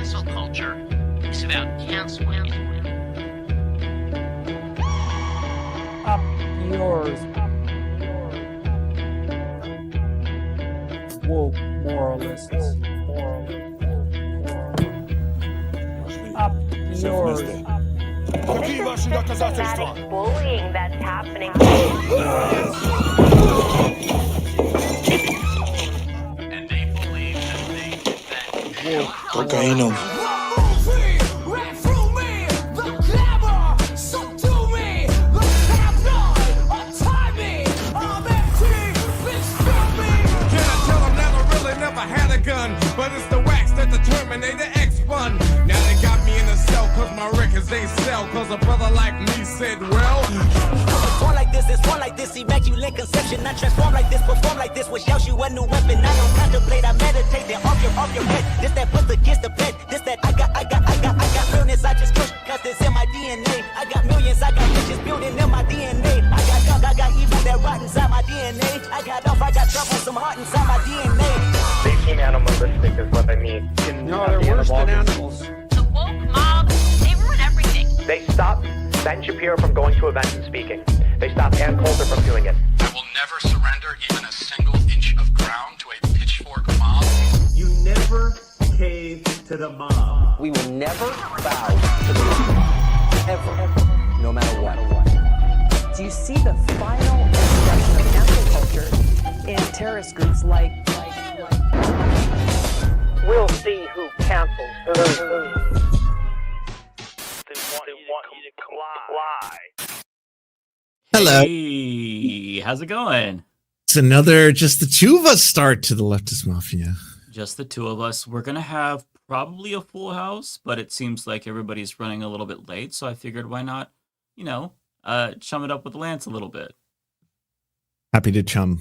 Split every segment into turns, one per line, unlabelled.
Cancel culture is about canceling it.
Up yours. Woke moralists. Up yours.
Systematic bullying that's happening.
And they believe that
Cocaína.
But it's the wax that the Terminator X spun. Now they got me in a cell cause my records they sell. Cause a brother like me said, well,
born like this, it's born like this, immaculate conception. I transform like this, perform like this, which yells you a new weapon. I don't contemplate, I meditate, then off your head. This that puts against the bed. This that I got realness, I just push cause it's in my DNA. I got millions, I got riches building in my DNA. I got gunk, I got evil that rot inside my DNA. I got off, I got trouble, some heart inside my DNA.
They seem animalistic is what I mean.
No, they're worse than animals.
The woke mob, they ruin everything.
They stop Ben Shapiro from going to events and speaking. They stop Ann Coulter from doing it.
I will never surrender even a single inch of ground to a pitchfork mob.
You never cave to the mob.
We will never bow to the mob. Ever. No matter what.
Do you see the final expression of cancel culture in terrorist groups like
We'll see who cancels who. They want you to comply.
Hello.
Hey, how's it going?
It's another just the two of us start to the Leftist Mafia.
Just the two of us. We're going to have probably a full house, but it seems like everybody's running a little bit late, so I figured why not, chum it up with Lance a little bit.
Happy to chum.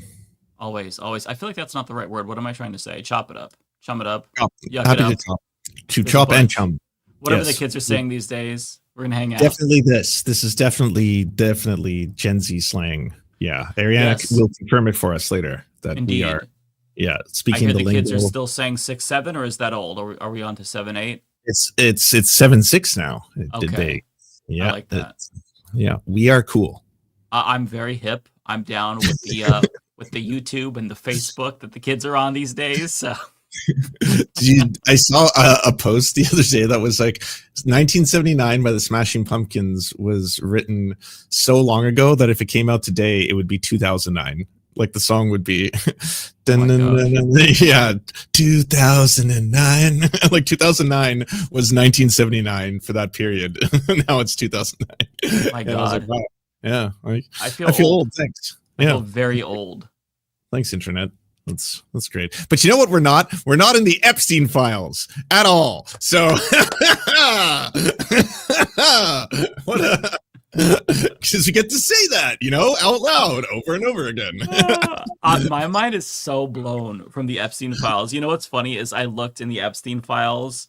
Always. I feel like that's not the right word. What am I trying to say? Chop it up. Chum it up.
Yuck happy it up. To chop. To chop and chum.
Whatever the kids are saying these days, we're going to hang out.
Definitely this. This is definitely Gen Z slang. Yeah. Ariana will confirm it for us later. That
Indeed.
We are. Yeah. Speaking
I hear
the
kids
lingo.
are still saying 6-7, or is that old? Are we on to 7-8?
It's 7-6 now.
Okay.
Yeah.
I like that.
Yeah. We are cool.
I'm very hip. I'm down with the with the YouTube and the Facebook that the kids are on these days. So.
I saw a post the other day that was like 1979 by the Smashing Pumpkins was written so long ago that if it came out today, it would be 2009. Like the song would be, yeah, 2009. Like 2009 was 1979 for that period. Now it's 2009.
My God.
Like, wow. Yeah,
I feel
old. Thanks.
I feel very old.
Thanks, internet. That's great. But you know what? We're not in the Epstein files at all. So because we get to say that, out loud over and over again.
My mind is so blown from the Epstein files. You know what's funny is I looked in the Epstein files,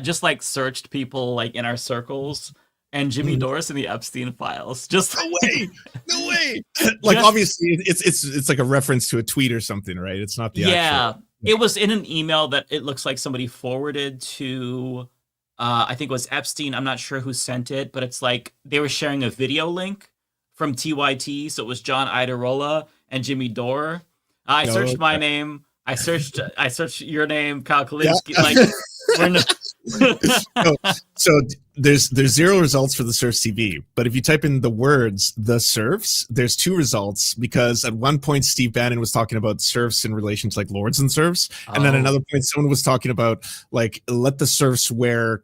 just like searched people like in our circles. And Jimmy Doris in the Epstein files. Just
no way. Like obviously, it's like a reference to a tweet or something, right? It's not the actual.
It was in an email that it looks like somebody forwarded to. I think it was Epstein. I'm not sure who sent it, but it's like they were sharing a video link from TYT. So it was John Idarola and Jimmy Dore. I searched my name. I searched your name, Kyle Kalinske.
Yeah.
Like we're not.
So there's 0 results for the Serfs TV, but if you type in the words "the Serfs," there's 2 results because at one point Steve Bannon was talking about serfs in relation to like lords and serfs, and then another point someone was talking about like let the serfs wear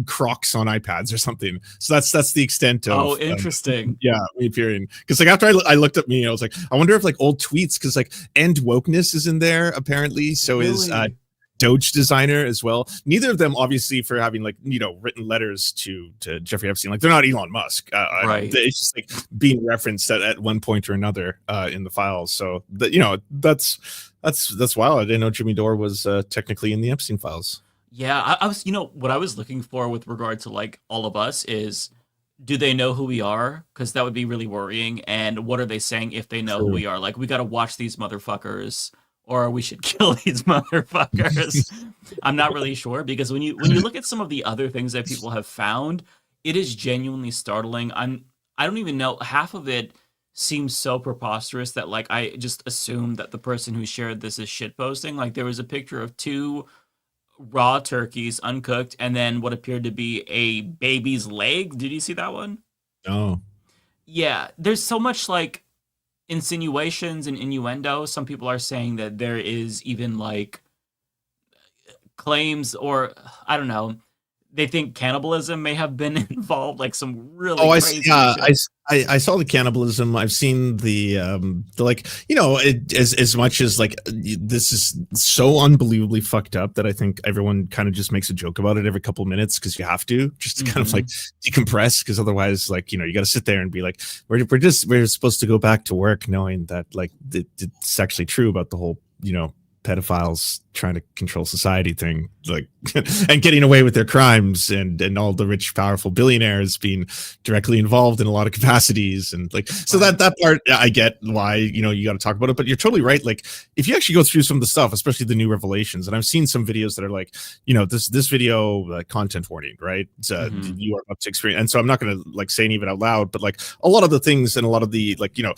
Crocs on iPads or something. So that's the extent of.
Interesting.
Appearing because like after I looked up I was like, I wonder if like old tweets because like end wokeness is in there apparently. So
really?
Is Doge designer as well. Neither of them obviously for having like written letters to Jeffrey Epstein. Like they're not Elon Musk.
Right.
It's just like being referenced at one point or another in the files. So that that's wild. I didn't know Jimmy Dore was technically in the Epstein files.
Yeah, I was. What I was looking for with regard to like all of us is, do they know who we are? Because that would be really worrying. And what are they saying if they know who we are? Like we got to watch these motherfuckers or we should kill these motherfuckers. I'm not really sure, because when you look at some of the other things that people have found, it is genuinely startling. I don't even know, half of it seems so preposterous that like I just assumed that the person who shared this is shitposting. Like there was a picture of 2 raw turkeys uncooked and then what appeared to be a baby's leg. Did you see that one?
No.
Yeah, there's so much like insinuations and innuendo. Some people are saying that there is even like claims, or I don't know, they think cannibalism may have been involved, like some really crazy shit.
I saw the cannibalism. I've seen the like, you know, as much as like this is so unbelievably fucked up that I think everyone kind of just makes a joke about it every couple of minutes because you have to just to kind of like decompress, because otherwise, like, you know, you got to sit there and be like, we're supposed to go back to work knowing that like it's actually true about the whole, you know, pedophiles trying to control society thing, like, and getting away with their crimes, and all the rich, powerful billionaires being directly involved in a lot of capacities, and like, so that part I get why, you know, you got to talk about it, but you're totally right. Like, if you actually go through some of the stuff, especially the new revelations, and I've seen some videos that are like, you know, this video content warning, right? You are about to experience, and so I'm not going to like say any of it out loud, but like a lot of the things and a lot of the like, you know,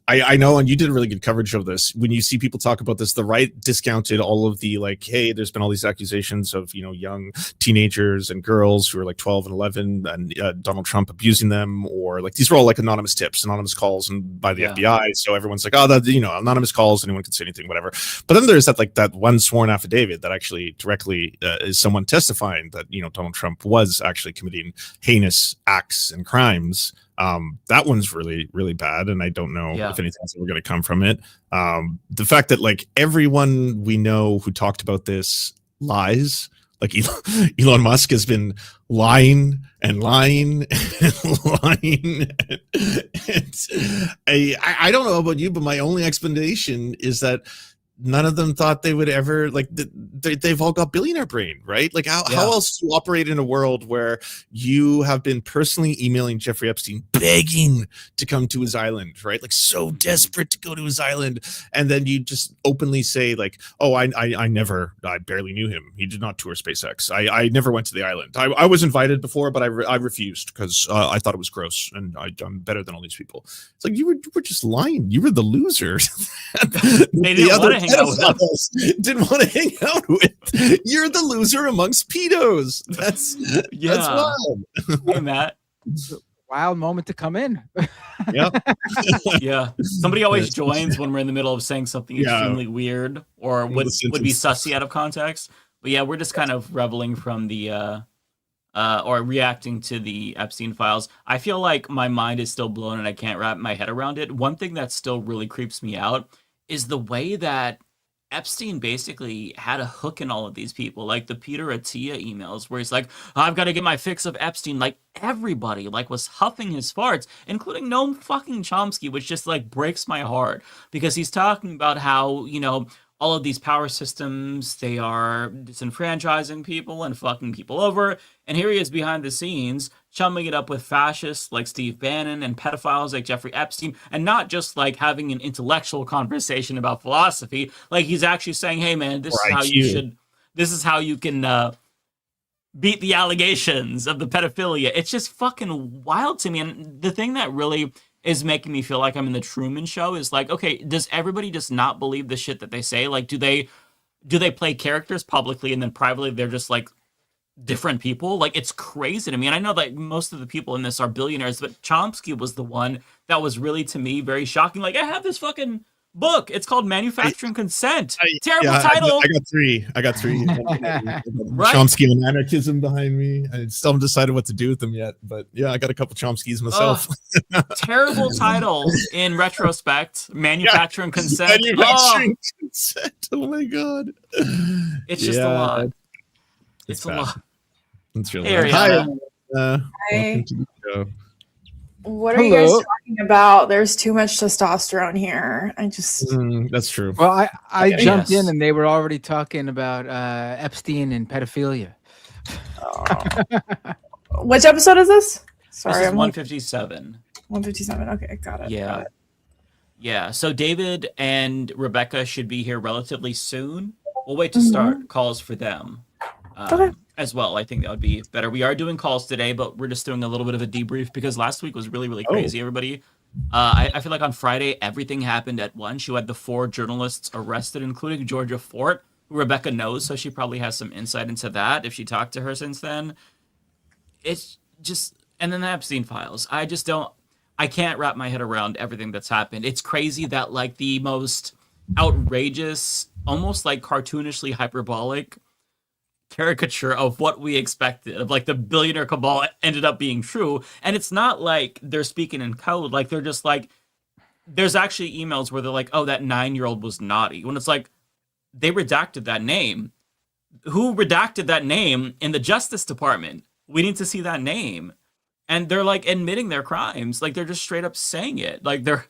I know, and you did a really good coverage of this. When you see people talk about this, the right discounted all of the like, hey, there's been all these accusations of, you know, young teenagers and girls who are like 12 and 11 and Donald Trump abusing them, or like these were all like anonymous tips, anonymous calls and by the FBI. So everyone's like, oh, that, you know, anonymous calls, anyone can say anything, whatever. But then there's that like that one sworn affidavit that actually directly is someone testifying that, you know, Donald Trump was actually committing heinous acts and crimes. That one's really, really bad, and I don't know if anything's ever going to come from it. The fact that like everyone we know who talked about this lies, like Elon Musk has been lying and lying and lying. I don't know about you, but my only explanation is that none of them thought they would ever, like, they've all got billionaire brain, right? Like, how else do you operate in a world where you have been personally emailing Jeffrey Epstein, begging to come to his island, right? Like, so desperate to go to his island. And then you just openly say, like, oh, I barely knew him. He did not tour SpaceX. I never went to the island. I was invited before, but I refused because I thought it was gross and I'm better than all these people. It's like, you were just lying. You were the loser.
They didn't want to hang out with us.
Didn't want to hang out with. You're the loser amongst pedos. That's wild.
Hey, Matt.
Wild moment to come in.
Yeah. Somebody always joins when we're in the middle of saying something extremely weird or would be sussy out of context. But yeah, we're just kind of reveling from the or reacting to the Epstein files. I feel like my mind is still blown and I can't wrap my head around it. One thing that still really creeps me out is the way that Epstein basically had a hook in all of these people, like the Peter Attia emails where he's like, I've got to get my fix of Epstein. Like everybody like was huffing his farts, including Noam fucking Chomsky, which just like breaks my heart because he's talking about how, you know, all of these power systems, they are disenfranchising people and fucking people over. And here he is behind the scenes, chumming it up with fascists like Steve Bannon and pedophiles like Jeffrey Epstein, and not just like having an intellectual conversation about philosophy. Like he's actually saying, hey man, this is how you can beat the allegations of the pedophilia. It's just fucking wild to me. And the thing that really is making me feel like I'm in the Truman Show is like, okay, does everybody just not believe the shit that they say? Like, do they play characters publicly and then privately they're just like different people? Like, it's crazy to me. And I know that most of the people in this are billionaires, but Chomsky was the one that was really, to me, very shocking. Like, I have this fucking book. It's called Manufacturing Consent. Terrible title.
I got three.
Right?
Chomsky and anarchism behind me. I still haven't decided what to do with them yet, but yeah, I got a couple Chomskys myself.
Terrible title in retrospect. Manufacturing Consent.
Manufacturing Consent. Oh my god.
It's just a lot. It's a lot.
It's really
Hey,
Hi.
Hi.
To the show.
What are you guys talking about? There's too much testosterone here. I just
that's true.
Well, I jumped in and they were already talking about Epstein and pedophilia.
Which episode is this?
Sorry, this is 157.
157. Okay, got it.
Yeah.
Got it.
Yeah, so David and Rebecca should be here relatively soon. We'll wait to
Mhm.
start calls for them
Okay.
as well. I think that would be better. We are doing calls today, but we're just doing a little bit of a debrief because last week was really, really crazy, everybody. I feel like on Friday, everything happened at once. You had the 4 journalists arrested, including Georgia Fort, who Rebecca knows, so she probably has some insight into that if she talked to her since then. It's just, and then the Epstein files. I can't wrap my head around everything that's happened. It's crazy that like the most outrageous, almost like cartoonishly hyperbolic caricature of what we expected of like the billionaire cabal ended up being true. And it's not like they're speaking in code. Like they're just like, there's actually emails where they're like, oh, that 9-year-old was naughty. When it's like, they redacted that name. Who redacted that name in the Justice Department? We need to see that name. And they're like admitting their crimes. Like they're just straight up saying it. Like they're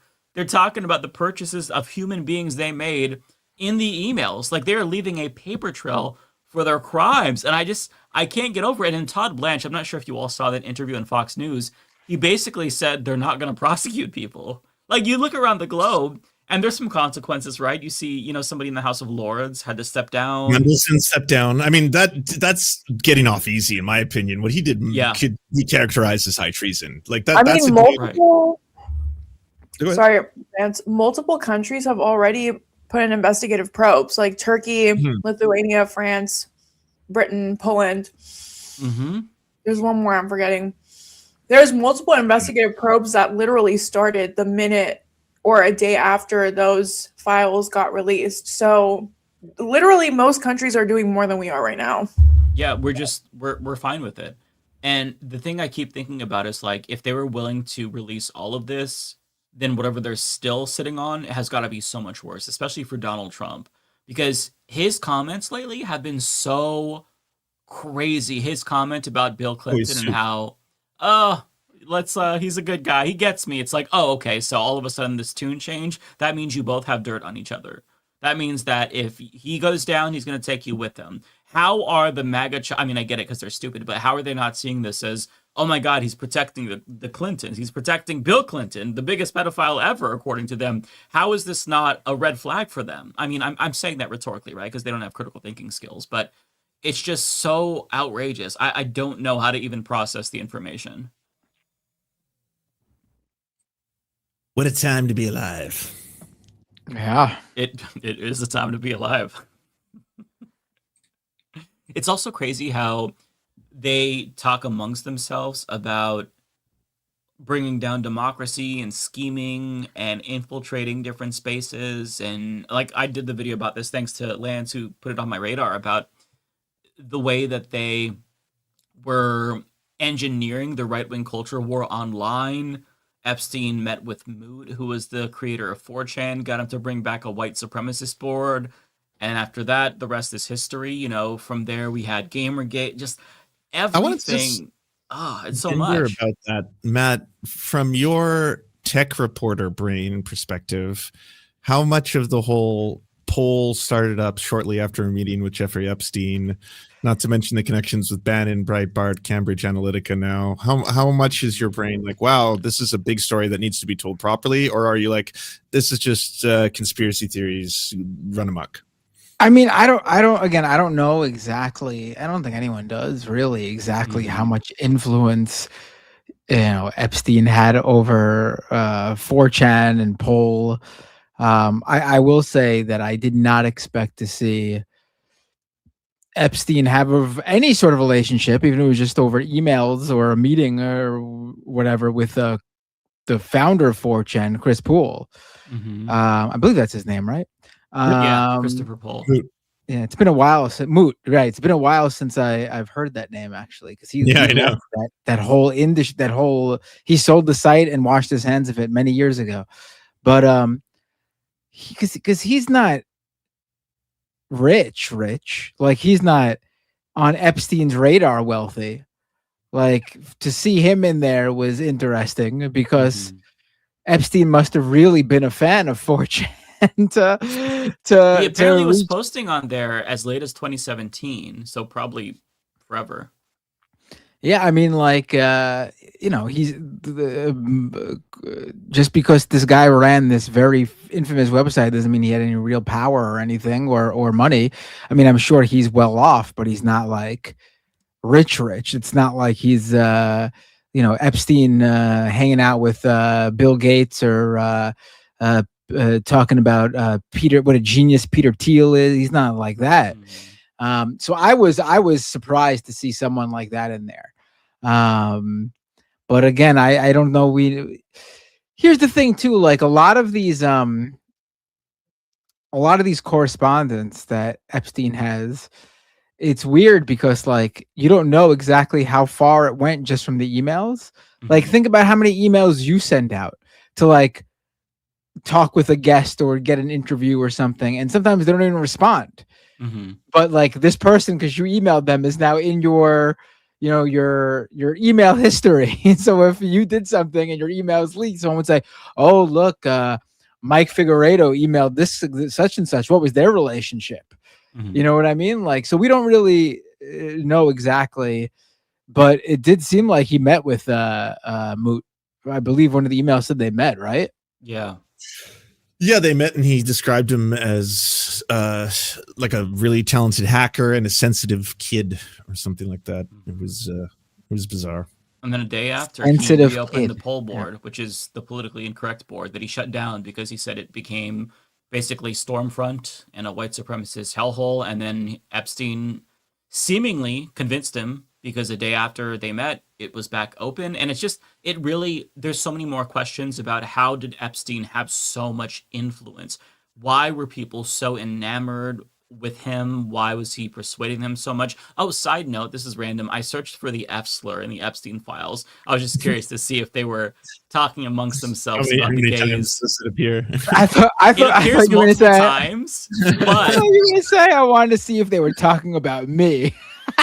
talking about the purchases of human beings they made in the emails. Like they're leaving a paper trail for their crimes. And I can't get over it. And Todd Blanche, I'm not sure if you all saw that interview on Fox News. He basically said they're not going to prosecute people. Like you look around the globe and there's some consequences, right? You see, somebody in the House of Lords had to step down.
Mendelsohn stepped down. I mean, that's getting off easy, in my opinion. What he did could be characterized as high treason. Like that.
I mean, multiple.
Right.
Sorry, multiple countries have already put in investigative probes, like Turkey, Lithuania, France, Britain, Poland. There's one more I'm forgetting. There's multiple investigative probes that literally started the minute or a day after those files got released. So literally most countries are doing more than we are right now.
Yeah, we're fine with it. And the thing I keep thinking about is like, if they were willing to release all of this, then whatever they're still sitting on has got to be so much worse, especially for Donald Trump, because his comments lately have been so crazy. His comment about Bill Clinton and how, he's a good guy. He gets me. It's like, oh, okay. So all of a sudden this tune change, that means you both have dirt on each other. That means that if he goes down, he's going to take you with him. How are the MAGA, I mean, I get it because they're stupid, but how are they not seeing this as, oh my God, he's protecting the Clintons. He's protecting Bill Clinton, the biggest pedophile ever, according to them. How is this not a red flag for them? I mean, I'm saying that rhetorically, right? Because they don't have critical thinking skills, but it's just so outrageous. I don't know how to even process the information.
What a time to be alive.
Yeah.
It is a time to be alive. It's also crazy how they talk amongst themselves about bringing down democracy and scheming and infiltrating different spaces. And like I did the video about this, thanks to Lance, who put it on my radar, about the way that they were engineering the right-wing culture war online. Epstein met with Moot, who was the creator of 4chan, got him to bring back a white supremacist board. And after that, the rest is history. From there, we had Gamergate, just everything. It's so much.
About that, Matt, from your tech reporter brain perspective, how much of the whole poll started up shortly after a meeting with Jeffrey Epstein, not to mention the connections with Bannon, Breitbart, Cambridge Analytica now? How much is your brain like, wow, this is a big story that needs to be told properly? Or are you like, this is just conspiracy theories run amok?
I mean, I don't know exactly. I don't think anyone does really exactly how much influence, Epstein had over 4chan and poll. I will say that I did not expect to see Epstein have any sort of relationship, even if it was just over emails or a meeting or whatever, with the founder of 4chan, Chris Poole. I believe that's his name, right?
Christopher Poole.
Yeah, it's been a while since Moot. Right, it's been a while since I've heard that name actually, because
I know
that whole industry, he sold the site and washed his hands of it many years ago. But because he's not rich, like he's not on Epstein's radar wealthy. Like to see him in there was interesting because Epstein must have really been a fan of 4chan. He
apparently was posting on there as late as 2017, so probably forever.
Yeah, I mean, like, he's just because this guy ran this very infamous website doesn't mean he had any real power or anything or money. I mean, I'm sure he's well off, but he's not like rich. It's not like he's Epstein hanging out with Bill Gates or talking about Peter, what a genius Peter Thiel is. He's not like that. So I was surprised to see someone like that in there. But again, I don't know. Here's the thing too, like a lot of these correspondence that Epstein has, it's weird because like you don't know exactly how far it went just from the emails. Like think about how many emails you send out to like talk with a guest or get an interview or something, and sometimes they don't even respond. But like this person, because you emailed them, is now in your your email history. So if you did something and your emails leaked, someone would say, oh look, Mike Figueredo emailed this such and such. What was their relationship? You know what I mean? Like, so we don't really know exactly, but it did seem like he met with Moot. I believe one of the emails said they met, right?
Yeah.
Yeah, they met, and he described him as like a really talented hacker and a sensitive kid or something like that. It was bizarre.
And then a day after,
Sensitive
he reopened
kid.
the poll board, which is the politically incorrect board that he shut down because he said it became basically Stormfront and a white supremacist hellhole. And then Epstein seemingly convinced him, because the day after they met, it was back open. And it's just, there's so many more questions about how did Epstein have so much influence? Why were people so enamored with him? Why was he persuading them so much? Oh, side note, this is random. I searched for the F slur in the Epstein files. I was just curious to see if they were talking amongst themselves about the gays.
Does it appear?
I thought you were going to say
times, but
I thought you were going to say I wanted to see if they were talking about me.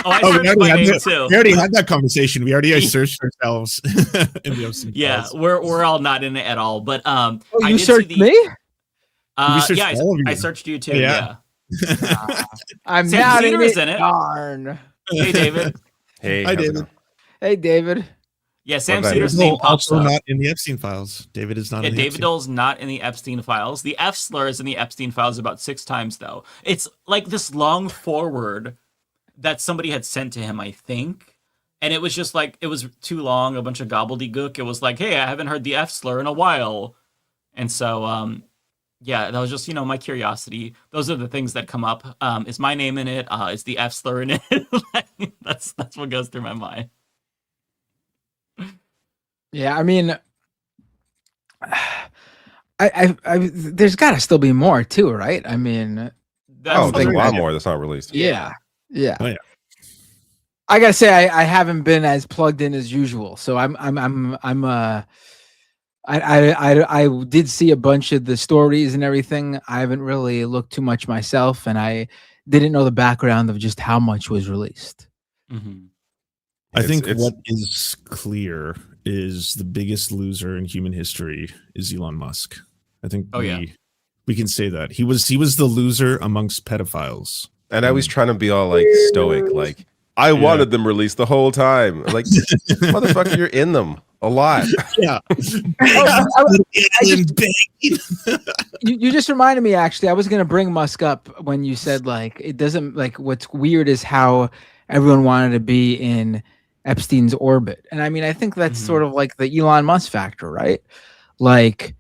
Oh, I searched my name too.
We already had that conversation. We already searched ourselves in the Epstein files.
We're all not in it at all. But
you searched me?
I
searched you too.
Yeah.
I'm
Sam
not
Cedar
in
is
it.
in it.
Darn.
Hey, David.
Hey,
hi, David.
Hey, David.
Yeah, Sam
What about
Cedar's
David
name
Doel
pops
also
up.
not in the Epstein files. David is not.
Yeah,
in the
David
Epstein.
Dole's not in the Epstein files. The F slur is in the Epstein files about 6 times, though. It's like this long forward that somebody had sent to him, I think. And it was just like, it was too long, a bunch of gobbledygook. It was like, hey, I haven't heard the F slur in a while. And so, yeah, that was just, my curiosity. Those are the things that come up. Is my name in it? Is the F slur in it? That's what goes through my mind.
Yeah, I mean, I there's got to still be more too, right? I mean,
there's a lot more that's not released.
Yeah.
Oh, yeah.
I gotta say, I haven't been as plugged in as usual, so I did see a bunch of the stories and everything. I haven't really looked too much myself, and I didn't know the background of just how much was released.
I think what is clear is the biggest loser in human history is Elon Musk. I think we can say that he was the loser amongst pedophiles.
And I was trying to be all like stoic, like I wanted them released the whole time. Like, motherfucker, you're in them a lot.
Yeah.
You just reminded me, actually, I was going to bring Musk up when you said, like, it doesn't, like, what's weird is how everyone wanted to be in Epstein's orbit. And I mean, I think that's sort of like the Elon Musk factor, right? Like,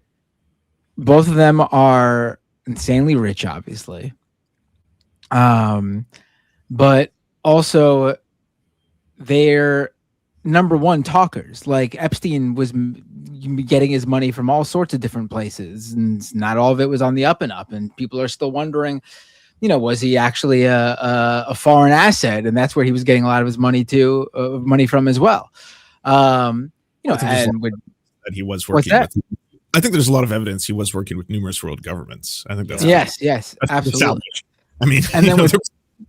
both of them are insanely rich, obviously. But also they're number one talkers. Like Epstein was getting his money from all sorts of different places, and not all of it was on the up and up. And people are still wondering, was he actually a foreign asset? And that's where he was getting a lot of his money money from as well.
And that he was working with. I think there's a lot of evidence he was working with numerous world governments. I think that's
yes, absolutely.
Established. I mean,
and then
there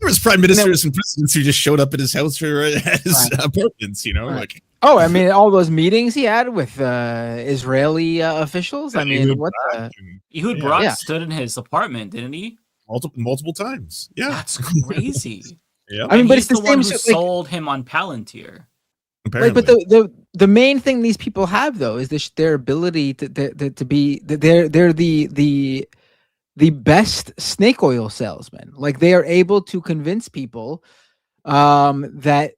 was prime ministers and presidents who just showed up at his house or at his apartments, like.
Oh, I mean, all those meetings he had with Israeli officials. I mean, what?
Ehud Barak stood in his apartment, didn't he?
Multiple times. Yeah,
that's crazy.
Yeah,
I mean, but it's
the
the
one
same.
who sold him on Palantir.
Like, but the main thing these people have though is their ability to be they're the best snake oil salesman. Like, they are able to convince people that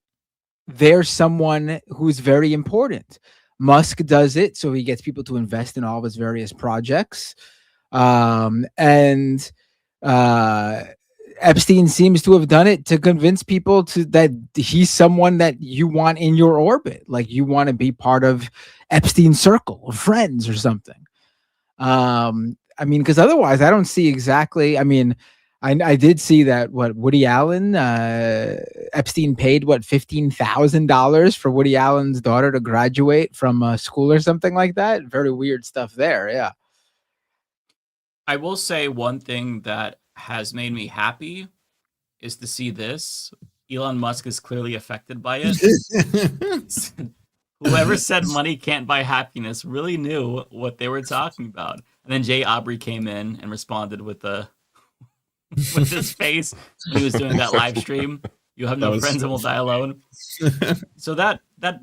they're someone who's very important. Musk does it, so he gets people to invest in all of his various projects. And Epstein seems to have done it to convince people that he's someone that you want in your orbit. Like, you want to be part of Epstein's circle of friends or something. I mean, because otherwise I don't see exactly. I mean, I did see that Woody Allen, Epstein paid $15,000 for Woody Allen's daughter to graduate from school or something like that. Very weird stuff there. Yeah.
I will say one thing that has made me happy is to see this. Elon Musk is clearly affected by it. Whoever said money can't buy happiness really knew what they were talking about. And then Jay Aubrey came in and responded with his face when he was doing that live stream. You have no friends and will die alone. So that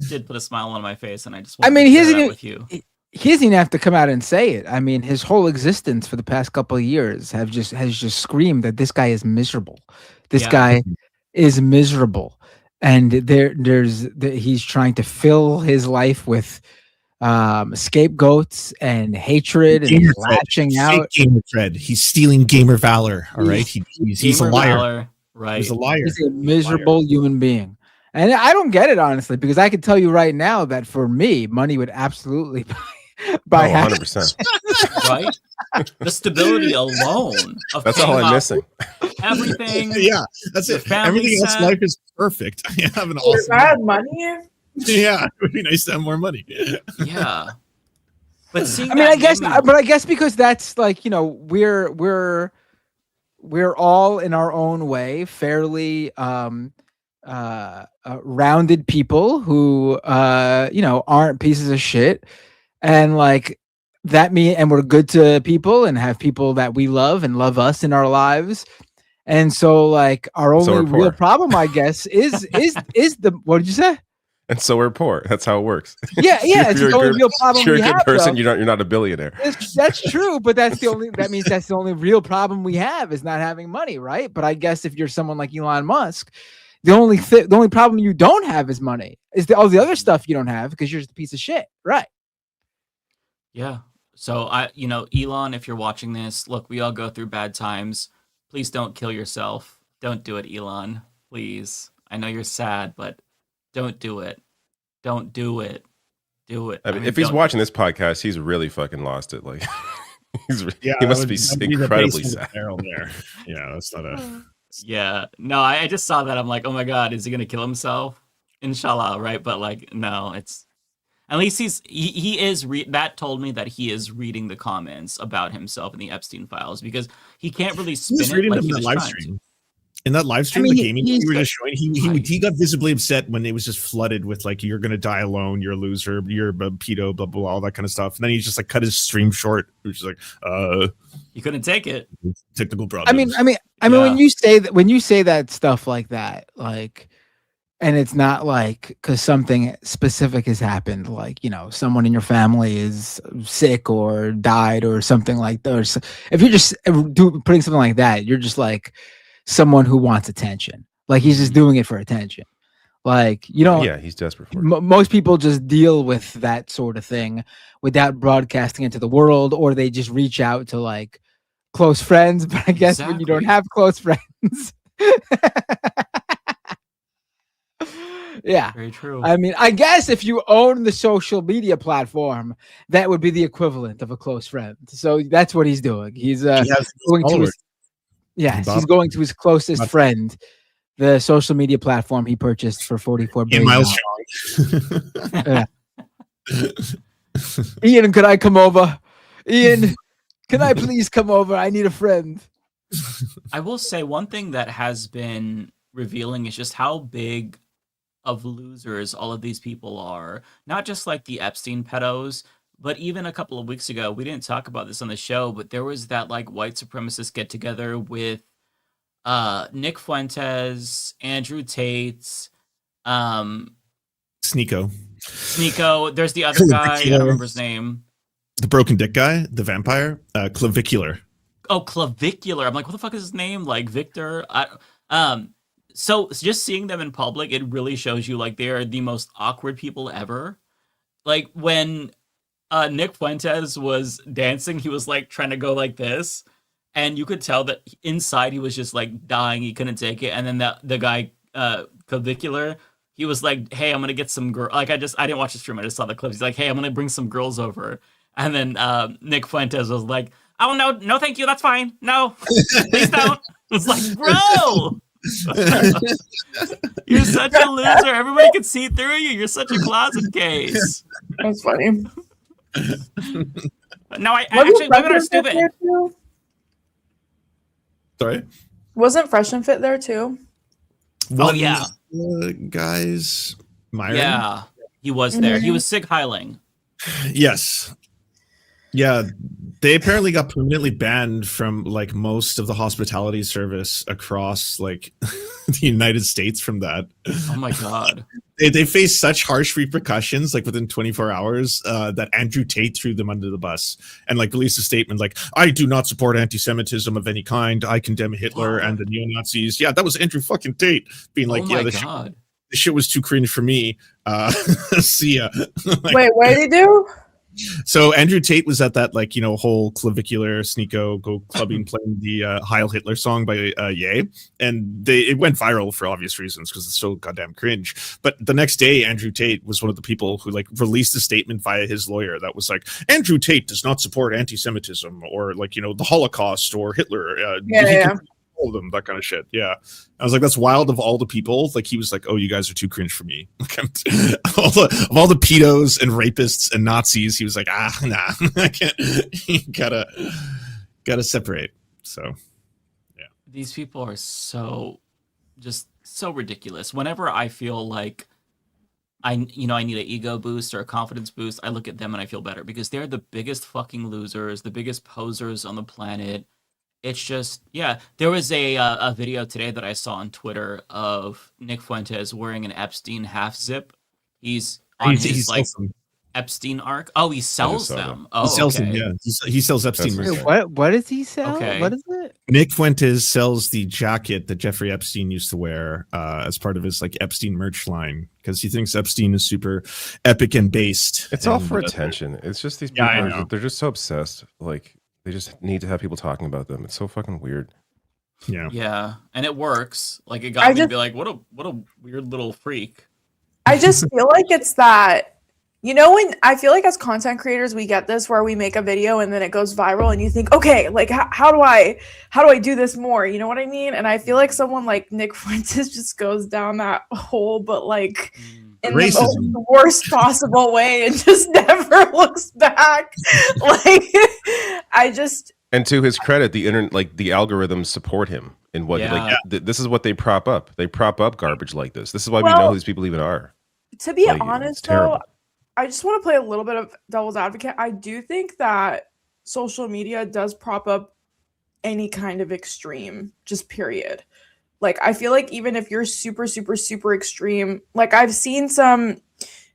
did put a smile on my face, and I just wanted to share that with you.
He doesn't even have to come out and say it. I mean, his whole existence for the past couple of years has just screamed that this guy is miserable. This guy is miserable, and he's trying to fill his life with scapegoats and hatred and he's lashing out.
Gamer cred. He's stealing gamer valor. All right, he's a liar.
Valor, right,
he's a liar.
He's a miserable human being. And I don't get it, honestly, because I can tell you right now that for me, money would absolutely buy
100%.
Right? The stability alone.
That's all I'm missing.
Everything.
Yeah, that's it. Everything else in life is perfect. I have an awesome.
If I had money.
Yeah, it would be nice to have more money.
Yeah. But seeing
I guess because that's like, you know, we're all in our own way fairly rounded people who you know, aren't pieces of shit, and like that and we're good to people and have people that we love and love us in our lives. And so like our only real problem, I guess, is the what did you say?
And so we're poor. That's how it works.
Yeah, yeah. It's the only real problem.
If you're a good person,
though.
you're not a billionaire.
That's true, but that means that's the only real problem we have is not having money, right? But I guess if you're someone like Elon Musk, the only problem you don't have is money. Is all the other stuff you don't have because you're just a piece of shit, right?
Yeah. So Elon, if you're watching this, look, we all go through bad times. Please don't kill yourself. Don't do it, Elon. Please. I know you're sad, but don't do it. Don't do it. Do it.
I mean, if he's watching this podcast, he's really fucking lost it. Like, he must be incredibly sad.
There. Yeah, that's not a.
Yeah. No, I just saw that. I'm like, oh my God, is he gonna kill himself? Inshallah, right? But like, no, it's at least he is. That told me that he is reading the comments about himself in the Epstein files because he can't really spin it like he was live stream.
In that live stream, the gaming you were just showing, he got visibly upset when it was just flooded with like, you're gonna die alone, you're a loser, you're a pedo, blah, blah, blah, all that kind of stuff. And then he just like cut his stream short. It was just like,
he couldn't take it.
Technical problems.
I mean, when you say that stuff like that, like, and it's not like because something specific has happened, like, you know, someone in your family is sick or died or something like that. Or if you're just putting something like that, you're just like someone who wants attention. Like he's just doing it for attention. Like, you know,
yeah, he's desperate for it.
Most people just deal with that sort of thing without broadcasting it to the world, or they just reach out to like close friends. But I guess when you don't have close friends, yeah,
very true.
I mean, I guess if you own the social media platform, that would be the equivalent of a close friend. So that's what he's doing. He's going to his, he's going to his closest friend, the social media platform he purchased for $44 billion.
Miles
Ian, could I come over? Ian, can I please come over? I need a friend.
I will say one thing that has been revealing is just how big of losers all of these people are. Not just like the Epstein pedos, but even a couple of weeks ago, we didn't talk about this on the show, but there was that like white supremacist get together with Nick Fuentes, Andrew Tate, Sneeko. There's the other guy. I don't remember his name.
The broken dick guy, the vampire, clavicular.
Oh, clavicular. I'm like, what the fuck is his name? Like Victor. So just seeing them in public, it really shows you like they are the most awkward people ever. Like when Nick Fuentes was dancing, he was like trying to go like this, and you could tell that inside he was just like dying. He couldn't take it. And then the guy clavicular, he was like, "Hey, I'm gonna get some girl." Like I didn't watch the stream. I just saw the clips. He's like, "Hey, I'm gonna bring some girls over." And then Nick Fuentes was like, "Oh no, thank you. That's fine. No, please don't." It's like, bro. You're such a loser. Everybody can see through you. You're such a closet case.
That's funny.
No, I actually women are stupid.
Sorry?
Wasn't Fresh and Fit there too?
Oh yeah.
Guys, Myron?
Yeah, he was there. He was Sig Heiling.
Yes. Yeah, they apparently got permanently banned from like most of the hospitality service across like the United States from that.
Oh my god.
They faced such harsh repercussions like within 24 hours that Andrew Tate threw them under the bus and like released a statement like, "I do not support anti-Semitism of any kind. I condemn Hitler and the neo-Nazis." Yeah, that was Andrew fucking Tate being like, "Yeah, this shit was too cringe for me. See ya." Like,
wait, what did he do?
So Andrew Tate was at that like, whole clavicular Sneeko go clubbing playing the Heil Hitler song by Ye, and it went viral for obvious reasons because it's so goddamn cringe. But the next day, Andrew Tate was one of the people who like released a statement via his lawyer that was like, "Andrew Tate does not support anti-Semitism or like the Holocaust or Hitler." All of them, that kind of shit. Yeah, I was like, that's wild. Of all the people, like he was like, "Oh, you guys are too cringe for me." Of all the pedos and rapists and Nazis, he was like, "Nah, I can't." You gotta separate. So, yeah,
these people are so ridiculous. Whenever I feel like I need an ego boost or a confidence boost, I look at them and I feel better because they're the biggest fucking losers, the biggest posers on the planet. It's just, yeah. There was a video today that I saw on Twitter of Nick Fuentes wearing an Epstein half zip. He's on his like Epstein arc. Oh, he sells them. Oh,
he sells
okay.
them. Yeah, he sells Epstein.
What does he sell?
Okay.
What is it?
Nick Fuentes sells the jacket that Jeffrey Epstein used to wear as part of his like Epstein merch line because he thinks Epstein is super epic and based.
It's all for attention. It's just these people. They're just so obsessed. Like. They just need to have people talking about them. It's so fucking weird.
Yeah, and it works. Like it got me to be like, what a weird little freak.
I just feel like it's that, when I feel like as content creators we get this where we make a video and then it goes viral and you think, okay, like how do I do this more? You know what I mean? And I feel like someone like Nick Fuentes just goes down that hole, but like in the worst possible way and just never looks back. Like
and to his credit, the internet, like the algorithms support him in what this is what they prop up. They prop up garbage like this. This is why we know who these people even are.
To be honest though, I just want to play a little bit of devil's advocate. I do think that social media does prop up any kind of extreme, just period. Like, I feel like even if you're super, super, super extreme, like I've seen some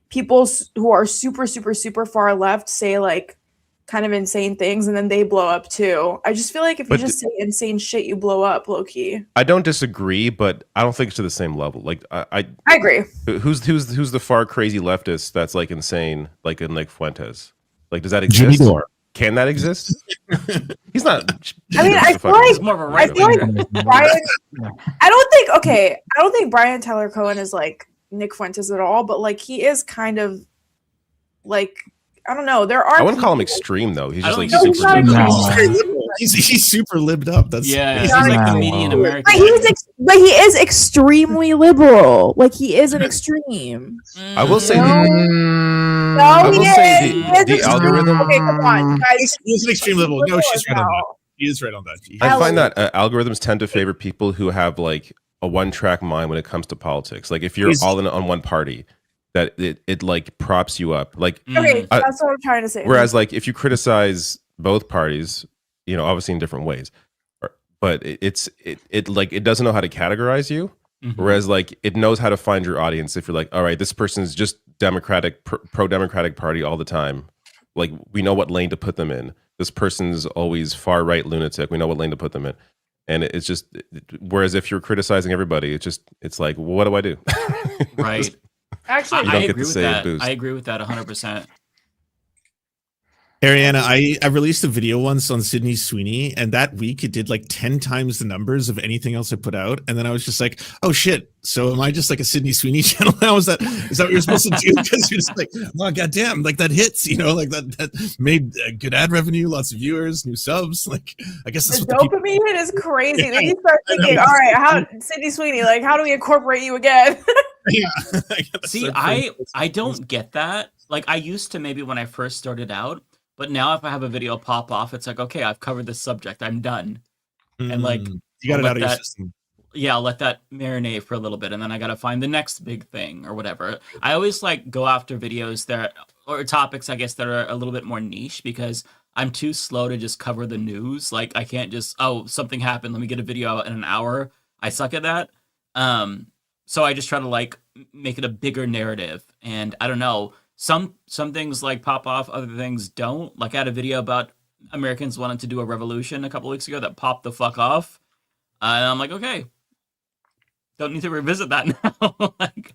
people who are super, super, super far left say like kind of insane things and then they blow up too. I just feel like if you just say insane shit, you blow up low key.
I don't disagree, but I don't think it's to the same level. Like I
agree.
Who's the far crazy leftist that's like insane, like in like Fuentes? Like, does that exist?
Jimmy Dore.
Can that exist? He's not.
I mean, I feel like Brian. I don't think Brian Tyler Cohen is like Nick Fuentes at all, but like he is kind of like, I don't know. There are.
I wouldn't call him extreme though. He's just like
he's super libbed up. That's
he's like the median American.
But he is extremely liberal. Like he is an extreme.
I will say.
The
algorithm.
Okay, come on, guys.
He's an extreme liberal. No, she's right on that. He is right on that.
I find that algorithms tend to favor people who have like a one-track mind when it comes to politics. Like if you're all in on one party, that it like props you up. Like
that's what I'm trying to say.
Whereas like if you criticize both parties, obviously in different ways, but it doesn't know how to categorize you. Whereas like it knows how to find your audience. If you're like, all right, this person's just pro-democratic party all the time. Like, we know what lane to put them in. This person's always far right lunatic. We know what lane to put them in. And it's just, whereas if you're criticizing everybody, it's like, well, what do I do?
Right.
Actually,
I agree with that. I agree with that 100%.
Ariana, I released a video once on Sydney Sweeney, and that week it did like 10 times the numbers of anything else I put out. And then I was just like, oh shit. So am I just like a Sydney Sweeney channel now? Is that what you're supposed to do? Because you're just like, oh goddamn, like that hits, like that made good ad revenue, lots of viewers, new subs. Like, I guess that's
the
what the
dopamine hit is crazy. Then you start thinking, all right, how Sydney Sweeney, like, how do we incorporate you again?
Yeah.
See, I don't get that. Like, I used to, maybe when I first started out. But now if I have a video pop off, it's like, okay, I've covered this subject. I'm done. And like,
you got it out of your system.
Yeah, I'll let that marinate for a little bit. And then I got to find the next big thing or whatever. I always like go after videos or topics, I guess, that are a little bit more niche because I'm too slow to just cover the news. Like, I can't just, something happened. Let me get a video out in an hour. I suck at that. So I just try to like make it a bigger narrative. And I don't know. Some things like pop off, other things don't. Like I had a video about Americans wanting to do a revolution a couple weeks ago that popped the fuck off. And I'm like, okay, don't need to revisit that now. Like,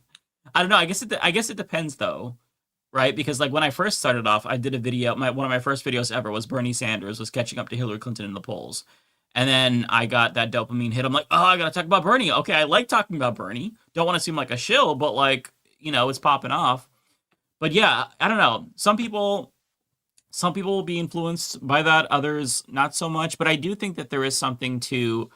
I don't know. I guess it depends though, right? Because like when I first started off, I did a video. One of my first videos ever was Bernie Sanders was catching up to Hillary Clinton in the polls. And then I got that dopamine hit. I'm like, I got to talk about Bernie. Okay, I like talking about Bernie. Don't want to seem like a shill, but like, it's popping off. But yeah, I don't know. Some people will be influenced by that, others not so much. But I do think that there is something to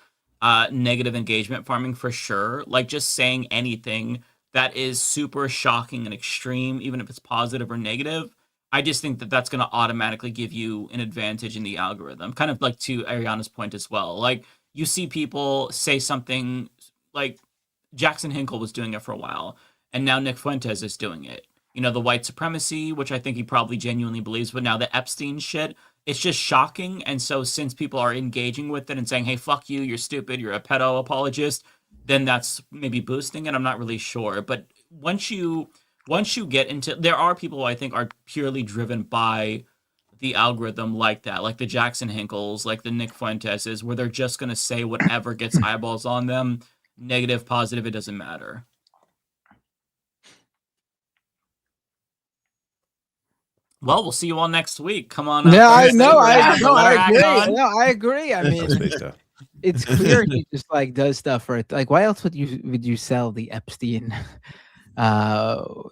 negative engagement farming for sure. Like just saying anything that is super shocking and extreme, even if it's positive or negative. I just think that that's going to automatically give you an advantage in the algorithm. Kind of like to Ariana's point as well. Like you see people say something like Jackson Hinkle was doing it for a while, and now Nick Fuentes is doing it. The white supremacy, which I think he probably genuinely believes, but now the Epstein shit, it's just shocking. And so since people are engaging with it and saying, hey, fuck you, you're stupid, you're a pedo apologist, then that's maybe boosting it. I'm not really sure. But once you get into, there are people who I think are purely driven by the algorithm like that, like the Jackson Hinkles, like the Nick Fuenteses, where they're just going to say whatever gets eyeballs on them, negative, positive, it doesn't matter. Well, we'll see you all next week. Come on.
Yeah, I agree. I mean, it's clear he just like does stuff for it. Like, why else would you sell the Epstein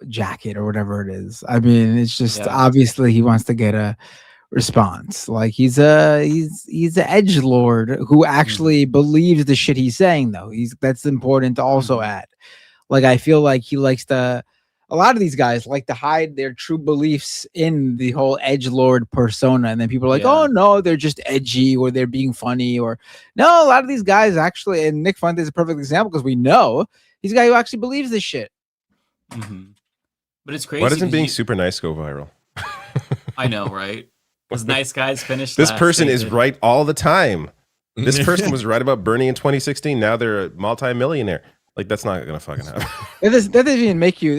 jacket or whatever it is? I mean, it's just obviously he wants to get a response. Like he's an edgelord who actually believes the shit he's saying, though. That's important to also add. Like, I feel like he likes to. A lot of these guys like to hide their true beliefs in the whole edgelord persona. And then people are like, oh, no, they're just edgy or they're being funny. Or no, a lot of these guys actually, and Nick Fuentes is a perfect example because we know he's a guy who actually believes this shit.
Mm-hmm. But it's crazy.
Why doesn't being super nice go viral?
I know, right? Because nice guys finish.
This person is right all the time. This person was right about Bernie in 2016. Now they're a multi-millionaire. Like, that's not gonna fucking happen.
That doesn't even make you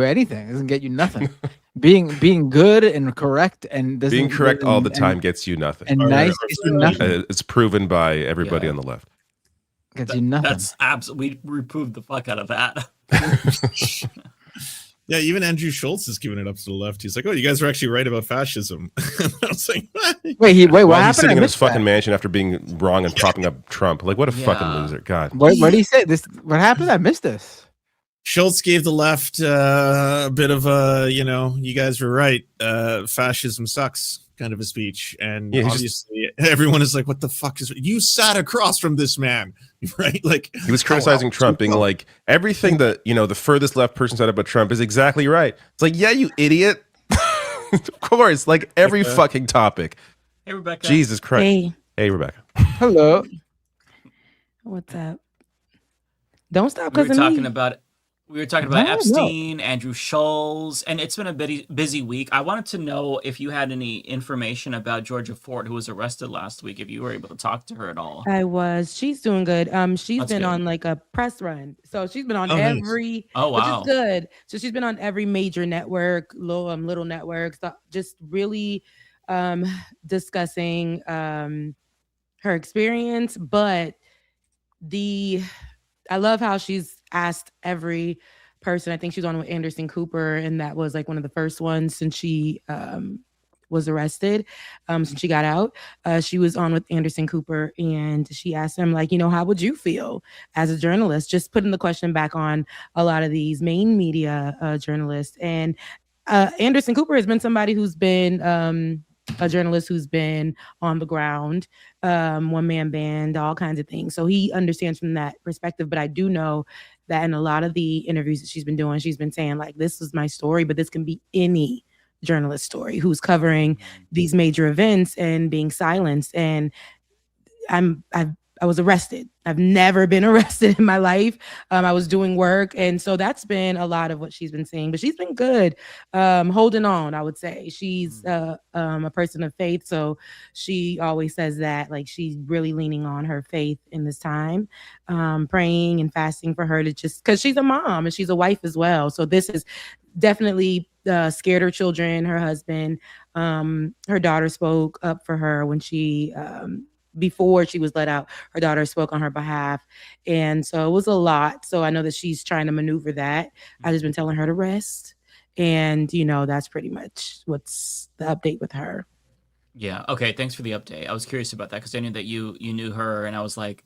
anything. It doesn't get you nothing. being good and correct and
being correct all the time gets you nothing.
And nice gets you nothing.
It's proven by everybody on the left.
Gets you nothing.
That's absolutely, we reproved the fuck out of that.
Yeah, even Andrew Schultz is giving it up to the left. He's like, "Oh, you guys are actually right about fascism." I was like,
"Wait, what happened?"
He's sitting in his fucking mansion after being wrong and propping up Trump. Like, what a fucking loser! God,
what did he say? What happened? I missed this.
Schultz gave the left a bit of a, you guys were right. Fascism sucks kind of a speech, and obviously everyone is like, "What the fuck is?" You sat across from this man, right? Like
he was criticizing Trump, being like, everything that the furthest left person said about Trump is exactly right. It's like, yeah, you idiot. Of course, like every fucking topic.
Hey, Rebecca.
Jesus Christ. Hey, Rebecca.
Hello. What's up? Don't stop because
we We were talking about Epstein, Andrew Schultz, and it's been a busy week. I wanted to know if you had any information about Georgia Ford, who was arrested last week, if you were able to talk to her at all.
I was. She's doing good. She's
That's
been
good.
on like a press run. So she's been on
Nice.
every,
wow.
which is good. So she's been on every major network, little networks, just really discussing her experience. But I love how she's asked every person. I think she was on with Anderson Cooper, and that was like one of the first ones since she was arrested, since she got out. She was on with Anderson Cooper, and she asked him, like, how would you feel as a journalist? Just putting the question back on a lot of these main media journalists. And Anderson Cooper has been somebody who's been a journalist who's been on the ground, one-man band, all kinds of things. So he understands from that perspective. But I do know that in a lot of the interviews that she's been doing, she's been saying, like, this is my story, but this can be any journalist story who's covering these major events and being silenced. And I was arrested. I've never been arrested in my life. I was doing work. And so that's been a lot of what she's been saying, but she's been good, holding on, I would say. She's a person of faith. So she always says that, like, she's really leaning on her faith in this time, praying and fasting for her to just, because she's a mom and she's a wife as well. So this is definitely scared her children, her husband. Her daughter spoke up for her when she, before she was let out, her daughter spoke on her behalf. And so it was a lot. So I know that she's trying to maneuver that. I've just been telling her to rest. And, that's pretty much what's the update with her.
Yeah. Okay. Thanks for the update. I was curious about that because I knew that you knew her, and I was like,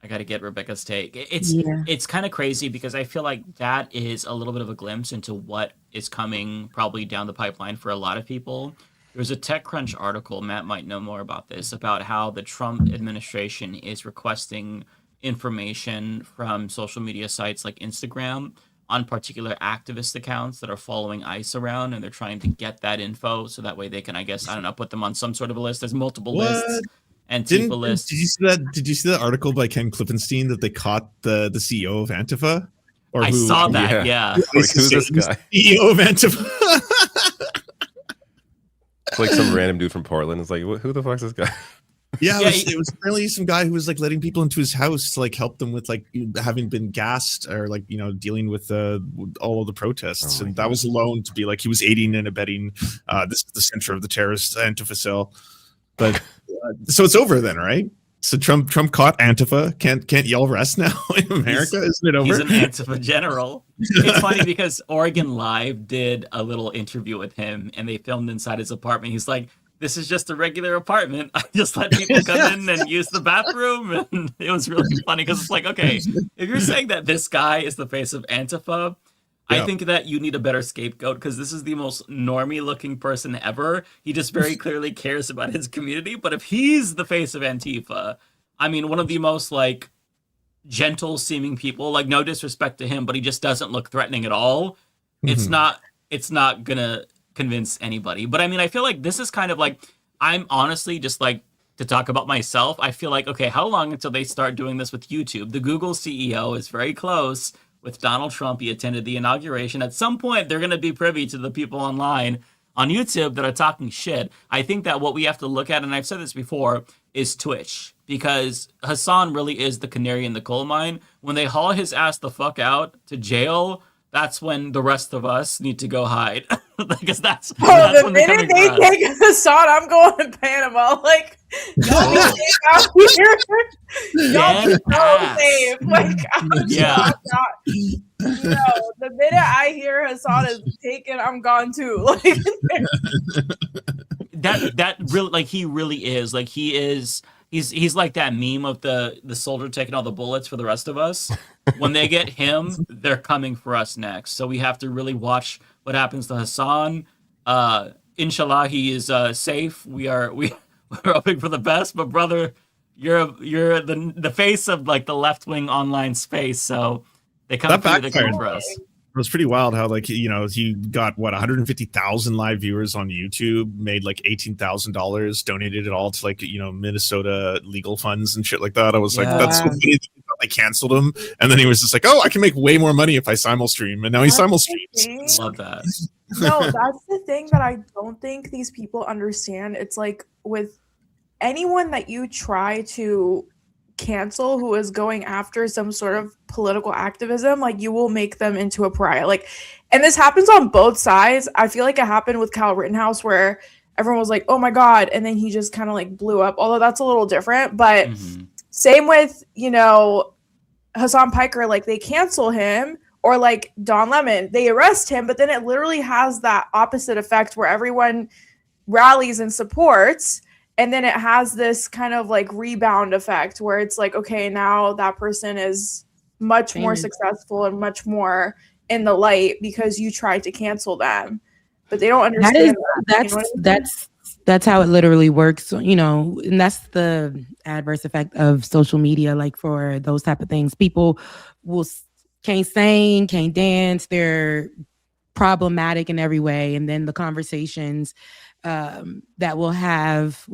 I got to get Rebecca's take. It's kind of crazy because I feel like that is a little bit of a glimpse into what is coming probably down the pipeline for a lot of people. There was a TechCrunch article, Matt might know more about this, about how the Trump administration is requesting information from social media sites like Instagram on particular activist accounts that are following ICE around, and they're trying to get that info so that way they can, I guess, I don't know, put them on some sort of a list. There's multiple lists. Antifa lists.
Did you see that article by Ken Klippenstein that they caught the CEO of Antifa?
I saw that, yeah.
Like, who's this guy?
CEO of Antifa.
It's like some random dude from Portland. It's like, who the fuck's this guy?
Yeah, it was apparently some guy who was like letting people into his house to like help them with like having been gassed or like dealing with all of the protests, and that was alone to be like he was aiding and abetting. This is the center of the terrorist Antifa cell, but so it's over then, right? So Trump caught Antifa. Can't y'all rest now in America? Isn't it over?
He's an Antifa general. It's funny because Oregon Live did a little interview with him, and they filmed inside his apartment. He's like, "This is just a regular apartment. I just let people come in and use the bathroom." And it was really funny because it's like, okay, if you're saying that this guy is the face of Antifa, I think that you need a better scapegoat because this is the most normie looking person ever. He just very clearly cares about his community. But if he's the face of Antifa, I mean, one of the most like gentle seeming people, like no disrespect to him, but he just doesn't look threatening at all. It's not gonna convince anybody. But I mean, I feel like this is kind of like, I'm honestly just like, to talk about myself, I feel like, okay, how long until they start doing this with YouTube? The Google CEO is very close with Donald Trump. He attended the inauguration. At some point, they're going to be privy to the people online on YouTube that are talking shit. I think that what we have to look at, and I've said this before, is Twitch. Because Hasan really is the canary in the coal mine. When they haul his ass the fuck out to jail, that's when the rest of us need to go hide. Because that's
the
when
minute they take Hasan, I'm going to Panama. Like, y'all be safe out here. Y'all be so safe. Like, I'm not. No, the minute I hear Hasan is taken, I'm gone too. Like,
that really, like, he really is. Like, he's like that meme of the soldier taking all the bullets for the rest of us. When they get him, they're coming for us next. So we have to really watch what happens to Hasan. Inshallah, he is safe. We're hoping for the best. But brother, you're the face of like the left wing online space. So they come for us.
It was pretty wild how, like, he got 150,000 live viewers on YouTube, made like $18,000, donated it all to like, Minnesota legal funds and shit like that. I was like, that's so funny. they canceled him, and then he was just like, "Oh, I can make way more money if I simul stream," and now he simul streams.
Love that.
No, that's the thing that I don't think these people understand. It's like with anyone that you try to cancel who is going after some sort of political activism, like you will make them into a pariah. Like, and this happens on both sides. I feel like it happened with Kyle Rittenhouse where everyone was like, oh my God. And then he just kind of like blew up, although that's a little different. But same with, you know, Hasan Piker, like they cancel him, or like Don Lemon, they arrest him, but then it literally has that opposite effect where everyone rallies and supports. And then it has this kind of like rebound effect where it's like, okay, now that person is much more successful and much more in the light because you tried to cancel them. But they don't understand
That's how it literally works, you know, and that's the adverse effect of social media. Like for those type of things, people can't sing, can't dance, they're problematic in every way. And then the conversations that we'll have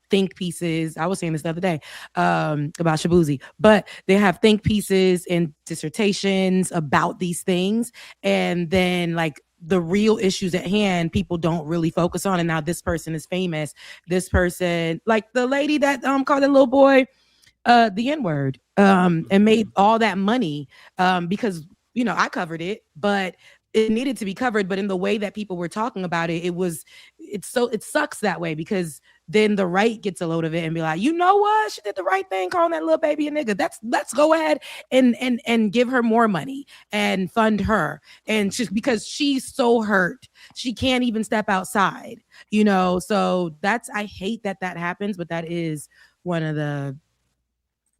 think pieces. I was saying this the other day about Shabuzi, but they have think pieces and dissertations about these things, and then like the real issues at hand, people don't really focus on. And now this person is famous. This person, like the lady that called the little boy the N-word and made all that money because, you know, I covered it, but it needed to be covered. But in the way that people were talking about it, it sucks that way, because then the right gets a load of it and be like, you know what, she did the right thing calling that little baby a nigga. Let's go ahead and give her more money and fund her. And just because she's so hurt, she can't even step outside, you know? So I hate that happens, but that is one of the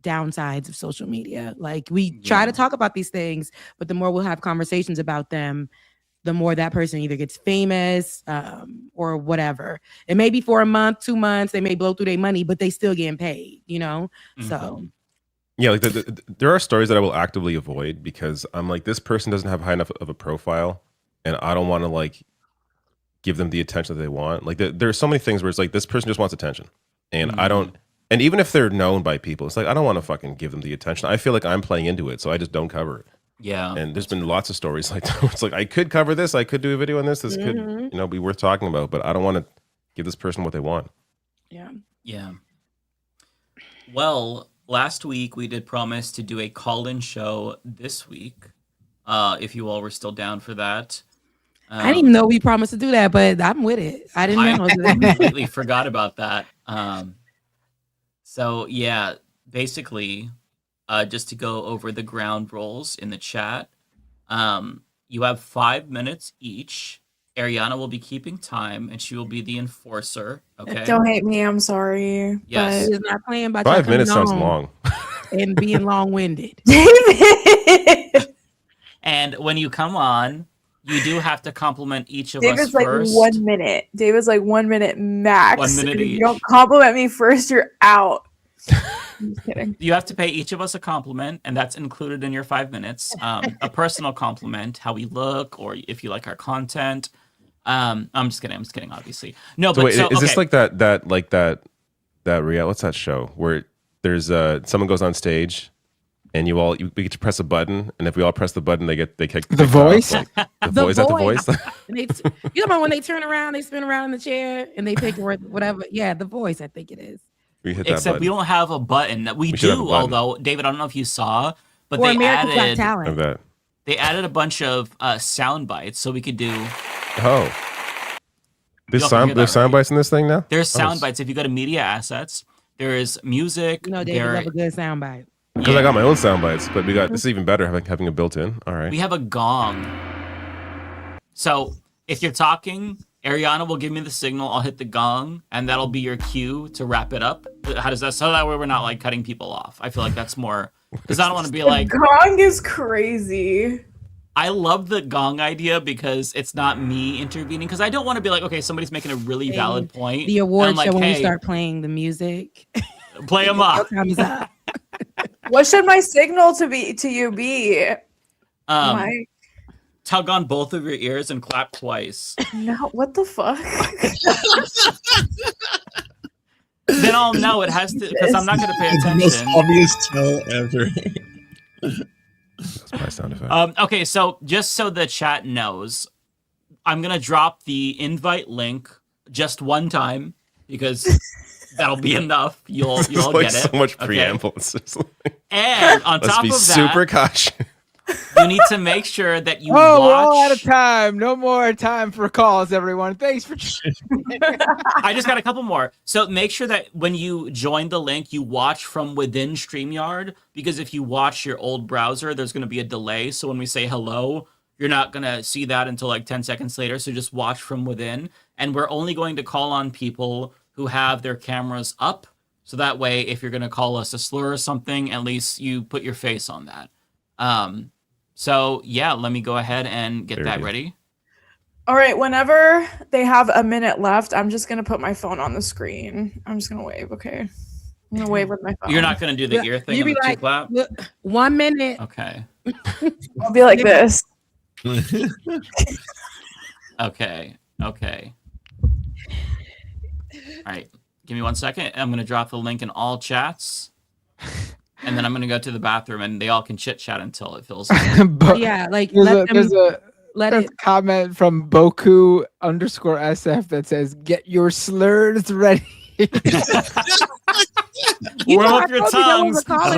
downsides of social media. Like we try to talk about these things, but the more we'll have conversations about them, the more that person either gets famous or whatever. It may be for a month, 2 months, they may blow through their money, but they still getting paid, you know? So
yeah, like there are stories that I will actively avoid because I'm like, this person doesn't have high enough of a profile and I don't want to like give them the attention that they want. Like there are so many things where it's like, this person just wants attention and I don't. And even if they're known by people, it's like, I don't want to fucking give them the attention. I feel like I'm playing into it, so I just don't cover it.
Yeah.
And there's been lots of stories like that. It's like, I could cover this. I could do a video on this. This could, you know, be worth talking about, but I don't want to give this person what they want.
Yeah.
Yeah. Well, last week we did promise to do a call-in show this week. If you all were still down for that.
I didn't even know we promised to do that, but I'm with it. I didn't know.
I completely forgot about that. So yeah, basically, just to go over the ground rules in the chat, you have 5 minutes each. Ariana will be keeping time, and she will be the enforcer. Okay.
Don't hate me. I'm sorry.
Yes.
She's not playing about
5 minutes sounds long.
And being long-winded.
David.
And when you come on, you do have to compliment each of
David's
us
like
first.
1 minute. David's like 1 minute max.
1 minute
If
each.
you don't compliment me first, you're out. I'm just kidding.
You have to pay each of us a compliment, and that's included in your 5 minutes. A personal compliment, how we look, or if you like our content. I'm just kidding, obviously. No,
So
but
wait, is this like that real? What's that show where there's someone goes on stage and we get to press a button, and if we all press the button, they kick
The Voice.
Like, the voice. Is that the voice?
And you know when they turn around, they spin around in the chair, and they pick whatever. Yeah, The Voice. I think it is.
We hit that
Except
button.
we don't have a button. We
should have a
do,
button.
although David, I don't know if you saw, but
Or
they
America's Got
added
Talent.
I bet.
they added a bunch of sound bites, so we could do.
Oh. There's
Y'all can
sound
hear that,
sound bites in this thing now?
There's
Oh,
sound bites. If you go to media assets, there is music.
You know, David have a good soundbite.
Because I got my own sound bites, but this is even better having it built in. All right.
We have a gong. So if you're talking, Ariana will give me the signal. I'll hit the gong, and that'll be your cue to wrap it up. How does that? So that way we're not like cutting people off. I feel like that's more because I don't want to be like.
Gong is crazy.
I love the gong idea because it's not me intervening. Because I don't want to be like, okay, somebody's making a really valid point.
The award
and I'm
show
like,
when
hey,
you start playing the music.
play them up.
Your time is up.
What should my signal to you be? Mike?
Tug on both of your ears and clap twice.
No, what the fuck?
Then I'll know it has to, because I'm not going to pay
It's the most
attention.
obvious tell ever.
That's my sound effect.
Okay, so just so the chat knows, I'm going to drop the invite link just one time because that'll be enough. You'll
It's
get
like
it.
so much
Okay?
preamble. It's just like,
And on
let's
top
be
of that,
super cautious.
you need to make sure that you
We're all out
watch.
of time. No more time for calls, everyone. Thanks for.
I just got a couple more. So make sure that when you join the link, you watch from within StreamYard, because if you watch your old browser, there's going to be a delay. So when we say hello, you're not going to see that until like 10 seconds later. So just watch from within. And we're only going to call on people who have their cameras up. So that way, if you're going to call us a slur or something, at least you put your face on that. So yeah, let me go ahead and get that ready.
All right, whenever they have a minute left, I'm just gonna put my phone on the screen. I'm just gonna wave, okay? I'm gonna wave with my phone.
You're not gonna do the ear thing
You
and
be
the
like,
clap?
1 minute.
Okay.
I'll be like this.
Okay. All right. Give me 1 second. I'm gonna drop the link in all chats. And then I'm gonna go to the bathroom, and they all can chit chat until it fills.
Yeah, like
There's
let
a comment from Boku_SF that says, "Get your slurs ready."
Warm up your tongues.
I'm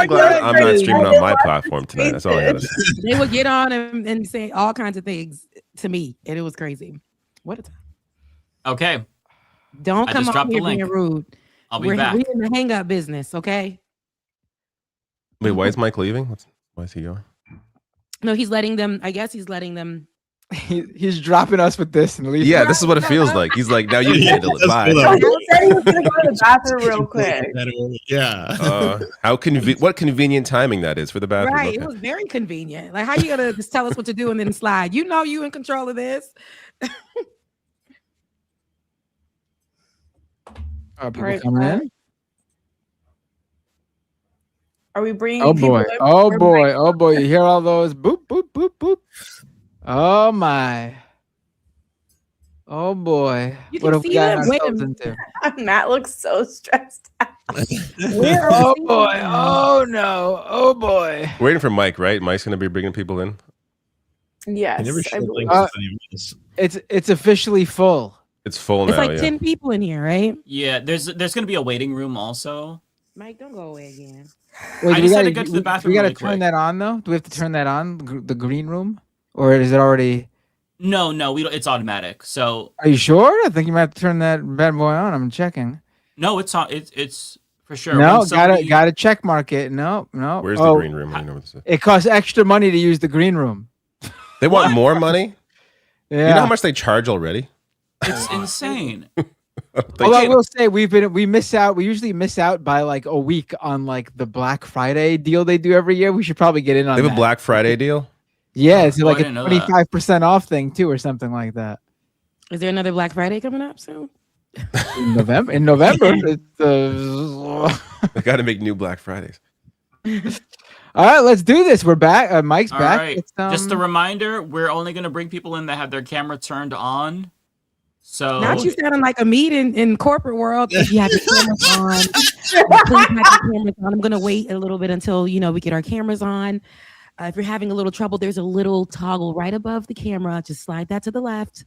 glad I'm not streaming on my platform tonight. That's all I gotta say.
They would get on and say all kinds of things to me, and it was crazy. What a time.
Okay.
Don't
I
come
just
on
dropped
here
the link.
being rude.
I'll be back.
We're in the hang up business, okay?
Wait, why is Mike leaving? Why is he going?
No, he's letting them. I guess he's letting them.
He's dropping us with this and leaving.
Yeah, this is what it feels like. He's like, now you can handle it. Bye.
He said he was gonna go to the bathroom real quick.
Yeah.
What convenient timing that is for the bathroom.
Right,
Okay.
it was very convenient. Like, how you gonna just tell us what to do and then slide? You know, you in control of this.
Are people
Right,
coming in?
Are we bringing?
Oh
people
boy!
in?
Oh
We're
boy!
bringing-
Oh boy! You hear all those boop boop boop boop? Oh my! Oh boy!
You
What
can
have we
see
gotten
them. Wait a
ourselves
minute.
into?
Matt looks so stressed out.
Oh boy! Oh no! Oh boy!
Waiting for Mike, right? Mike's going to be bringing people in.
Yes, I believe.
It's officially full.
It's full
It's
now.
like
yeah.
10 people in here, right?
Yeah, there's gonna be a waiting room also.
Mike, don't go away again.
Wait,
I
do
just
we
had to
gotta-
go to
we-
the bathroom
We got to
really
turn
quick.
that on though. Do we have to turn that on the green room, or is it already?
No, we don't. It's automatic. So
Are you sure? I think you might have to turn that bad boy on. I'm checking.
no, it's on. It's for sure.
No,
When somebody-
gotta check mark it. No.
Where's
Oh,
the green room? I don't know what this is.
It costs extra money to use the green room.
They want more money?
Yeah.
You know how much they charge already?
It's insane.
Although I will say we miss out. We usually miss out by like a week on like the Black Friday deal they do every year. We should probably get in on
They have
that.
a Black Friday deal?
Yeah, it's
Oh,
like
I
a
didn't know that.
25% off thing too, or something like that.
Is there another Black Friday coming up soon?
In November, it's,
They got to make new Black Fridays.
all right, let's do this. We're back. Mike's
All
back.
right.
It's,
Just a reminder: we're only gonna bring people in that have their camera turned on. So
Not you sounding like a meeting in corporate world. If you have your cameras on, please have your cameras on. I'm gonna wait a little bit until we get our cameras on. If you're having a little trouble, there's a little toggle right above the camera. Just slide that to the left.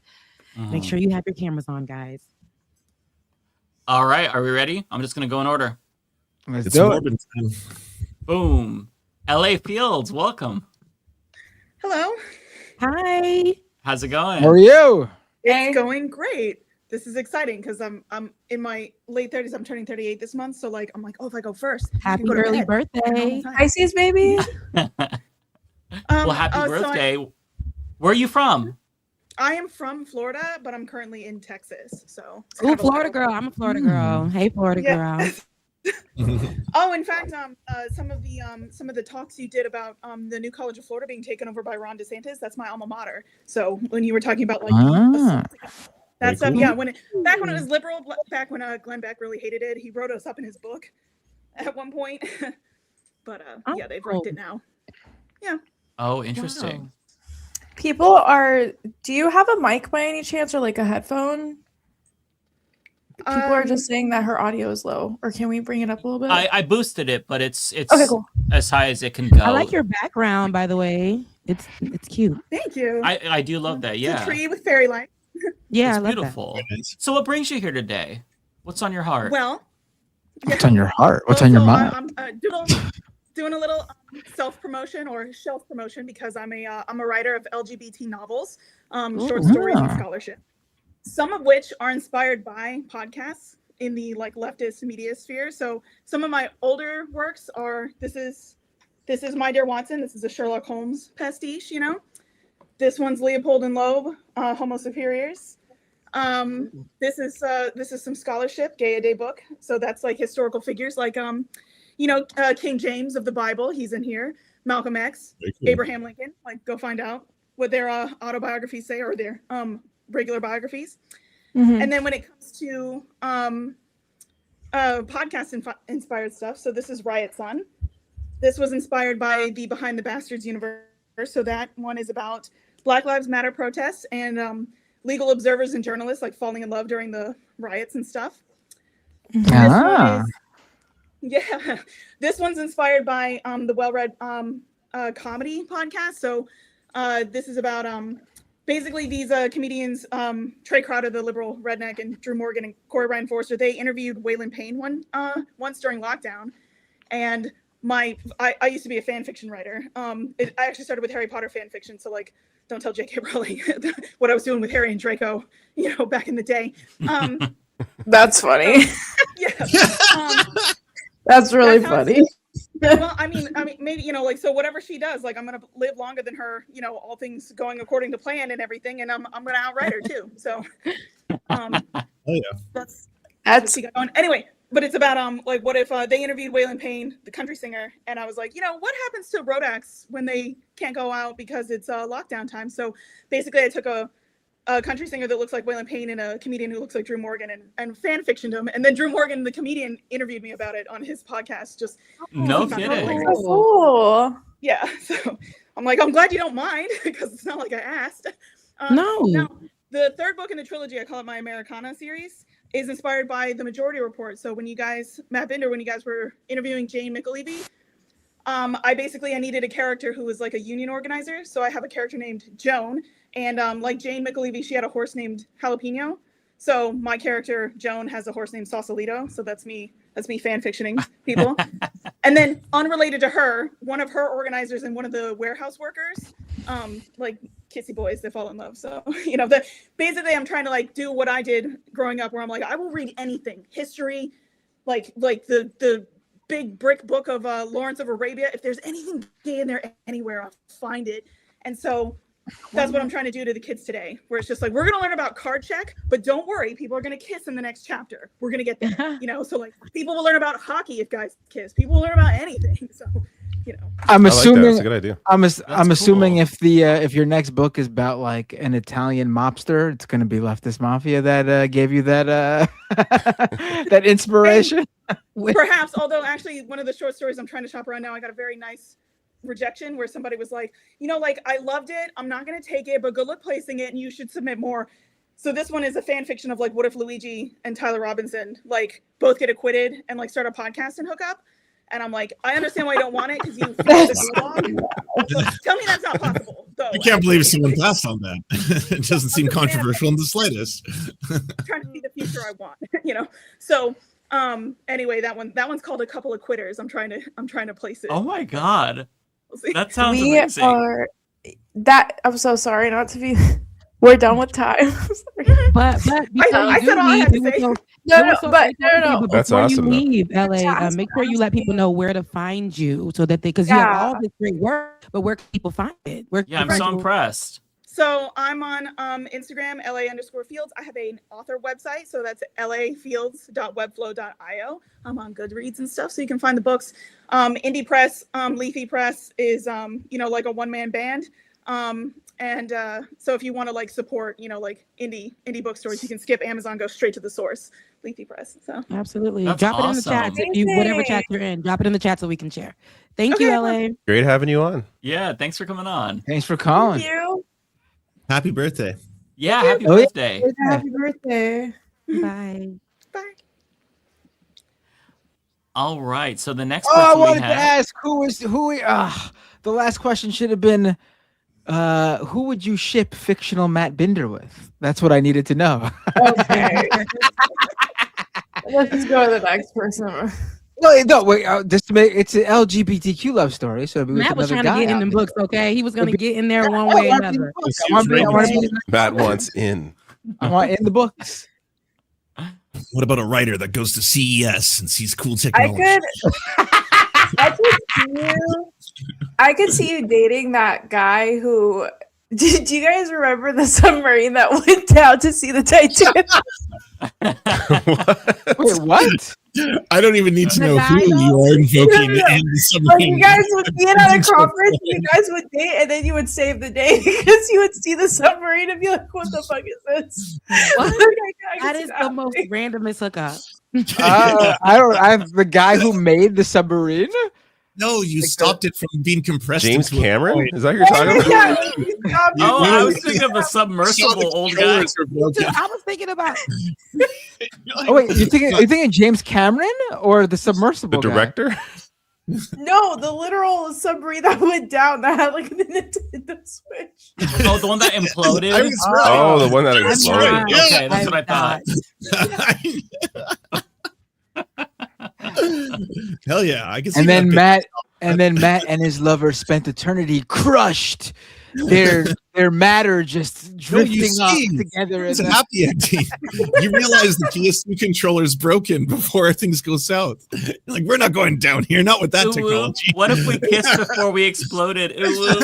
Make sure you have your cameras on, guys.
All right, are we ready? I'm just gonna go in order.
Let's
It's
do it.
Morbin time.
Boom. LA Fields, welcome.
Hello.
Hi.
How's it going?
How are you?
It's going great. This is exciting because I'm in my late 30s. I'm turning 38 this month, so like I'm like, oh, if I go first, I
Happy
can go to
early
bed.
birthday.
Pisces, baby.
Well, happy
so
birthday. Where are you from?
I am from Florida, but I'm currently in Texas. So it's
Ooh,
kind of a
Florida
little-
girl. I'm a Florida girl. Hey, Florida
Yeah.
girl.
Oh, in fact, some of the talks you did about the new College of Florida being taken over by Ron DeSantis, that's my alma mater. So when you were talking about like
Ah.
that stuff,
cool.
yeah, back when it was liberal, back when Glenn Beck really hated it, he wrote us up in his book at one point. But yeah, they've wrecked it now. Yeah.
Oh, interesting.
People are. Do you have a mic by any chance, or like a headphone? People are just saying that her audio is low, or can we bring it up a little bit?
I boosted it, but it's
Okay, cool.
as high as it can go.
I like your background, by the way. It's cute.
Thank you.
I do love that.
It's
Yeah,
a tree with fairy lights.
Yeah,
it's
I love
beautiful. So, what brings you here today? What's on your heart?
Well,
What's on your heart? What's on your mind?
I'm doing a little self promotion or shelf promotion because I'm a writer of LGBT novels, short stories, and scholarship. Some of which are inspired by podcasts in the like leftist media sphere. So some of my older works are this is My Dear Watson. This is a Sherlock Holmes pastiche. You know, this one's Leopold and Loeb, Homo Superiors. This is some scholarship, Gay a Day book. So that's like historical figures like King James of the Bible. He's in here. Malcolm X,
Cool.
Abraham Lincoln. Like go find out what their autobiographies say or their regular biographies. And then when it comes to podcast inspired stuff, so this is Riot Sun. This was inspired by the Behind the Bastards universe. So that one is about Black Lives Matter protests and legal observers and journalists like falling in love during the riots and stuff. This one's inspired by the Well-Read comedy podcast. So this is about basically these comedians, Trey Crowder, the liberal redneck, and Drew Morgan and Corey Ryan Forster. They interviewed Waylon Payne once during lockdown, and I used to be a fan fiction writer. I actually started with Harry Potter fan fiction, so like don't tell J.K. Rowling what I was doing with Harry and Draco, back in the day.
That's funny. That's really funny.
Well, I mean, maybe so whatever she does, like I'm gonna live longer than her, all things going according to plan and everything, and I'm gonna outride her too. So, that's what she got going. Anyway, but it's about like what if they interviewed Waylon Payne, the country singer, and I was like, what happens to road acts when they can't go out because it's lockdown time? So basically, I took a country singer that looks like Waylon Payne and a comedian who looks like Drew Morgan and fan fictioned him. And then Drew Morgan, the comedian, interviewed me about it on his podcast. Just
no kidding.
Cool.
Yeah. So I'm like, I'm glad you don't mind because it's not like I asked.
No.
Now, the third book in the trilogy, I call it my Americana series, is inspired by the Majority Report. So when you guys, Matt Binder, when you guys were interviewing Jane McAlevey, I needed a character who was like a union organizer. So I have a character named Joan. And like Jane McAlevey, she had a horse named Jalapeno. So my character, Joan, has a horse named Sausalito. So that's me fan fictioning people. And then unrelated to her, one of her organizers and one of the warehouse workers, like kissy boys, they fall in love. So, basically I'm trying to like do what I did growing up where I'm like, I will read anything, history, like the big brick book of Lawrence of Arabia. If there's anything gay in there anywhere, I'll find it. And so that's what I'm trying to do to the kids today, where it's just like, we're going to learn about card check, but don't worry, people are going to kiss in the next chapter. We're going to get there, so like people will learn about hockey if guys kiss. People will learn about anything. So,
I'm assuming
that's a good idea.
I'm assuming if if your next book is about like an Italian mobster, it's going to be Leftist Mafia that gave you that that inspiration.
Perhaps, although actually one of the short stories I'm trying to shop around now, I got a very nice rejection where somebody was like, like I loved it, I'm not going to take it, but good luck placing it and you should submit more. So this one is a fan fiction of like, what if Luigi and Tyler Robinson like both get acquitted and like start a podcast and hook up? And I'm like, I understand why you don't want it because you feel the gulag. Tell me that's not possible. Though.
I can't believe someone passed on that. It doesn't seem controversial in the slightest.
Trying to see the future I want, So anyway, that one's called A Couple of Quitters. I'm trying to place it.
Oh my god.
We'll
that sounds amazing.
I'm so sorry not to be. We're done with time.
But
I said all I had to say.
No.
That's
before
awesome.
You leave LA, make sure you let people know where to find you so that because you have all this great work, but where can people find it?
I'm so impressed.
So I'm on Instagram, LA_Fields. I have an author website, so that's lafields.webflow.io. I'm on Goodreads and stuff, so you can find the books. Indie Press, Leafy Press is like a one-man band. And so if you want to like support, like indie bookstores, you can skip Amazon, go straight to the source, Leafy Press. So
absolutely,
that's
drop
awesome.
it in the chat. If you whatever chat you're in, drop it in the chat so we can share. Thank you, LA.
Great having you on.
Yeah, thanks for coming on.
Thanks for calling.
Thank you.
Happy birthday.
Yeah, happy birthday.
Happy birthday.
Bye.
All right. So the next
Oh, I
person we
wanted to
have.
ask the last question should have been who would you ship fictional Matt Binder with? That's what I needed to know.
Okay. Let's just go to the next person.
No, wait. Just to make it's an LGBTQ love story, so
Matt was trying to get in the books. Okay, he was going to get in there one way or another.
Matt wants in.
I want in the books.
What about a writer that goes to CES and sees cool technology?
I could see you dating that guy who. Did you guys remember the submarine that went down to see the Titanic?
Wait, what?
I don't even need to know who you are invoking in the
Like
submarine.
you guys would be at a conference, and you guys would date, and then you would save the day because you would see the submarine and be like, "What the fuck is this?"
That is the most randomest hookup.
I'm the guy who made the submarine.
No, you stopped it from being compressed.
James
into a
Cameron?
point.
Is that who you're talking about?
Oh, I was thinking of the submersible old guy.
I was thinking about.
Oh wait, you're thinking James Cameron or the submersible?
The director?
Guy?
No, the literal submarine that went down that had like the Nintendo Switch.
Oh, the one that imploded?
Oh, the one that exploded.
Okay, that's what I thought.
Hell yeah, I can see
And then
that.
Matt and his lover spent eternity crushed. Their matter just drifting off together.
It's a happy ending. You realize the PS2 controller is broken before things go south. You're like, we're not going down here, not with that
Ooh,
technology.
What if we kissed before we exploded? Ooh.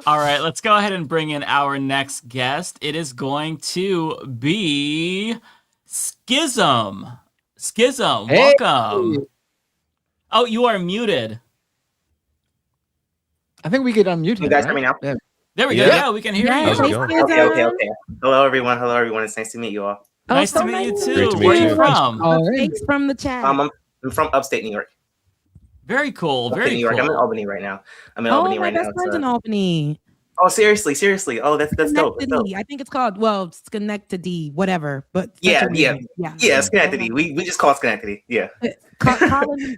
All right, let's go ahead and bring in our next guest. It is going to be Schism. Schism, welcome. Oh, you are muted.
I think we could unmute him.
You guys
right?
hear me now?
Yeah.
There we go. Yeah, we can hear you.
Okay. Hello, everyone. It's nice to meet you all.
Nice to meet you too.
Great to meet
Where are
you.
you from?
Thanks from the chat.
I'm from upstate New York.
Very cool.
Upstate
Very
New York.
cool.
I'm in Albany right now.
My best friend's in Albany.
Oh, seriously. Oh, that's dope. That's dope.
I think it's called Schenectady, whatever. But
Yeah, Schenectady. We just call it Schenectady. Yeah. Colony.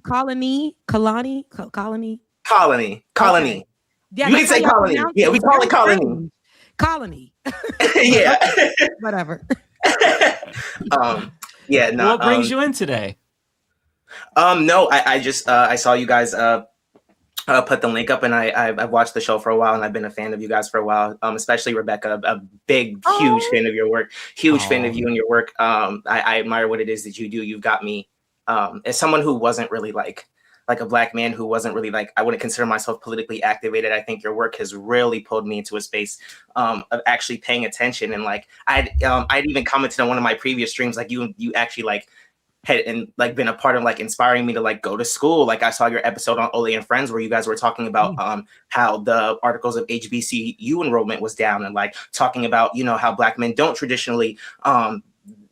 Yeah,
you can say colony. Yeah, we call it colony.
Colony.
Yeah.
Whatever.
Yeah. No.
What brings you in today?
No, I just I saw you guys put the link up, and I've watched the show for a while, and I've been a fan of you guys for a while. Especially Rebecca, a big, huge fan of your work. Huge fan of you and your work. I admire what it is that you do. You've got me as someone who wasn't really like a black man who wasn't really I wouldn't consider myself politically activated. I think your work has really pulled me into a space of actually paying attention. And I'd even commented on one of my previous streams, you actually had been a part of inspiring me to go to school. I saw your episode on Ole and Friends where you guys were talking about how the articles of HBCU enrollment was down, and talking about how black men don't traditionally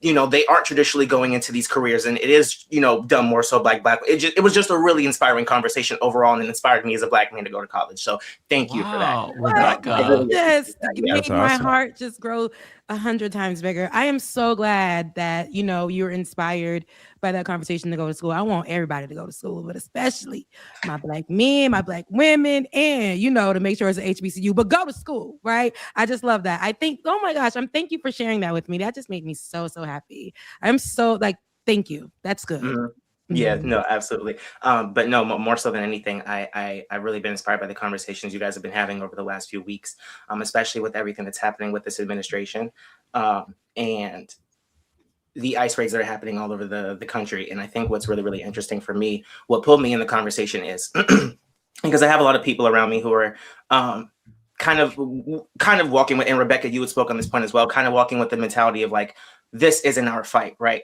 they aren't traditionally going into these careers, and it is, done more so black. It was just a really inspiring conversation overall, and it inspired me as a black man to go to college. So thank you for that.
Rebecca.
Yes, you made my
awesome.
heart just grow 100 times bigger. I am so glad that you're inspired by that conversation to go to school. I want everybody to go to school, but especially my black men, my black women, and to make sure it's an HBCU, but go to school, right? I just love that. I think, oh my gosh, thank you for sharing that with me. That just made me so happy. I'm so thank you. That's good.
Mm-hmm. Yeah, no, absolutely. But no, more so than anything, I've really been inspired by the conversations you guys have been having over the last few weeks, especially with everything that's happening with this administration, and the ICE raids that are happening all over the country. And I think what's really, really interesting for me, what pulled me in the conversation is because I have a lot of people around me who are kind of walking with, and Rebecca, you had spoke on this point as well, kind of walking with the mentality of this isn't our fight, right?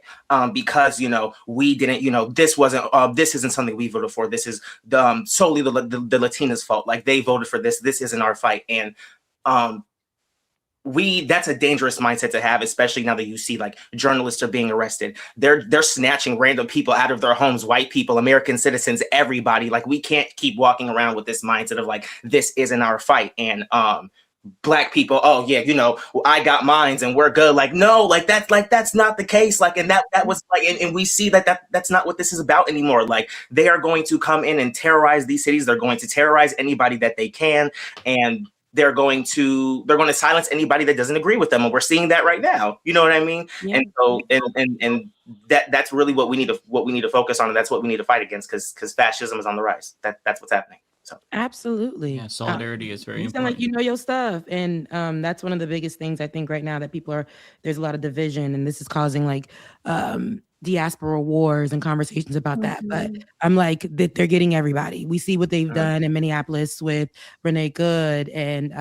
Because we didn't, this isn't something we voted for. This is solely the Latinas' fault. They voted for this. This isn't our fight, and that's a dangerous mindset to have, especially now that you see journalists are being arrested. They're snatching random people out of their homes, white people, American citizens, everybody. We can't keep walking around with this mindset of this isn't our fight, and Black people, oh yeah, I got mines and we're good. Like, no, that's not the case. Like, and that was like, and we see that's not what this is about anymore. Like, they are going to come in and terrorize these cities. They're going to terrorize anybody that they can, and they're going to silence anybody that doesn't agree with them. And we're seeing that right now. You know what I mean? Yeah. And so, and that's really what we need to focus on, and that's what we need to fight against, because fascism is on the rise. That's what's happening. So
absolutely,
yeah, solidarity is very
you sound
important.
like you know your stuff, and that's one of the biggest things I think right now, that there's a lot of division, and this is causing like diaspora wars and conversations about that. But I'm like that they're getting everybody. We see what they've done in Minneapolis with Renee Good and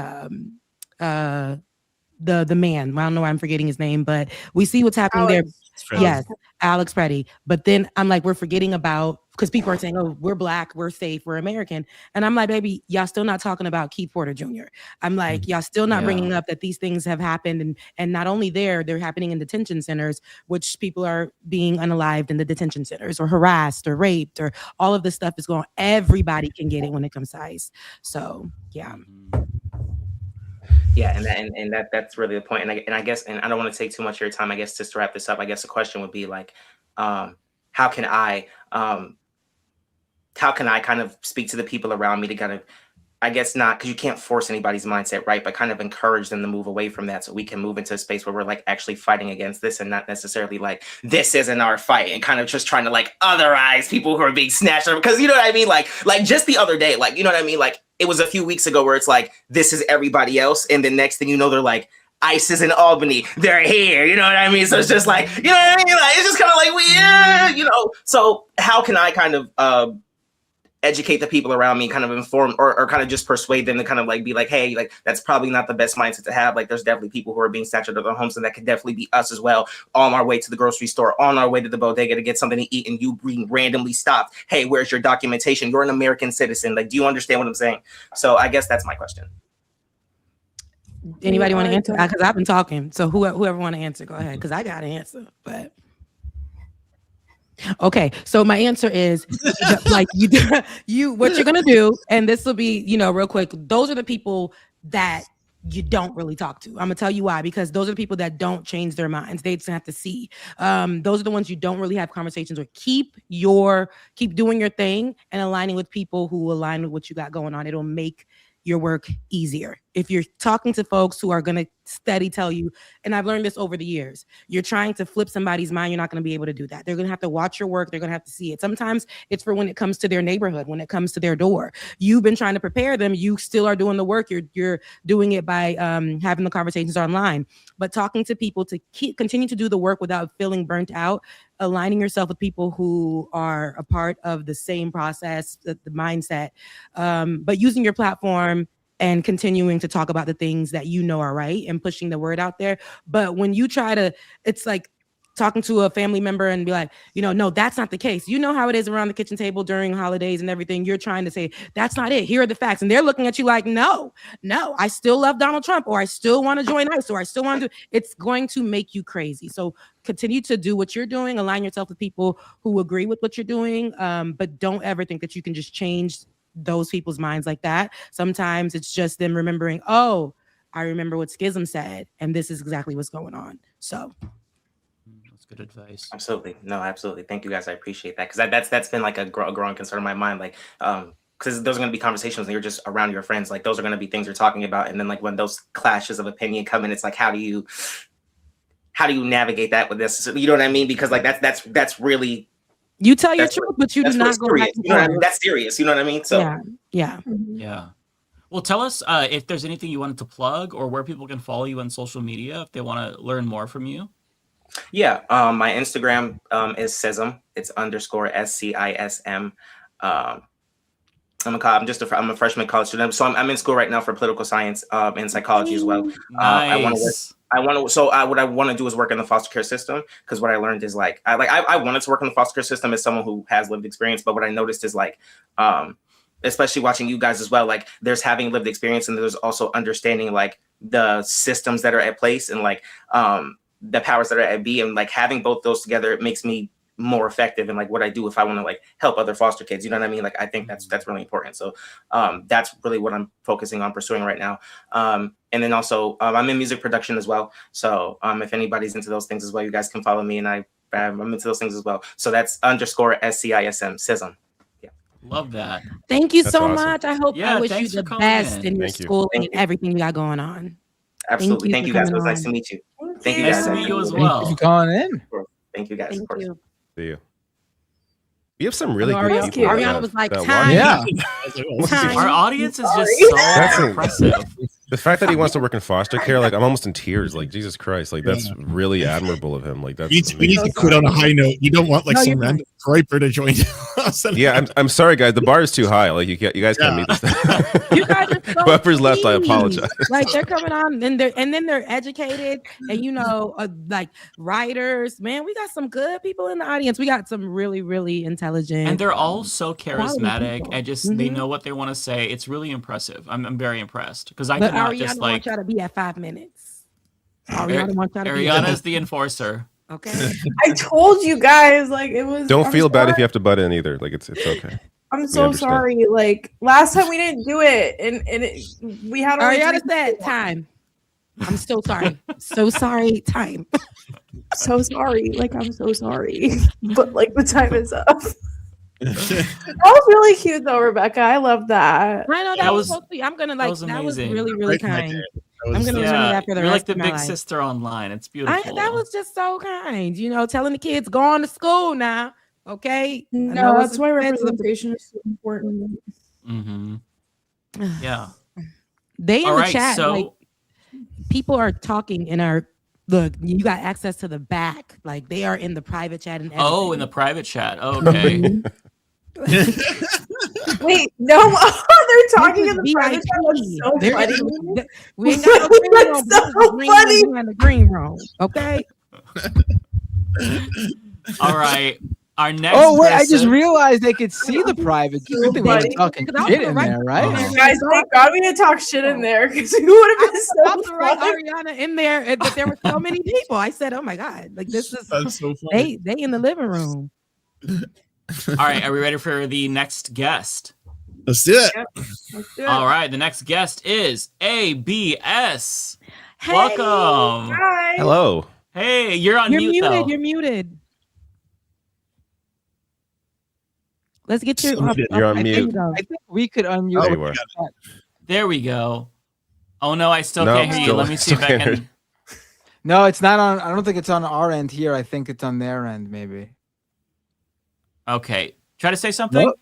the man. I don't know why I'm forgetting his name, but we see what's happening there. Yes, Alex Preddy. But then I'm like, we're forgetting about, because people are saying, oh, we're Black, we're safe, we're American. And I'm like, baby, y'all still not talking about Keith Porter Jr. I'm like, y'all still not bringing up that these things have happened. And not only they're happening in detention centers, which people are being unalived in the detention centers, or harassed or raped, or all of this stuff is going on. Everybody can get it when it comes to ICE. So, yeah.
Yeah, and that's really the point. And I guess, and I don't want to take too much of your time. I guess just to wrap this up, I guess the question would be like, how can I kind of speak to the people around me to kind of, I guess not, because you can't force anybody's mindset, right? But kind of encourage them to move away from that, so we can move into a space where we're like actually fighting against this, and not necessarily like, this isn't our fight, and kind of just trying to like otherize people who are being snatched over. Because you know what I mean? Like just the other day, like, you know what I mean? Like, it was a few weeks ago where it's like, this is everybody else. And the next thing you know, they're like, ICE is in Albany. They're here. You know what I mean? So it's just like, you know what I mean? Like, it's just kind of like, So how can I kind of educate the people around me, kind of inform or kind of just persuade them to kind of like be like, hey, like, that's probably not the best mindset to have. Like, there's definitely people who are being snatched out of their homes, and that could definitely be us as well, on our way to the grocery store, on our way to the bodega to get something to eat, and you being randomly stopped. Hey, where's your documentation? You're an American citizen. Like, do you understand what I'm saying? So I guess that's my question.
Anybody want to answer? Because I've been talking. So whoever want to answer, go ahead. Because I got an answer. But okay, so my answer is like you what you're gonna do, and this will be real quick. Those are the people that you don't really talk to. I'm gonna tell you why, because those are the people that don't change their minds. They just have to see. Those are the ones you don't really have conversations with. Keep doing your thing and aligning with people who align with what you got going on. It'll make your work easier. If you're talking to folks who are going to steady tell you, and I've learned this over the years, you're trying to flip somebody's mind, you're not going to be able to do that. They're going to have to watch your work. They're going to have to see it. Sometimes it's for when it comes to their neighborhood, when it comes to their door. You've been trying to prepare them. You still are doing the work. You're doing it by having the conversations online, but talking to people to continue to do the work without feeling burnt out, aligning yourself with people who are a part of the same process, the mindset, but using your platform and continuing to talk about the things that are right and pushing the word out there. But when you try to, it's like talking to a family member and be like, no, that's not the case. You know how it is around the kitchen table during holidays and everything. You're trying to say, that's not it. Here are the facts. And they're looking at you like, no, I still love Donald Trump, or I still want to join ICE, or I still want to do. It's going to make you crazy. So continue to do what you're doing. Align yourself with people who agree with what you're doing. But don't ever think that you can just change those people's minds like that. Sometimes it's just them remembering, oh, I remember what Schism said, and this is exactly what's going on. So
that's good advice.
Absolutely. No, absolutely. Thank you guys. I appreciate that, because that's been like a growing concern in my mind. Like, because those are going to be conversations when you're just around your friends. Like, those are going to be things you're talking about, and then like when those clashes of opinion come in, it's like, how do you navigate that with this? You know what I mean? Because like that's really.
You tell your truth, but you do not go back to
court. That's serious. You know what I mean? So
yeah.
Well, tell us if there's anything you wanted to plug, or where people can follow you on social media if they want to learn more from you.
Yeah, my Instagram is Scism. It's _SCISM. I'm a freshman college student, so I'm in school right now for political science and psychology as well.
Nice.
What I want to do is work in the foster care system, because what I learned is I wanted to work in the foster care system as someone who has lived experience, but what I noticed is especially watching you guys as well, like there's having lived experience, and there's also understanding like the systems that are at place, and like the powers that are at be, and like having both those together, it makes me more effective in like what I do if I want to like help other foster kids. You know what I mean? Like I think that's really important. So that's really what I'm focusing on pursuing right now. And then also I'm in music production as well. So if anybody's into those things as well, you guys can follow me, and I'm into those things as well. So that's _SCISM, SISM.
Love that.
Thank you
That's
so
awesome.
much. I hope I wish you
thanks
the
for calling
best
in.
in your
Thank you.
school and
Thank you.
everything you got going on.
Absolutely. Thank
for
you guys. It was
coming
nice to
on.
meet you. Thank you
Nice
guys.
to meet you as
Thank
well.
you for calling in.
Thank you guys.
Thank
of course.
you.
See you. We have some really
I know
good
Ariana-
people.
Ariana
that-
was like,
that
time.
watch.
Time.
Our audience is just so
That's a-
impressive.
The fact that he wants to work in foster care, like I'm almost in tears. Like Jesus Christ, like that's really admirable of him. Like that's.
We need to quit on a high note. You don't want like
No,
some
you're
random griper to join us.
Yeah, I'm sorry, guys. The bar is too high. Like you guys can't meet this.
You guys are so
Whoever's left, I
sweet.
apologize.
Like they're coming on and they're educated and like writers. Man, we got some good people in the audience. We got some really, really intelligent.
And they're all so charismatic
people.
and just they know what they want to say. It's really impressive. I'm very impressed because I
But
cannot
Ariana
just like
wants y'all to be at 5 minutes. Ariana wants y'all to be.
Ariana's the enforcer.
Okay.
I told you guys, like it was.
Don't
I'm
feel bad if
sorry.
you have to butt in either. Like it's okay.
I'm
We
so
understand.
sorry. Like last time we didn't do it, and we had only
Ariana
3
said time. I'm so sorry. So sorry. Time.
so sorry. Like I'm so sorry, but like the time is up. That was really cute though, Rebecca. I love that.
I know
That
was
was-
so sweet. I'm gonna like
was
that was
amazing.
really, really
Right, my
kind.
dad.
I'm gonna remember that for the
you're
rest
like the
of my
big
life.
sister online. It's beautiful.
That was just so kind. Telling the kids go on to school now. Okay. I know
No,
it's
that's why
expensive.
representation is so important.
Mm-hmm. Yeah.
They in
All
the
right,
chat,
so-
like people are talking in our look. You got access to the back, like they are in the private chat and everything.
Oh, in the private chat. Okay.
Wait, no, they're talking in the
VIP.
private chat. That's so
They're
funny.
in- we ain't got no green room.
That's
This is
so
the green
funny.
room. We in the green room. Okay.
All right. Our next
Oh wait, I just
person-
realized they could see the private. Good thing we were talking shit in there, right?
Guys, thank God we didn't talk shit in there because we would have been so
About to write
fun.
Ariana in there, but there were so many people. I said, "Oh my god, like this is
That's so funny.
they in the living room."
All right, are we ready for the next guest?
Let's do it.
Yep, let's do it.
All right, the next guest is ABS.
Hey,
Welcome.
Hi.
Hello.
Hey, you're on
You're
mute
muted.
though.
You're muted. Let's get your.
You're on
there
mute.
you go.
I think we could unmute.
There you are.
There we go. Oh no, I still
No,
can't hear you.
still-
Let me see if
still
I
can't hear
can.
No, it's not on. I don't think it's on our end here. I think it's on their end, maybe.
Okay, try to say something.
Nope.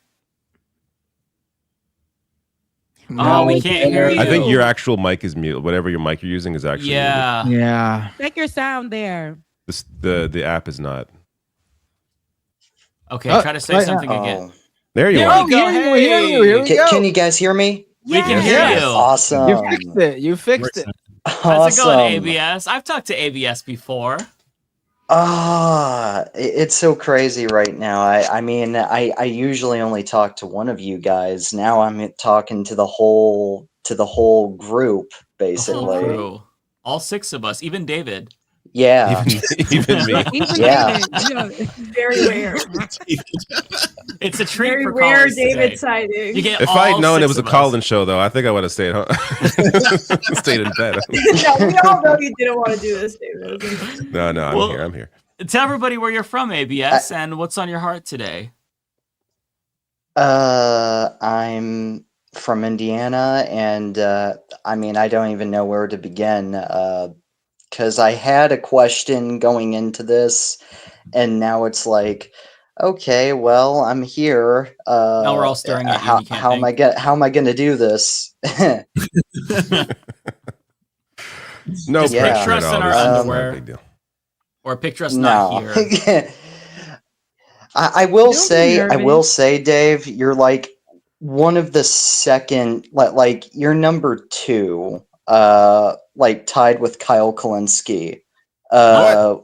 Oh, we
it's
can't hear
there.
you.
I think your actual mic is mute. Whatever your mic you're using is actually
Yeah.
Yeah.
Check your sound there.
muted. The app is not.
Okay,
Oh,
try to say
right now.
something again.
There you
There
are.
we go.
Here we hear you. Here we go.
Can you guys hear me?
We can
Yes.
hear
Yes.
you.
Awesome.
You fixed it. You fixed it.
How's it going,
Awesome.
ABS? I've talked to ABS before.
It's so crazy right now. I mean, I usually only talk to one of you guys. Now I'm talking to the whole group,
The
basically.
whole crew. All 6 of us, even David.
Yeah.
Even me.
Yeah.
Very rare.
It's a treat
Very
for
rare
callers
David
today.
sighting.
You get
If
all
I'd known
6
it was a
of us.
call-in show, though, I think I would have stayed home. Stayed in bed.
No, we all know you didn't want to do this, David.
No, I'm
Well-
here. I'm here.
Tell everybody where you're from, ABS, and what's on your heart today.
I'm from Indiana, and I mean, I don't even know where to begin. Because I had a question going into this, and now it's like, okay, well, I'm here.
Now we're all staring at you and you can't
how am I gonna do this?
No
Yeah.
pressure at
Picture us
all.
in our
This is not a
underwear.
big deal.
Or picture us not
No.
here.
I will
Don't be
say, Dave, you're like one of the second, like you're number 2, like tied with Kyle Kalinske,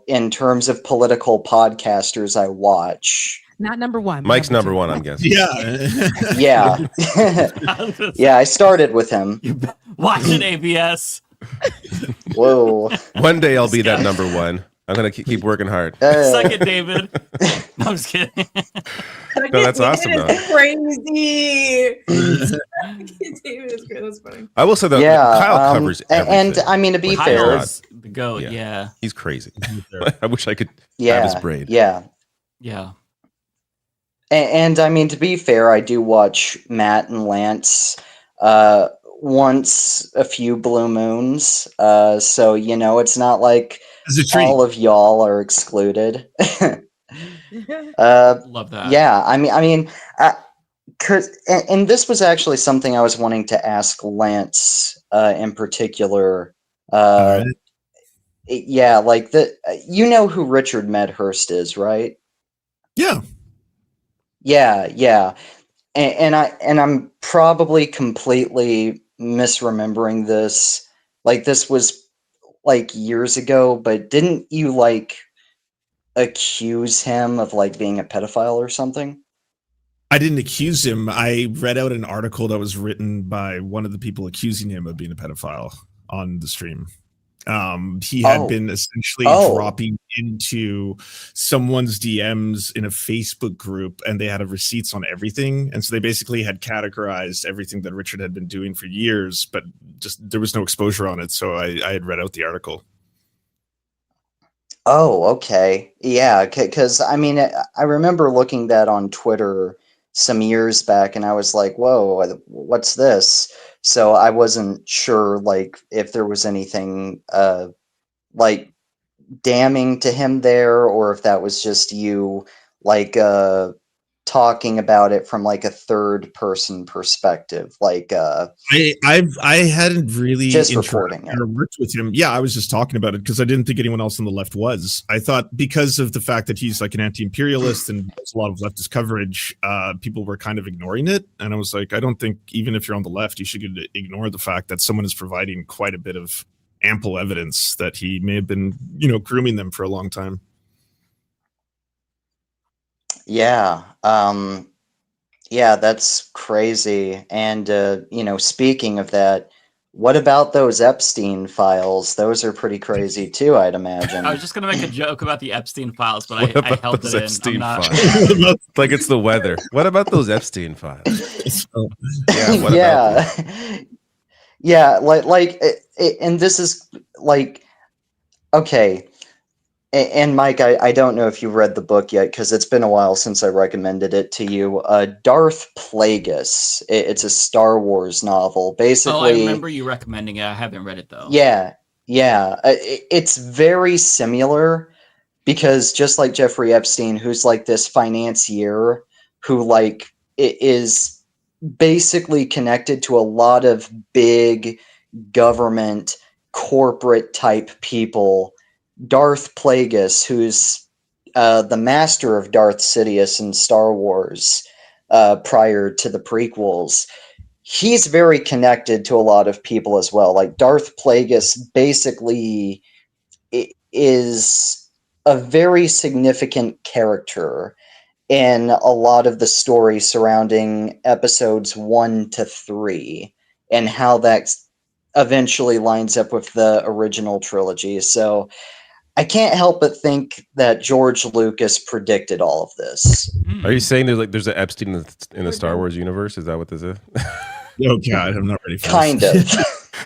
in terms of political podcasters I watch.
Not number one.
Mike's number 1, I'm guessing.
Yeah.
Yeah. Yeah, I started with him.
Watch it, ABS.
Whoa.
One day I'll be that number 1. I'm gonna keep working hard.
Suck it, David. No, I'm just kidding.
No, that's awesome, though.
Crazy. David is great. That's funny.
I will say that Kyle covers everything.
And I mean, to be
Kyle
fair,
is the goat. Yeah.
He's crazy. I wish I could have
yeah,
his brain.
yeah. And I mean, to be fair, I do watch Matt and Lance once a few blue moons. So, you know, it's not like all of y'all are excluded.
Love that.
Yeah, I mean, and this was actually something I was wanting to ask Lance in particular. Yeah, like you know who Richard Medhurst is, right?
Yeah.
Yeah. And I'm probably completely misremembering this. Like, this was like years ago, but didn't you like accuse him of like being a pedophile or something?
I didn't accuse him. I read out an article that was written by one of the people accusing him of being a pedophile on the stream. He had been essentially dropping into someone's DMs in a Facebook group, and they had receipts on everything. And so they basically had categorized everything that Richard had been doing for years, but just there was no exposure on it. So I had read out the article.
Oh, okay. Yeah, because I mean, I remember looking that on Twitter some years back, and I was like, whoa, what's this? So I wasn't sure, like, if there was anything, like, damning to him there, or if that was just you, like, talking about it from, like, a third-person perspective. Like,
I hadn't really
just reporting it.
or worked with him. Yeah, I was just talking about it because I didn't think anyone else on the left was. I thought because of the fact that he's like an anti-imperialist and there's a lot of leftist coverage, people were kind of ignoring it. And I was like, I don't think even if you're on the left, you should ignore the fact that someone is providing quite a bit of ample evidence that he may have been, you know, grooming them for a long time.
Yeah. Yeah, that's crazy. And, you know, speaking of that, what about those Epstein files? Those are pretty crazy too, I'd imagine.
I was just going to make a joke about the Epstein files, but I held
those
it
Epstein
in. I'm not...
files? Like it's the weather. What about those Epstein files? Yeah, what about them?
Yeah, and this is like, okay. And Mike, I don't know if you've read the book yet, because it's been a while since I recommended it to you. Darth Plagueis. It's a Star Wars novel. Basically,
I remember you recommending it. I haven't read it though.
Yeah. It's very similar, because just like Jeffrey Epstein, who's like this financier who like is basically connected to a lot of big government corporate type people. Darth Plagueis, who's the master of Darth Sidious in Star Wars prior to the prequels, he's very connected to a lot of people as well. Like Darth Plagueis basically is a very significant character in a lot of the story surrounding episodes 1 to 3 and how that eventually lines up with the original trilogy. So I can't help but think that George Lucas predicted all of this.
Are you saying there's an Epstein in the Star Wars universe? Is that what this is?
Oh God, I'm not ready for
kind
this.
of.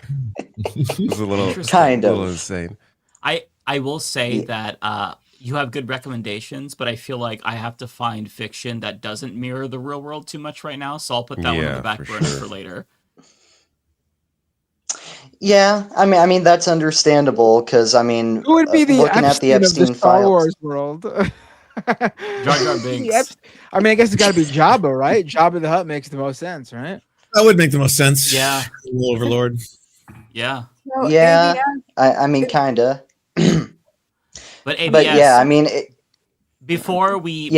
It's a little insane.
I will say that you have good recommendations, but I feel like I have to find fiction that doesn't mirror the real world too much right now. So I'll put that one on the back burner for later.
Yeah, I mean that's understandable, because I mean,
who would be the
looking at the Epstein
of the Star
files.
Wars world?
Jar Jar Binks.
I mean, I guess it's got to be Jabba, right? Jabba the Hutt makes the most sense, right?
That would make the most sense.
Yeah,
Overlord.
Yeah.
Yeah, I mean, kinda.
But ABS,
but yeah, I mean,
before we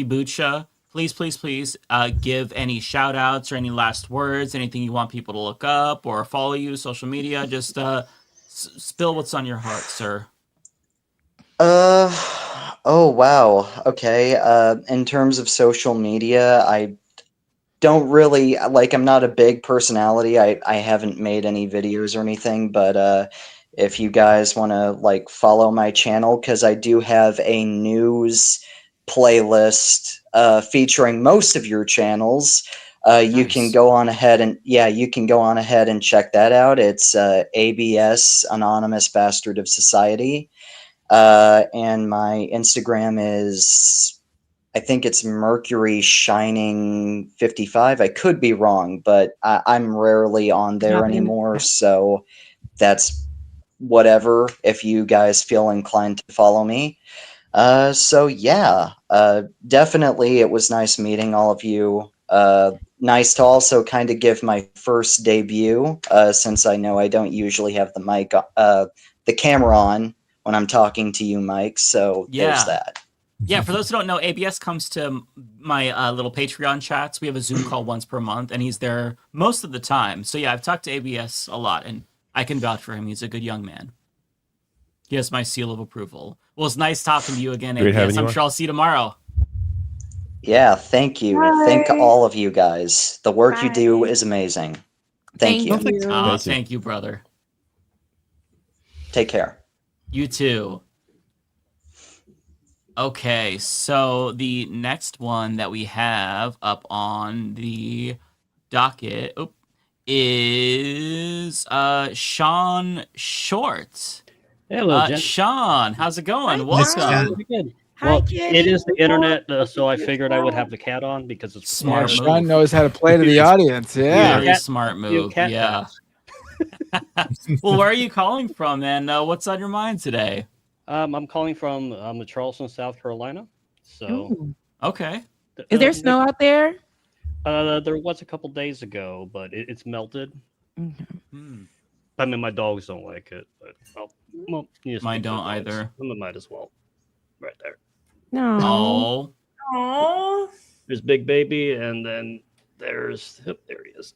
boot ya, please give any shout outs or any last words, anything you want people to look up or follow you, social media. Just spill what's on your heart, sir.
Oh wow. Okay. In terms of social media, I don't really like. I'm not a big personality. I haven't made any videos or anything, but if you guys want to like follow my channel, because I do have a news playlist featuring most of your channels. You can go on ahead and check that out. It's ABS, Anonymous Bastard of Society, and my Instagram is, I think it's Mercury Shining 55. I could be wrong, but I'm rarely on there anymore, so that's whatever if you guys feel inclined to follow me. So yeah, definitely it was nice meeting all of you. Nice to also kind of give my first debut, since I know I don't usually have the camera on when I'm talking to you, Mike, so there's that.
Yeah, for those who don't know, ABS comes to my little Patreon chats. We have a Zoom call once per month, and he's there most of the time. So yeah, I've talked to ABS a lot, and I can vouch for him. He's a good young man. He has my seal of approval. Well, it's nice talking to you again,
Great having
ABS.
you
I'm
on.
sure I'll see you tomorrow.
Yeah, thank you.
Bye.
Thank all of you guys. The work you do is amazing. Thank you.
Thank you, brother.
Take care.
You too. Okay, so the next one that we have up on the docket is Sean Short.
Hello, Jen.
Sean, how's it going?
Hi,
Welcome.
Pretty good. Well, it is the internet, so I figured I would have the cat on because it's
Smart
Yeah,
move.
Sean knows how to play to the audience. Yeah.
Very smart move. Yeah. Well, where are you calling from, and what's on your mind today?
I'm calling from the Charleston, South Carolina. So,
okay.
Is there snow out there?
There was a couple days ago, but it's melted. I mean, my dogs don't like it, but well,
mine don't either.
I might as well. Right there.
No.
Oh.
There's Big Baby, and then there he is.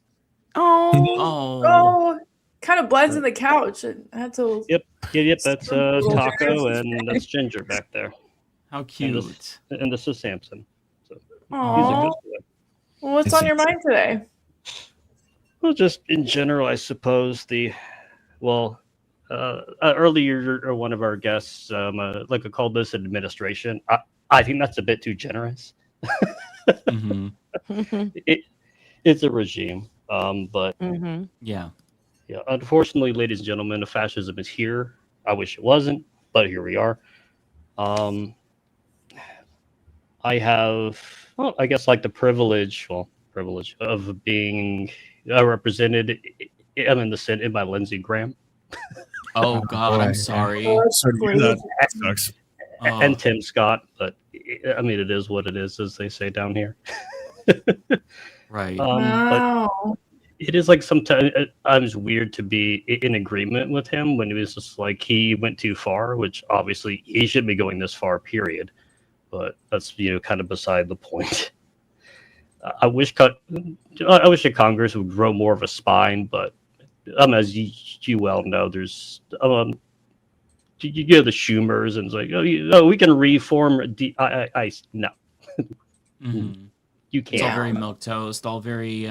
Oh. Kind of blends in the couch. It had to.
Yep. That's Taco, and that's Ginger back there.
How cute.
And this is Samson. So he's a
Aw.
good boy.
Well, what's on your mind today?
Well, just in general, I suppose earlier one of our guests called this administration. I think that's a bit too generous. It's a regime, but
yeah.
Unfortunately, ladies and gentlemen, the fascism is here. I wish it wasn't, but here we are. I have, I guess, like the privilege of being represented. I'm in the Senate by Lindsey Graham.
Oh God, I'm sorry.
That sucks.
And Tim Scott, but I mean, it is what it is, as they say down here.
Right.
But it is like sometimes weird to be in agreement with him when it was just like he went too far, which obviously he shouldn't be going this far, period. But that's kind of beside the point. I wish that Congress would grow more of a spine, but as you well know, there's you get the Schumers and it's like we can reform. No, you can't.
It's all very milquetoast, all very.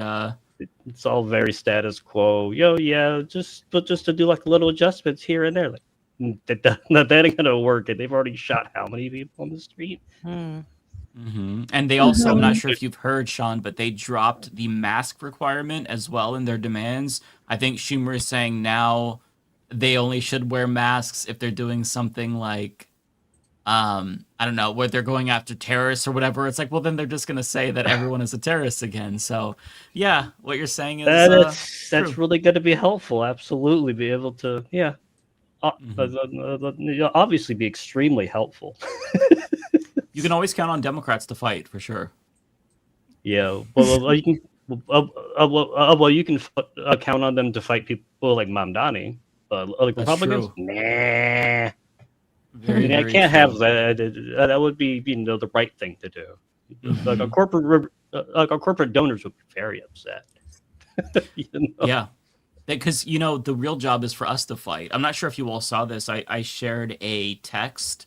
It's all very status quo. Just to do like little adjustments here and there. Like that ain't gonna work. And they've already shot how many people on the street?
And they also, I'm not sure if you've heard, Sean, but they dropped the mask requirement as well in their demands. I think Schumer is saying now they only should wear masks if they're doing something like, I don't know, where they're going after terrorists or whatever. It's like, well, then they're just going to say that everyone is a terrorist again. So, yeah, what you're saying is
that's really going to be helpful. Absolutely, be able to, obviously be extremely helpful.
You can always count on Democrats to fight for sure.
Yeah, well, you can. You can count on them to fight people like Mamdani, but like Republicans, nah. I can't have that. That would be the right thing to do. Like our corporate donors would be very upset.
Yeah, because the real job is for us to fight. I'm not sure if you all saw this. I shared a text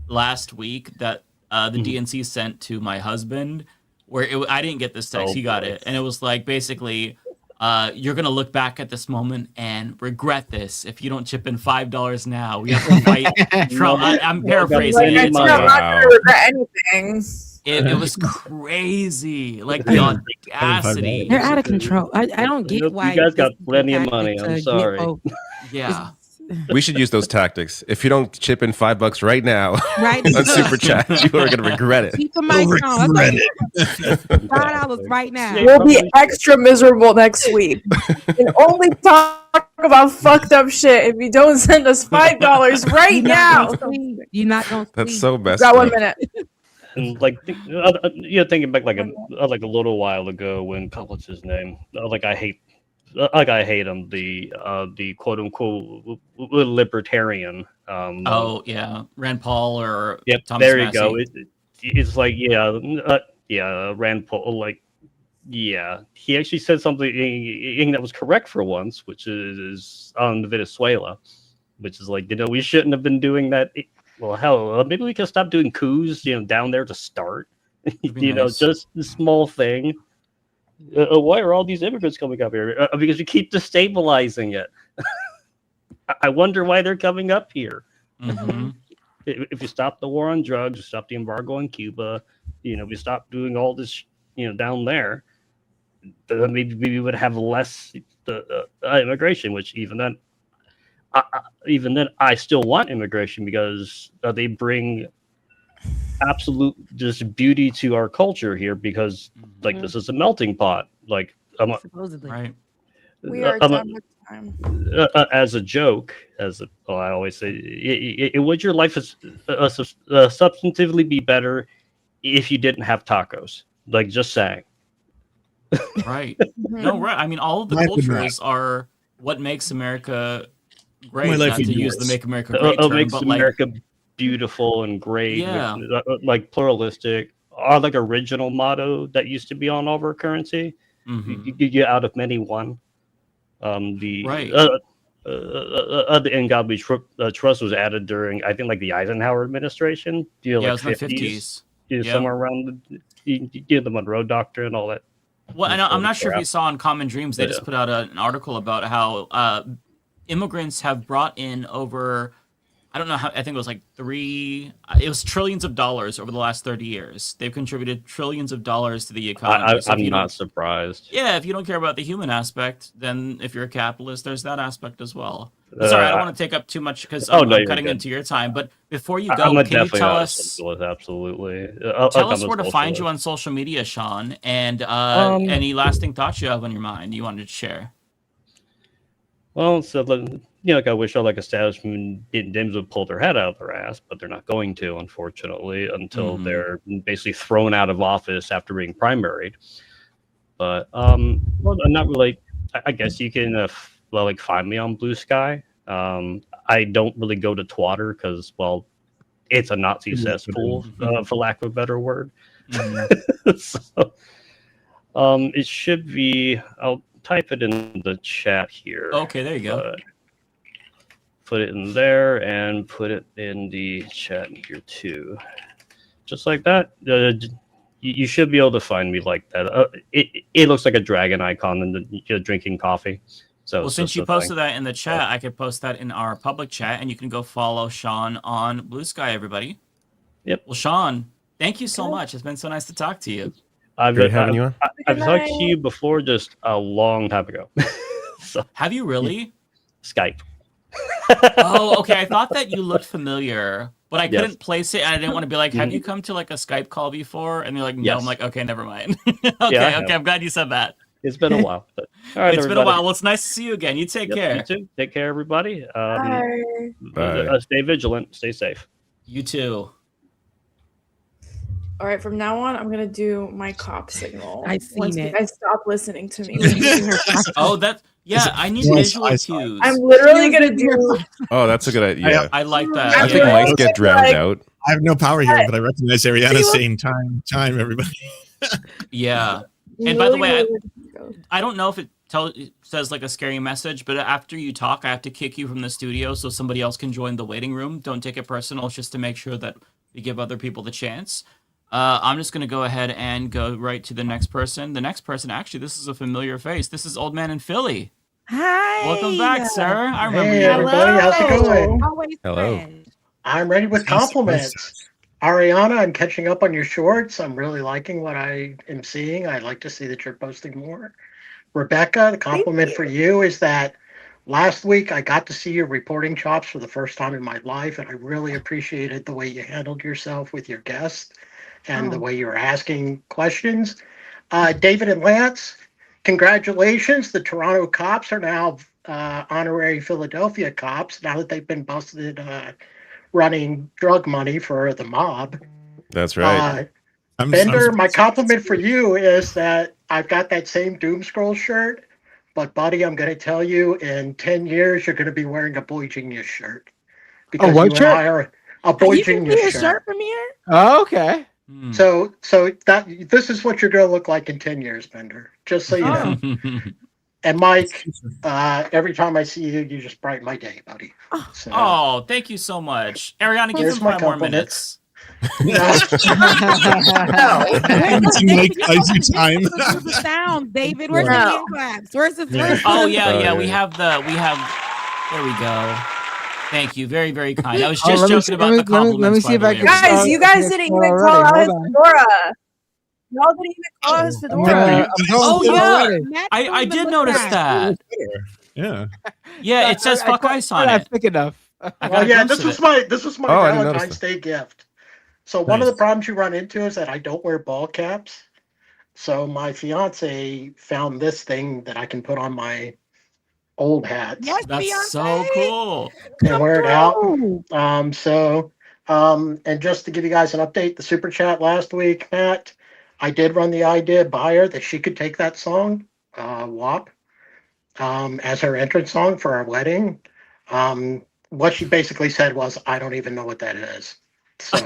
last week that the DNC sent to my husband, where I didn't get this text. He got it, and it was like basically You're gonna look back at this moment and regret this if you don't chip in $5 now. We have to fight Trump. I'm paraphrasing it.
I'm not gonna regret anything.
It was crazy, like the audacity.
They're out of control. I don't get why
you guys got
this
plenty of
tactic
money.
to
I'm
get
sorry.
vote.
Yeah.
We should use those tactics. If you don't chip in $5 right now
Right
on Super Chat, you are going to regret it.
Keep the mic on. $5 right now.
We'll be extra miserable next week. And only talk about fucked up shit if you don't send us $5 right now.
You're not gonna.
That's so messed
Got
up.
1 minute.
And like, thinking back like a little while ago when what's his name? I hate him. The quote unquote libertarian.
Oh yeah, Rand Paul or
Yep,
Thomas
there you
Massey.
go. It's like Rand Paul. Like, yeah, he actually said something that was correct for once, which is on Venezuela, which is like, we shouldn't have been doing that. Well, hell, maybe we can stop doing coups, down there to start.
Nice.
Just the small thing. Why are all these immigrants coming up here? Because we keep destabilizing it. I wonder why they're coming up here.
Mm-hmm.
If you stop the war on drugs, stop the embargo on Cuba, we stop doing all this, down there, then maybe we would have less immigration. Which even then, I still want immigration because they bring absolute just beauty to our culture here. Because like this is a melting pot. Like
Supposedly,
right.
We are done with time.
As a joke, I always say, would your life substantively be better if you didn't have tacos? Like, just saying.
Right. No, right. I mean, all of the
Life would
cultures are what makes America great.
My life
Not
would
to
be
use the
worse.
"Make America Great" term,
makes
but
America beautiful and great,
Yeah.
like pluralistic. Our like original motto that used to be on all of our currency:
Mhm.
you get out of many one. The
Right.
The "In God We Trust" was added during, I think, like the Eisenhower administration.
Yeah,
Like
it was in the 50s. Yeah.
somewhere around the Monroe Doctrine, all that.
Well, and I'm not sure if
crap.
you saw on Common Dreams, they just put out an article about how immigrants have brought in over, I don't know how, I think it was like it was trillions of dollars over the last 30 years. They've contributed trillions of dollars to the economy. So if
I'm
you
not
don't-
surprised.
Yeah, if you don't care about the human aspect, then if you're a capitalist, there's that aspect as well. Sorry, I don't want to take up too much because I'm
you're
cutting
good.
into your time. But before you go,
I'm
can you
definitely
tell
not a
us
socialist, absolutely.
tell us where to find you on social media, Sean, and any lasting thoughts you have on your mind you wanted to share?
Well, so like I wish all like establishment Dims would pull their head out of their ass, but they're not going to, unfortunately, until they're basically thrown out of office after being primaried. But well, I'm not really. I guess you can like find me on Blue Sky. I don't really go to Twitter because, well, it's a Nazi cesspool, for lack of a better word. So, it should be. I'll type it in the chat here.
Okay, there you go.
Put it in there and put it in the chat here too. Just like that. You should be able to find me like that. It looks like a dragon icon and you're drinking coffee. So
Well, since you posted that in the chat, I could post that in our public chat, and you can go follow Sean on Blue Sky, everybody.
Yep.
Well, Sean, thank you so much. It's been so nice to talk to you.
Great having you on.
I've talked to you before just a long time ago.
Have you really?
Skype.
Oh, okay. I thought that you looked familiar, but I
Yes.
couldn't place it, and I didn't want to be like, have you come to like a Skype call before? And they're like, no.
Yes.
I'm like, okay, never mind.
I
okay,
have.
I'm glad you said that.
It's been a while. But, all right,
It's been a
everybody.
while. Well, it's nice to see you again. You take
Yep,
care.
You too. Take care, everybody.
Bye.
Bye.
Stay vigilant. Stay safe.
You too.
All right, from now on, I'm gonna do my cop signal.
I've seen
Once you
it.
guys stop listening to me.
Oh, that yeah. I need
Yes,
visual
I saw it.
cues.
I'm literally gonna do.
Oh, that's a good idea.
I like that.
I think
yeah.
mics get drowned out.
I have no power here, but I recognize Ariana saying time, everybody.
Yeah. And by the way,
Really
I don't know if it says like a scary message, but after you talk, I have to kick you from the studio so somebody else can join the waiting room. Don't take it personal. It's just to make sure that we give other people the chance. I'm just going to go ahead and go right to the next person. The next person, actually, this is a familiar face. This is Old Man in Philly.
Hi.
Welcome back, sir. I remember
Hey,
you.
everybody. How's it going?
Always
Hello.
fresh.
I'm ready with compliments. Ariana, I'm catching up on your shorts. I'm really liking what I am seeing. I'd like to see that you're posting more. Rebecca, the compliment for you is that last week I got to see your reporting chops for the first time in my life, and I really appreciated the way you handled yourself with your guests and the way you were asking questions. David and Lance, congratulations. The Toronto cops are now honorary Philadelphia cops now that they've been busted running drug money for the mob.
That's right.
Bender, my compliment for you is that I've got that same Doom Scroll shirt, but buddy, I'm going to tell you, in 10 years, you're going to be wearing a Boy Genius shirt. Because
what
you
shirt?
and I are a Boy
You can
Genius
see a
shirt.
shirt from here?
Oh, okay.
So that this is what you're going to look like in 10 years, Bender. Just so you know. And Mike, every time I see you, you just brighten my day, buddy. So,
Oh, thank you so much. Ariana, give
Here's
him
my
5 more
compliment.
minutes.
Time.
Where's the sound, David? Where's the hand claps? Where's the
Oh, yeah. We have there we go. Thank you. Very, very kind. I was just joking about the compliments.
Let me see if I can.
Guys, you guys didn't even call out his fedora. Y'all didn't even call out his fedora.
Oh, yeah. I did notice that.
Yeah.
Yeah, it says fuck ice on
Not
it.
thick enough.
Well, yeah, this was my
Oh, I didn't notice
Valentine's
that.
Day gift. So one of the problems you run into is that I don't wear ball caps. So my fiance found this thing that I can put on my old hats.
Yes,
That's so cool.
And wear it out. And just to give you guys an update, the super chat last week, Matt, I did run the idea by her that she could take that song, WAP, as her entrance song for our wedding. What she basically said was, I don't even know what that is. So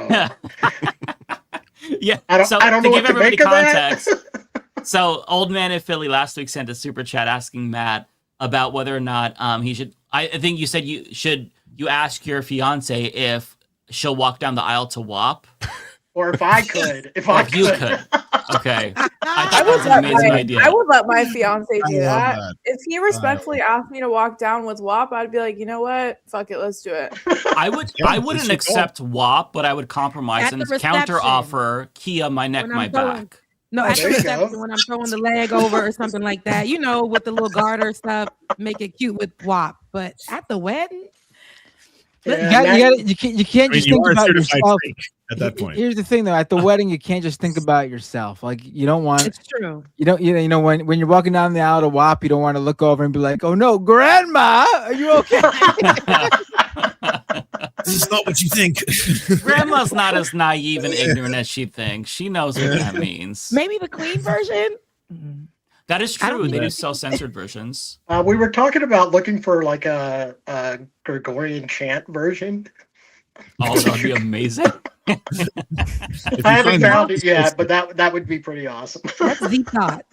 Yeah.
I don't know
to
what
give
to
everybody
make of that.
context. So Old Man in Philly last week sent a super chat asking Matt about whether or not he should. I think you said you ask your fiance if she'll walk down the aisle to WAP.
Or if I could. If
you could. Okay.
I
That's an amazing idea.
would let my fiance do
I love
that.
that.
If he respectfully asked me to walk down with WAP, I'd be like, you know what? Fuck it, let's do it.
I wouldn't accept WAP, but I would compromise
At
and
the reception.
counter offer Kia my neck,
When
my
I'm throwing-
back.
No, at the
There you go.
reception when I'm throwing the leg over or something like that, with the little garter stuff, make it cute with WAP. But at the wedding,
You can't just think about yourself.
At that point.
Here's the thing, though. At the wedding, you can't just think about yourself. Like you don't want.
it's true.
You know when you're walking down the aisle to WAP, you don't want to look over and be like, "Oh no, Grandma, are you okay?"
This is not what you think.
Grandma's not as naive and ignorant as she thinks. She knows what that means.
Maybe the clean version.
That is true. They do sell censored versions.
We were talking about looking for like a Gregorian chant version.
Oh, that would be amazing.
I haven't found it yet, but that would be pretty awesome.
That's the thought.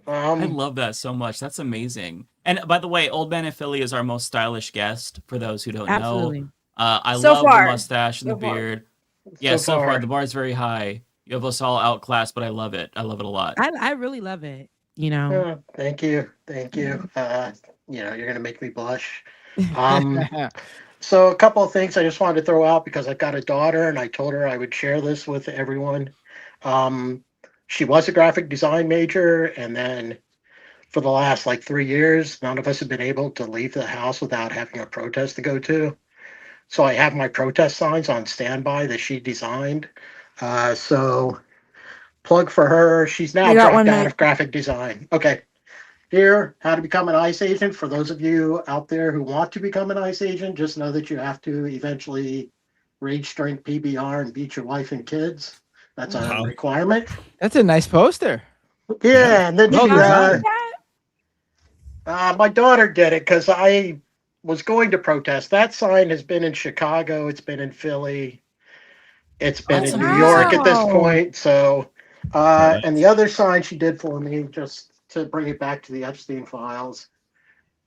I love that so much. That's amazing. And by the way, Old Man in Philly is our most stylish guest. For those who don't
Absolutely.
know, I
So
love
far.
the mustache and the beard. Yeah, so far the bar is very high. You have us all outclassed, but I love it. I love it a lot.
I really love it.
Thank you. You're gonna make me blush. So a couple of things I just wanted to throw out because I've got a daughter and I told her I would share this with everyone. She was a graphic design major, and then for the last 3 years, none of us have been able to leave the house without having a protest to go to. So I have my protest signs on standby that she designed. So plug for her. She's now dropped out of graphic design. Okay. Here, how to become an ICE agent. For those of you out there who want to become an ICE agent, just know that you have to eventually rage drink PBR and beat your wife and kids. That's a requirement.
That's a nice poster.
Yeah, and then
Well,
my daughter did it because I was going to protest. That sign has been in Chicago. It's been in Philly. It's been in New York at this point. So, and the other sign she did for me, just to bring it back to the Epstein files.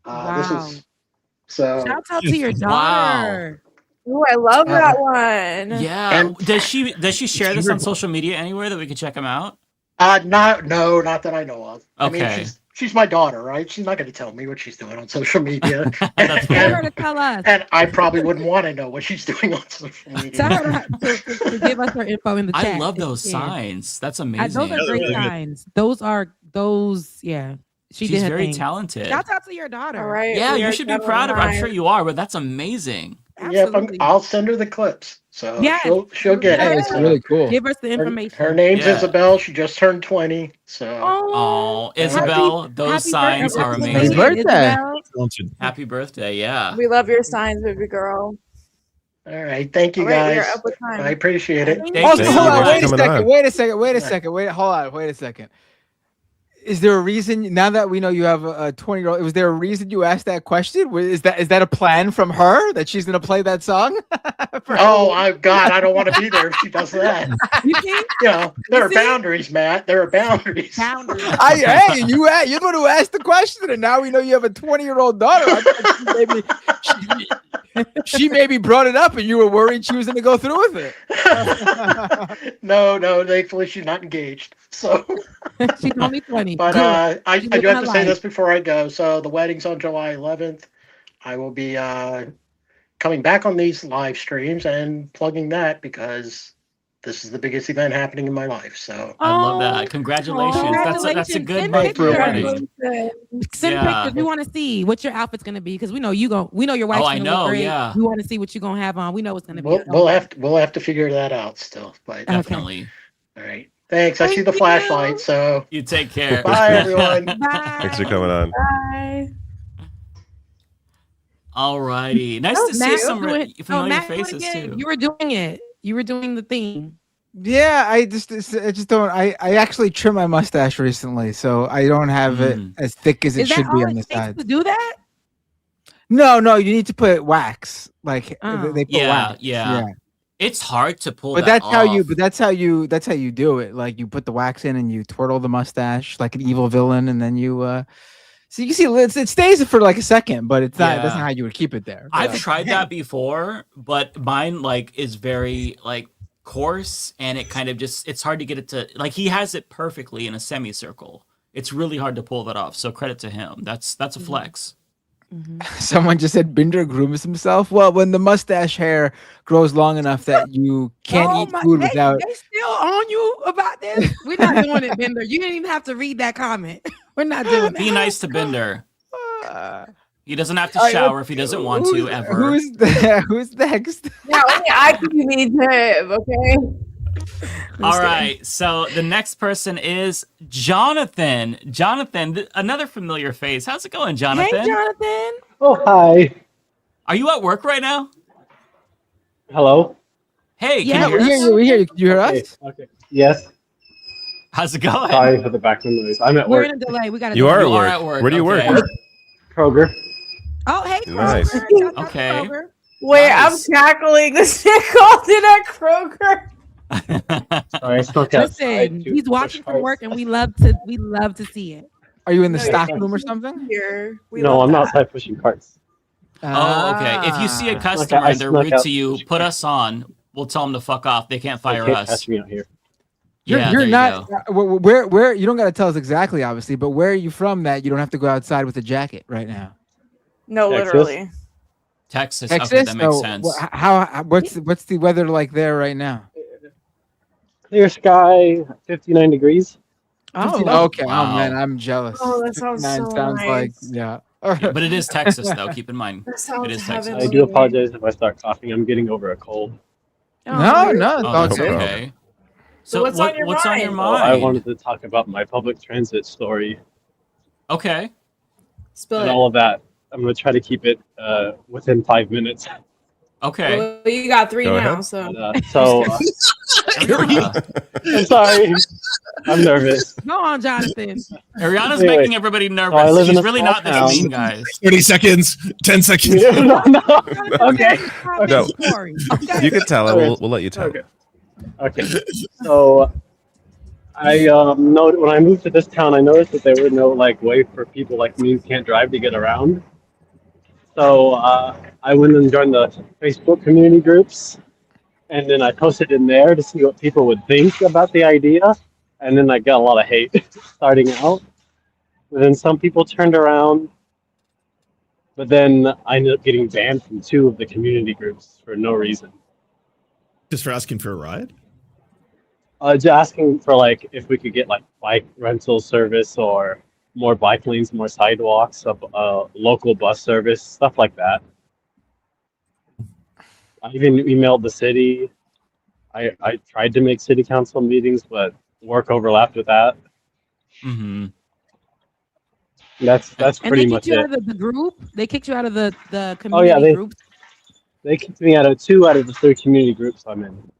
This is so.
Shouts out to your daughter.
Ooh, I love that one.
Yeah.
And-
Does she share this on social media anywhere that we could check them out?
Not that I know of. I mean,
Okay.
she's my daughter, right? She's not going to tell me what she's doing on social media.
That's
Tell her to tell us.
And I probably wouldn't want to know what she's doing on social media.
Tell her to give us her info in the chat.
I love those
if you can.
signs. That's amazing.
Those are great signs. Yeah. She
She's
did her
very
thing.
talented.
Shout out to your daughter.
All right.
Yeah,
we
you
are
should be proud of her. I'm sure
7:09.
you are, but that's amazing.
Yeah, I'll send her the clips. So
Yes.
she'll get
Hey,
it.
it's really cool.
Give us the information.
Her name's
Yeah.
Isabel. She just turned 20. So
Oh, Isabel, those
happy
signs
birthday.
are
Happy
amazing.
birthday.
Isabel.
Happy birthday, yeah.
We love your signs, baby girl.
all right, thank you
All right, we are
guys.
up with time.
I appreciate it.
Thank
Also,
you.
hold on,
for
wait a
coming
second.
on.
Wait a second. Wait a second. Is there a reason now that we know you have a 20-year-old? Was there a reason you asked that question? Is that a plan from her that she's gonna play that song?
God, I don't want to be there if she does that. There are boundaries, Matt. There are boundaries.
Hey, you're going to ask the question, and now we know you have a 20-year-old daughter. I thought she maybe brought it up, and you were worried she was going to go through with it.
No, thankfully she's not engaged. So
She's only 20.
But
Good.
I
She's
do have
living
to
her
say
life.
this before I go. So the wedding's on July 11th. I will be coming back on these live streams and plugging that because this is the biggest event happening in my life. So
I love that. Congratulations. That's a good
Send
night for a
pictures.
wedding.
Send
Yeah.
pictures. We want to see what your outfit's gonna be because we know we know your wife's
I
gonna
know,
look great.
yeah.
We want to see what you're gonna have on. We know it's gonna be.
we'll have to figure that out still. But
Definitely.
all right. Thanks. I see the flashlight. So
You take care.
bye everyone.
Bye.
Thanks for coming on.
Bye.
Alrighty. Nice to see
Matt,
some
Matt,
familiar
Matt, do it
faces
again.
too.
You were doing it. You were doing the thing.
Yeah, I just don't. I actually trimmed my mustache recently, so I don't have it as thick as it
Is that
should be
all
on the
it takes
side.
to do that?
No, you need to put wax. Like they put wax.
Yeah. It's hard to pull
But
that
that's how you.
off.
But that's how you do it. Like you put the wax in and you twirl the mustache like an evil villain, and then you. So you can see it stays for like a second, but it's not.
Yeah.
That's not how you would keep it there.
I've tried that before, but mine is very coarse, and it kind of it's hard to get it to he has it perfectly in a semicircle. It's really hard to pull that off. So credit to him. That's a flex.
Someone just said Binder grooms himself. Well, when the mustache hair grows long enough that you can't eat food without.
They still on you about this? We're not doing it, Bender. You didn't even have to read that comment. We're not doing that.
Be nice to Bender. He doesn't have to
All right,
shower if he doesn't want to ever.
Who's next?
Yeah, only I can be mean to him, okay?
All right, so the next person is Jonathan. Jonathan, another familiar face. How's it going, Jonathan?
Hey, Jonathan.
Oh, hi.
Are you at work right now?
Hello?
Hey,
Yeah,
can you hear us?
we hear you. Can you hear us?
Okay. Yes.
How's it going?
Sorry for the background noise. I'm at
We're
work.
in a delay. We got to.
You are
You are
at
at
work.
work,
Where do you
okay.
work?
Kroger.
Oh, hey,
Nice.
Kroger. Shout out to
Okay.
Kroger.
Wait,
Nice.
I'm cackling. This shit called in at Kroger.
Sorry, I snuck outside
Listen,
to
he's watching
push
from work, and we love to see it.
Are you in the
No,
stock
yeah.
room or something?
Here. We
No,
love
I'm
that.
outside pushing carts.
Oh, okay. If you see a customer
I
and they're
snuck
rude
out.
to you, put us on. We'll tell them to fuck off. They can't fire
They can't
us.
catch me out here.
You're
Yeah, there you
not.
go.
Where you don't got to tell us exactly, obviously, but where are you from that you don't have to go outside with a jacket right now?
No,
Texas?
literally.
Texas.
Texas.
Okay, that makes
Oh,
sense.
what's the weather like there right now?
Clear sky, 59 degrees.
Oh,
okay.
Wow.
Oh man, I'm jealous.
Oh, that sounds
59
so
sounds like
nice.
yeah.
Yeah, but it is Texas, though. Keep in mind,
That sounds
it is Texas.
heavenly.
I do apologize if I start coughing. I'm getting over a cold.
No, it's
Oh, that's
okay.
okay.
So what's on your
what's on your
mind?
Well,
mind?
I wanted to talk about my public transit story
Okay.
Spill
and
it.
all of that. I'm going to try to keep it within 5 minutes.
Okay.
Well, you got 3
Go
now,
ahead.
so.
I'm sorry. I'm nervous.
Go on, Jonathan.
Ariana's
Anyway,
making everybody nervous.
I live in
She's
a
really
small
not this
town.
mean, guys.
30 seconds, 10 seconds.
no. Okay.
No.
Story.
You can tell. We'll let you tell.
Okay. So I when I moved to this town, I noticed that there were no way for people like me who can't drive to get around. So I went and joined the Facebook community groups, and then I posted in there to see what people would think about the idea, and then I got a lot of hate starting out. But then some people turned around, but then I ended up getting banned from 2 of the community groups for no reason.
Just for asking for a ride?
Just asking for like if we could get like bike rental service or more bike lanes, more sidewalks, local bus service, stuff like that. I even emailed the city. I tried to make city council meetings, but work overlapped with that.
Mm-hmm.
That's
And
pretty
they
much
kicked you
it.
out of the group? They kicked you out of the
Oh
community
yeah,
group?
they kicked me out of 2 out of the 3 community groups I'm in.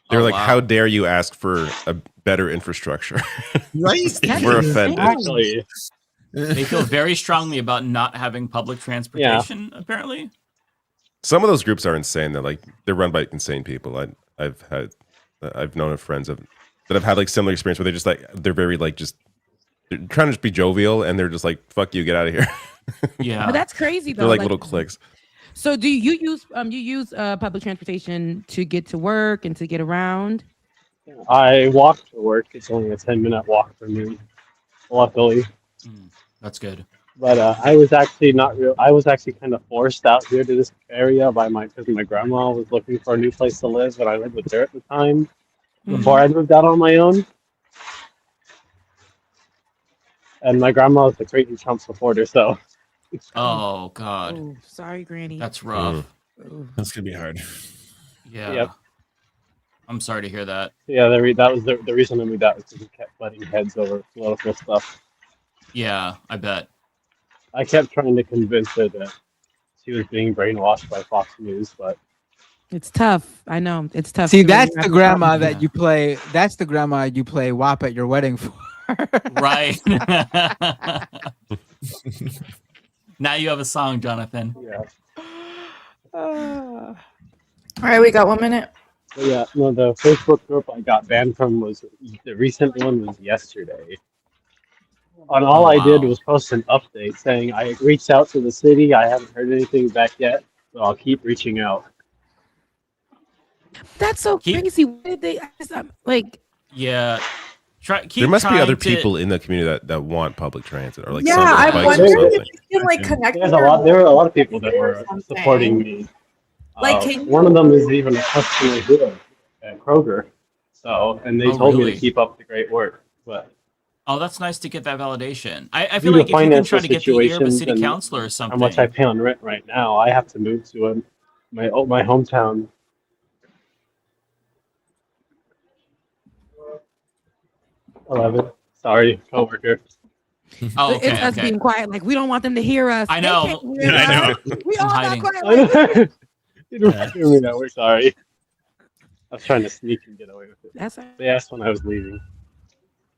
They're
Oh,
like,
wow.
how dare you ask for a better infrastructure?
Right?
We're offended.
Actually,
They feel very strongly about not having public transportation, apparently.
Some of those groups are insane. They're run by insane people. I've known of friends that have had like similar experience where they're just like they're very like just they're trying to just be jovial and they're just like fuck you, get out of here.
Yeah,
But that's crazy though.
They're like little cliques.
So do you use public transportation to get to work and to get around?
I walk to work. It's only a 10-minute walk for me, luckily.
That's good.
But I was actually I was actually kind of forced out here to this area because my grandma was looking for a new place to live, and I lived with her at the time before I moved out on my own. And my grandma was a crazy Trump supporter, so.
Oh God.
Oh, sorry, Granny.
That's rough.
That's gonna be hard.
Yeah.
Yep.
I'm sorry to hear that.
Yeah, that was the reason I moved out, was because we kept butting heads over political stuff.
Yeah, I bet.
I kept trying to convince her that she was being brainwashed by Fox News, but
It's tough. I know. It's tough.
See,
to
that's
really
the
wrap
grandma
around
that you play. That's the grandma you play WAP at your wedding for.
Right. Now you have a song, Jonathan.
Yeah.
All right, we got 1 minute.
But yeah, no, the Facebook group I got banned from the recent one was yesterday. And all I did was post an update saying I reached out to the city. I haven't heard anything back yet, but I'll keep reaching out.
That's so crazy. Why did they like?
Yeah.
There must be other people in the community that want public transit or like
Yeah,
something,
I'm
bikes or
wondering
something.
if you can like connect.
There were a lot of people that were supporting me.
Like, can you-
One of them is even a customer here at Kroger. So, and they told me
really?
to keep up the great work. But
Oh, that's nice to get that validation. I
due
feel
to
like if you can
financial
try to get the ear of a
situations
city
and
councilor or something.
how much I pay on rent right now, I have to move to my hometown. Sorry, coworker.
Oh, okay,
It's us
okay.
being quiet. Like we don't want them to hear us.
I
They
know.
can't hear
Yeah, I
us.
know.
We all got
hiding.
quiet.
I
Like,
know. You don't hear me now. We're sorry. I was trying to sneak and get away with it.
That's
They asked when I was leaving.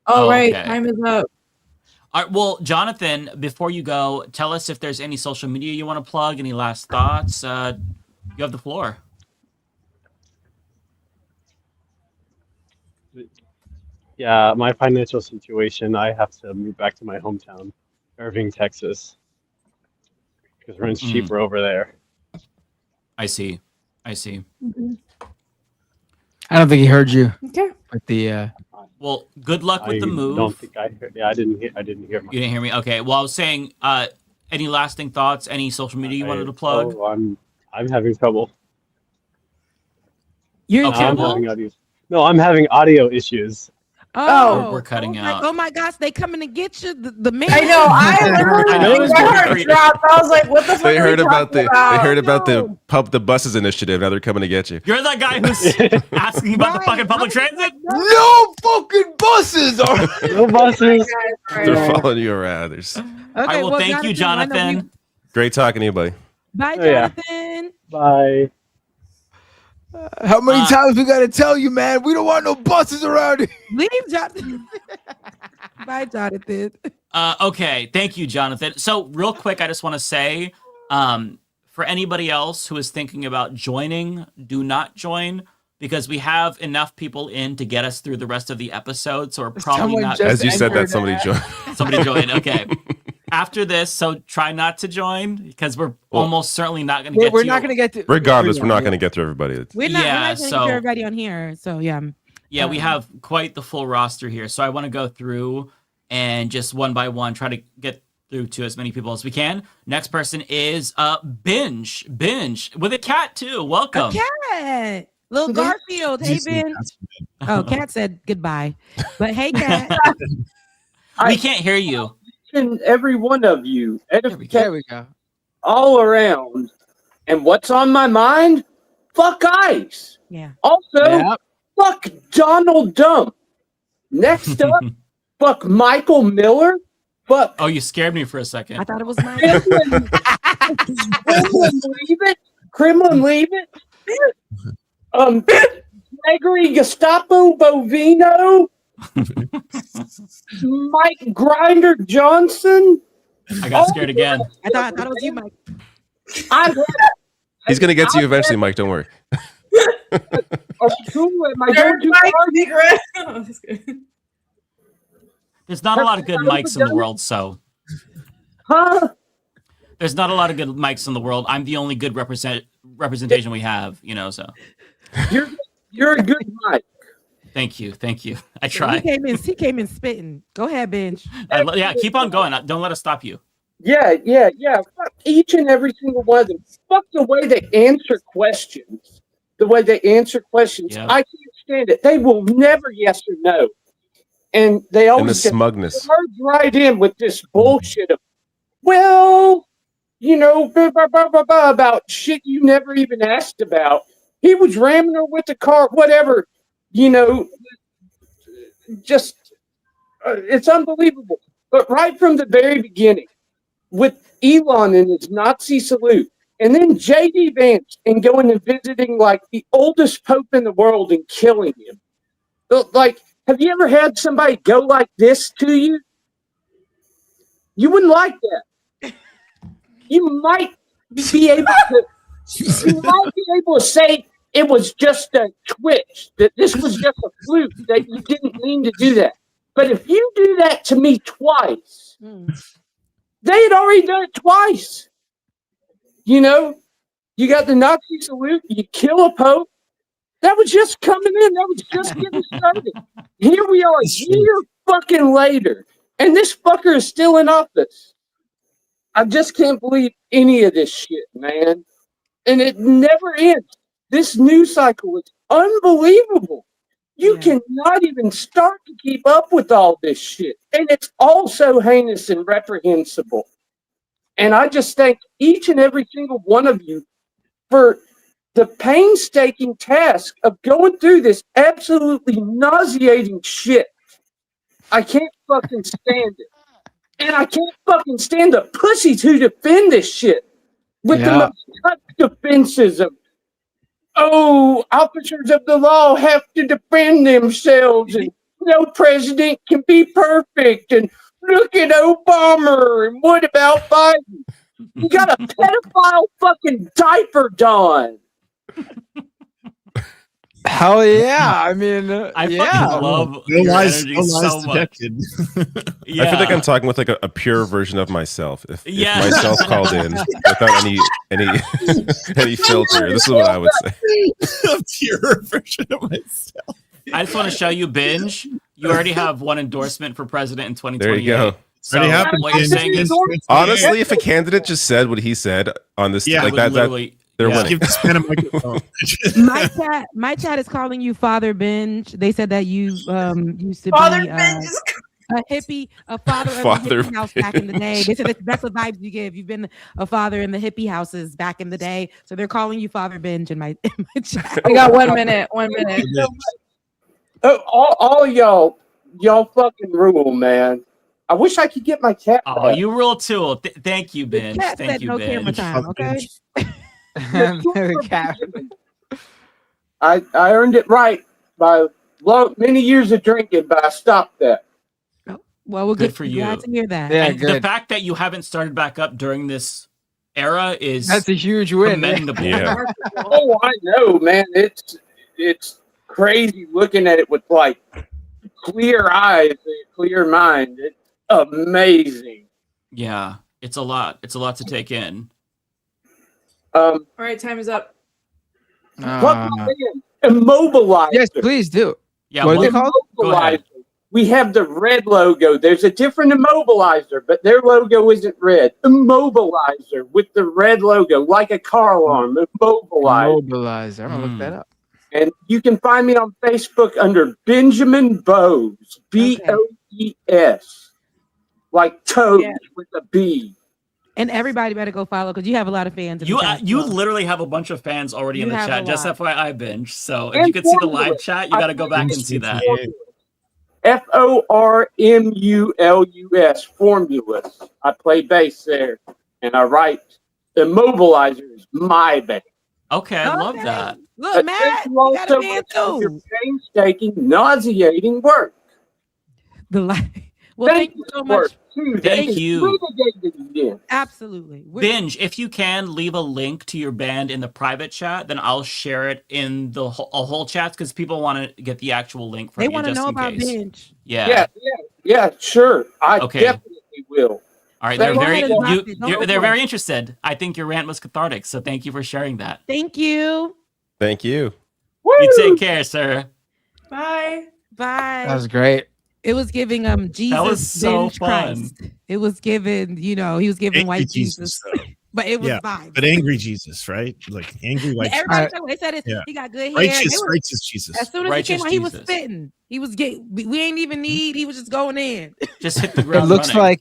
Oh, right,
okay.
time is up.
All right, well, Jonathan, before you go, tell us if there's any social media you want to plug, any last thoughts. You have the floor.
Yeah, my financial situation, I have to move back to my hometown, Irving, Texas, because rent's cheaper over there.
I see. I see.
I don't think he heard you.
Okay.
With the
Well, good luck with the move.
Don't think I heard. Yeah, I didn't hear. My,
You didn't hear me? Okay. Well, I was saying, any lasting thoughts, any social media you wanted to plug?
Oh, I'm having trouble.
You're in
Okay,
I'm
trouble?
having audio. No, I'm having audio issues.
Oh,
We're cutting
oh my,
out.
oh my gosh, they coming to get you. The man.
I know. I literally, my heart dropped. I was like, "What the fuck?"
They
are
heard
we
about
talking
they heard about the buses initiative. Now they're coming to get you.
You're that guy who's asking about the fucking public transit?
No fucking buses are.
No buses.
They're following you around. There's...
All right, well, thank you,
I know
Jonathan.
Great talking to you, buddy.
Bye,
Oh, yeah.
Jonathan.
Bye.
How many times we gotta tell you, man? We don't want no buses around here.
Leave Jonathan. Bye, Jonathan.
Okay, thank you, Jonathan. So, real quick, I just want to say, for anybody else who is thinking about joining, do not join because we have enough people in to get us through the rest of the episode. So we're probably
Someone
not.
just
As you said that,
entered
somebody
that.
joined.
Somebody joined. Okay. after this, so try not to join because we're almost certainly not going to get.
We're not going to get to.
Regardless, we're not going to get through everybody.
We're not going to get everybody on here. So yeah.
Yeah, we have quite the full roster here. So I want to go through and just one by one try to get through to as many people as we can. Next person is Binge with a cat too. Welcome.
A cat. Little Garfield. Hey, Binge. Oh, Cat said goodbye. But hey, Cat.
We can't hear you.
And every one of you.
There we go.
All around. And what's on my mind? Fuck ICE.
Yeah.
Also, fuck Donald Trump. Next up, fuck Michael Miller. Fuck.
Oh, you scared me for a second.
I thought it was Michael.
Kremlin, leave it. Gregory Gestapo Bovino. Mike Grinder Johnson.
I got scared again.
I thought it was you, Mike.
He's going to get to you eventually, Mike. Don't worry.
There's not a lot of good mics in the world, so.
Huh?
There's not a lot of good mics in the world. I'm the only good representation we have, so.
You're a good mic.
Thank you. I try.
He came in spitting. Go ahead, Binge.
Yeah, keep on going. Don't let us stop you.
Yeah. Fuck each and every single one of them. Fuck the way they answer questions.
Yeah.
I can't stand it. They will never yes or no. And they always
and the smugness.
Merge right in with this bullshit of, blah, blah, blah, blah, about shit you never even asked about. He was ramming her with the car, whatever. Just it's unbelievable. But right from the very beginning, with Elon and his Nazi salute, and then J.D. Vance and going and visiting like the oldest pope in the world and killing him. Like, have you ever had somebody go like this to you? You wouldn't like that. You might be able to say it was just a twitch, that this was just a fluke, that you didn't mean to do that. But if you do that to me twice, they had already done it twice. You got the Nazi salute, you kill a pope. That was just coming in. That was just getting started. Here we are a year fucking later, and this fucker is still in office. I just can't believe any of this shit, man. And it never ends. This news cycle is unbelievable. You cannot even start to keep up with all this shit. And it's all so heinous and reprehensible. And I just thank each and every single one of you for the painstaking task of going through this absolutely nauseating shit. I can't fucking stand it. And I can't fucking stand the pussies who defend this shit with the most cut defenses of, officers of the law have to defend themselves, and no president can be perfect, and look at Obama, and what about Biden? You got a pedophile fucking diaper don.
Hell yeah! I mean,
I fucking love your energy so much.
I feel like I'm talking with like a pure version of myself. If myself called in without any filter, this is what I would say.
A pure version of myself.
I just want to show you, Binge. You already have one endorsement for president in 2028.
There you go.
So what you're saying is,
honestly, if a candidate just said what he said on this, like that, they're winning.
Give this man a microphone.
My chat is calling you Father Binge. They said that you used to
Father
be a hippie, a father of
Father
the hippie house back in the day. They said that's the vibes you give. You've been a father in the hippie houses back in the day. So they're calling you Father Binge in my chat.
We got 1 minute. 1 minute.
All y'all fucking rule, man. I wish I could get my cat.
Oh, you rule too. Thank you, Binge. Thank you,
no
Binge.
camera time, okay?
I earned it right by many years of drinking, but I stopped that.
Well, we're
good for you.
Glad to hear that.
Yeah,
and the fact that you haven't started back up during this era
that's a huge win.
Commendable.
Yeah.
Oh, I know, man. It's crazy looking at it with like clear eyes and a clear mind. It's amazing.
Yeah, it's a lot. It's a lot to take in.
All right, time is up.
Immobilizer.
Yes, please do.
Yeah,
what are they called?
Go ahead.
We have the red logo. There's a different immobilizer, but their logo isn't red. Immobilizer with the red logo, like a car alarm. Immobilizer.
Mobilizer. I'm gonna look that up.
And you can find me on Facebook under Benjamin Boes. B-O-E-S. Like toad with a B.
And everybody better go follow because you have a lot of fans. In
You
the chat,
you
so.
literally have a bunch of fans already in
You
the
have
chat.
a
Just
lot.
FYI, Binge. So if
And
you could see the
Formula.
live chat, you got to go back and see that.
Formulus. Formulas. I play bass there. And I write Immobilizer is my band.
Okay, I love that.
Look, Matt, you got a band too.
Painstaking, nauseating work.
The light. Well, thank you so much.
Thank you.
Absolutely.
Binge, if you can, leave a link to your band in the private chat, then I'll share it in the whole chat because people want to get the actual link from
They
you
want to
just
know
in
about
case.
Binge.
Yeah.
Yeah, sure. I
Okay.
definitely will.
All right,
Thank
they're
you.
they're very interested. I think your rant was cathartic, so thank you for sharing that.
Thank you.
Thank you.
You take care, sir.
Bye.
Bye.
That was great.
It was giving Jesus
was so
Binge
fun.
Christ. It was giving, he was giving
Angry
white Jesus.
though.
But it was
Yeah,
vibes.
but angry Jesus, right? Like angry white.
Everybody
Jesus.
said what they said.
Yeah.
He got good hair.
Righteous,
They
righteous Jesus.
As soon as
Righteous
he came out, he was
Jesus.
spitting. He was getting. We ain't even need. He was just going in.
Just hit the
It
ground
looks
running.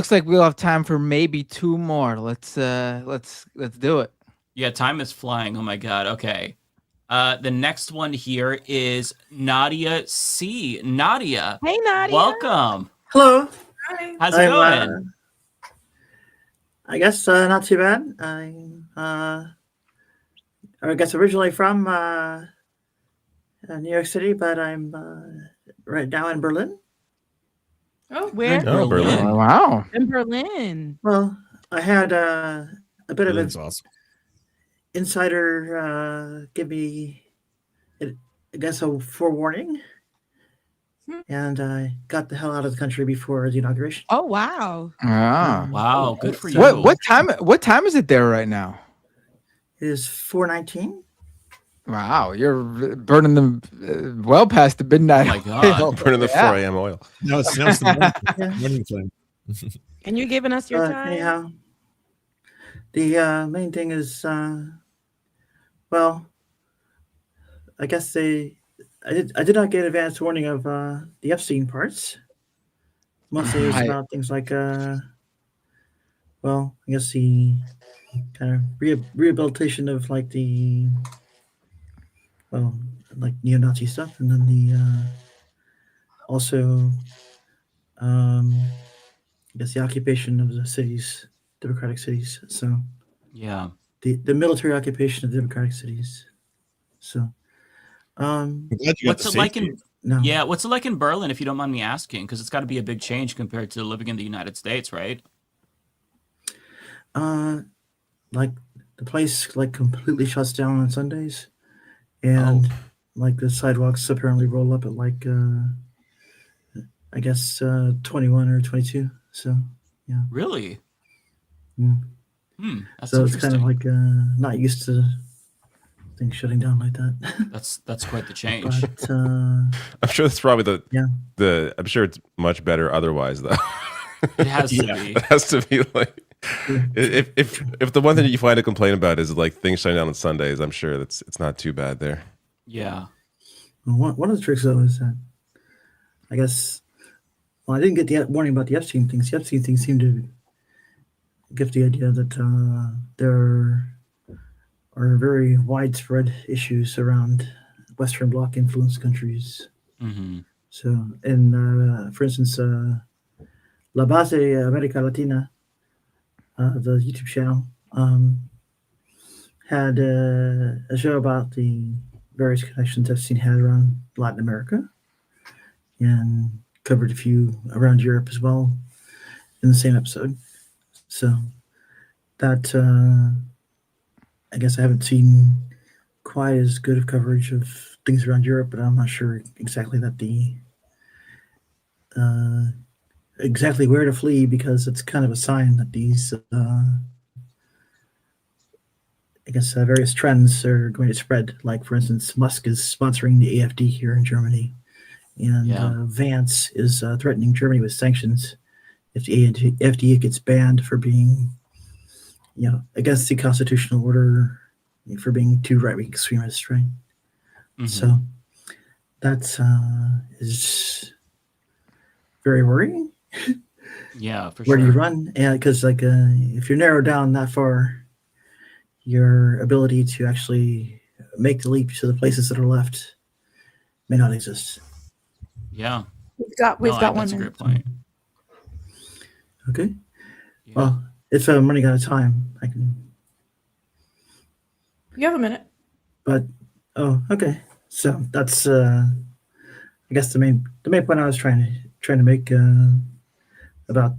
like we'll have time for maybe 2 more. Let's do it.
Yeah, time is flying. Oh my god. Okay. The next one here is Nadia C. Nadia.
Hey, Nadia.
Welcome.
Hello.
How's it going?
I guess not too bad. I guess originally from New York City, but I'm right now in Berlin.
Oh,
where?
Oh, Berlin.
Oh, wow.
In Berlin.
Well, I had a bit
Berlin's
of an
awesome.
insider give me, I guess, a forewarning. And I got the hell out of the country before the inauguration.
Oh wow.
Ah.
Wow, good for you.
What time is it there right now?
It is 4:19.
Wow, you're burning them well past the midnight.
Oh my god.
Burning the 4 a.m. oil.
No, it's the morning flame.
And you're giving us your time.
Anyhow, the main thing is, well, I guess I did not get advance warning of the Epstein parts. Mostly it was about things like, well, I guess the kind of rehabilitation of like the, well, like neo-Nazi stuff, and then the also, I guess the occupation of the cities, democratic cities. So
Yeah.
the military occupation of democratic cities. So.
I'm glad you got
What's
the
it like
safety.
in Yeah, what's it like in Berlin, if you don't mind me asking? Because it's got to be a big change compared to living in the United States, right?
Like the place like completely shuts down on Sundays, and like the sidewalks apparently roll up at like I guess 21 or 22. So yeah.
Really?
Yeah.
That's
So it's kind of
interesting.
like not used to things shutting down like that.
That's quite the change.
But
I'm sure that's probably the I'm sure it's much better otherwise though.
It has to be.
It has to be like if the one thing you find to complain about is like things shutting down on Sundays, I'm sure it's not too bad there.
Yeah.
Well, one of the tricks though is that I guess, well, I didn't get the warning about the Epstein things. The Epstein things seemed to give the idea that there are very widespread issues around Western Bloc influenced countries.
Mm-hmm.
So, in for instance, La Base America Latina, the YouTube channel, had a show about the various connections Epstein had around Latin America, and covered a few around Europe as well in the same episode. So that I guess I haven't seen quite as good of coverage of things around Europe, but I'm not sure exactly that the exactly where to flee because it's kind of a sign that these, various trends are going to spread. Like, for instance, Musk is sponsoring the AfD here in Germany, and Vance is threatening Germany with sanctions if the AfD gets banned for being, against the constitutional order, for being too right-wing extremists, right? So that's is very worrying.
Yeah, for
Where
sure.
do you run? Yeah, because if you're narrowed down that far, your ability to actually make the leap to the places that are left may not exist.
Yeah.
We've got 1
That's a
minute.
great point.
Okay. Well, if I'm running out of time, I can.
You have a minute.
But okay. So that's I guess the main point I was trying to make about,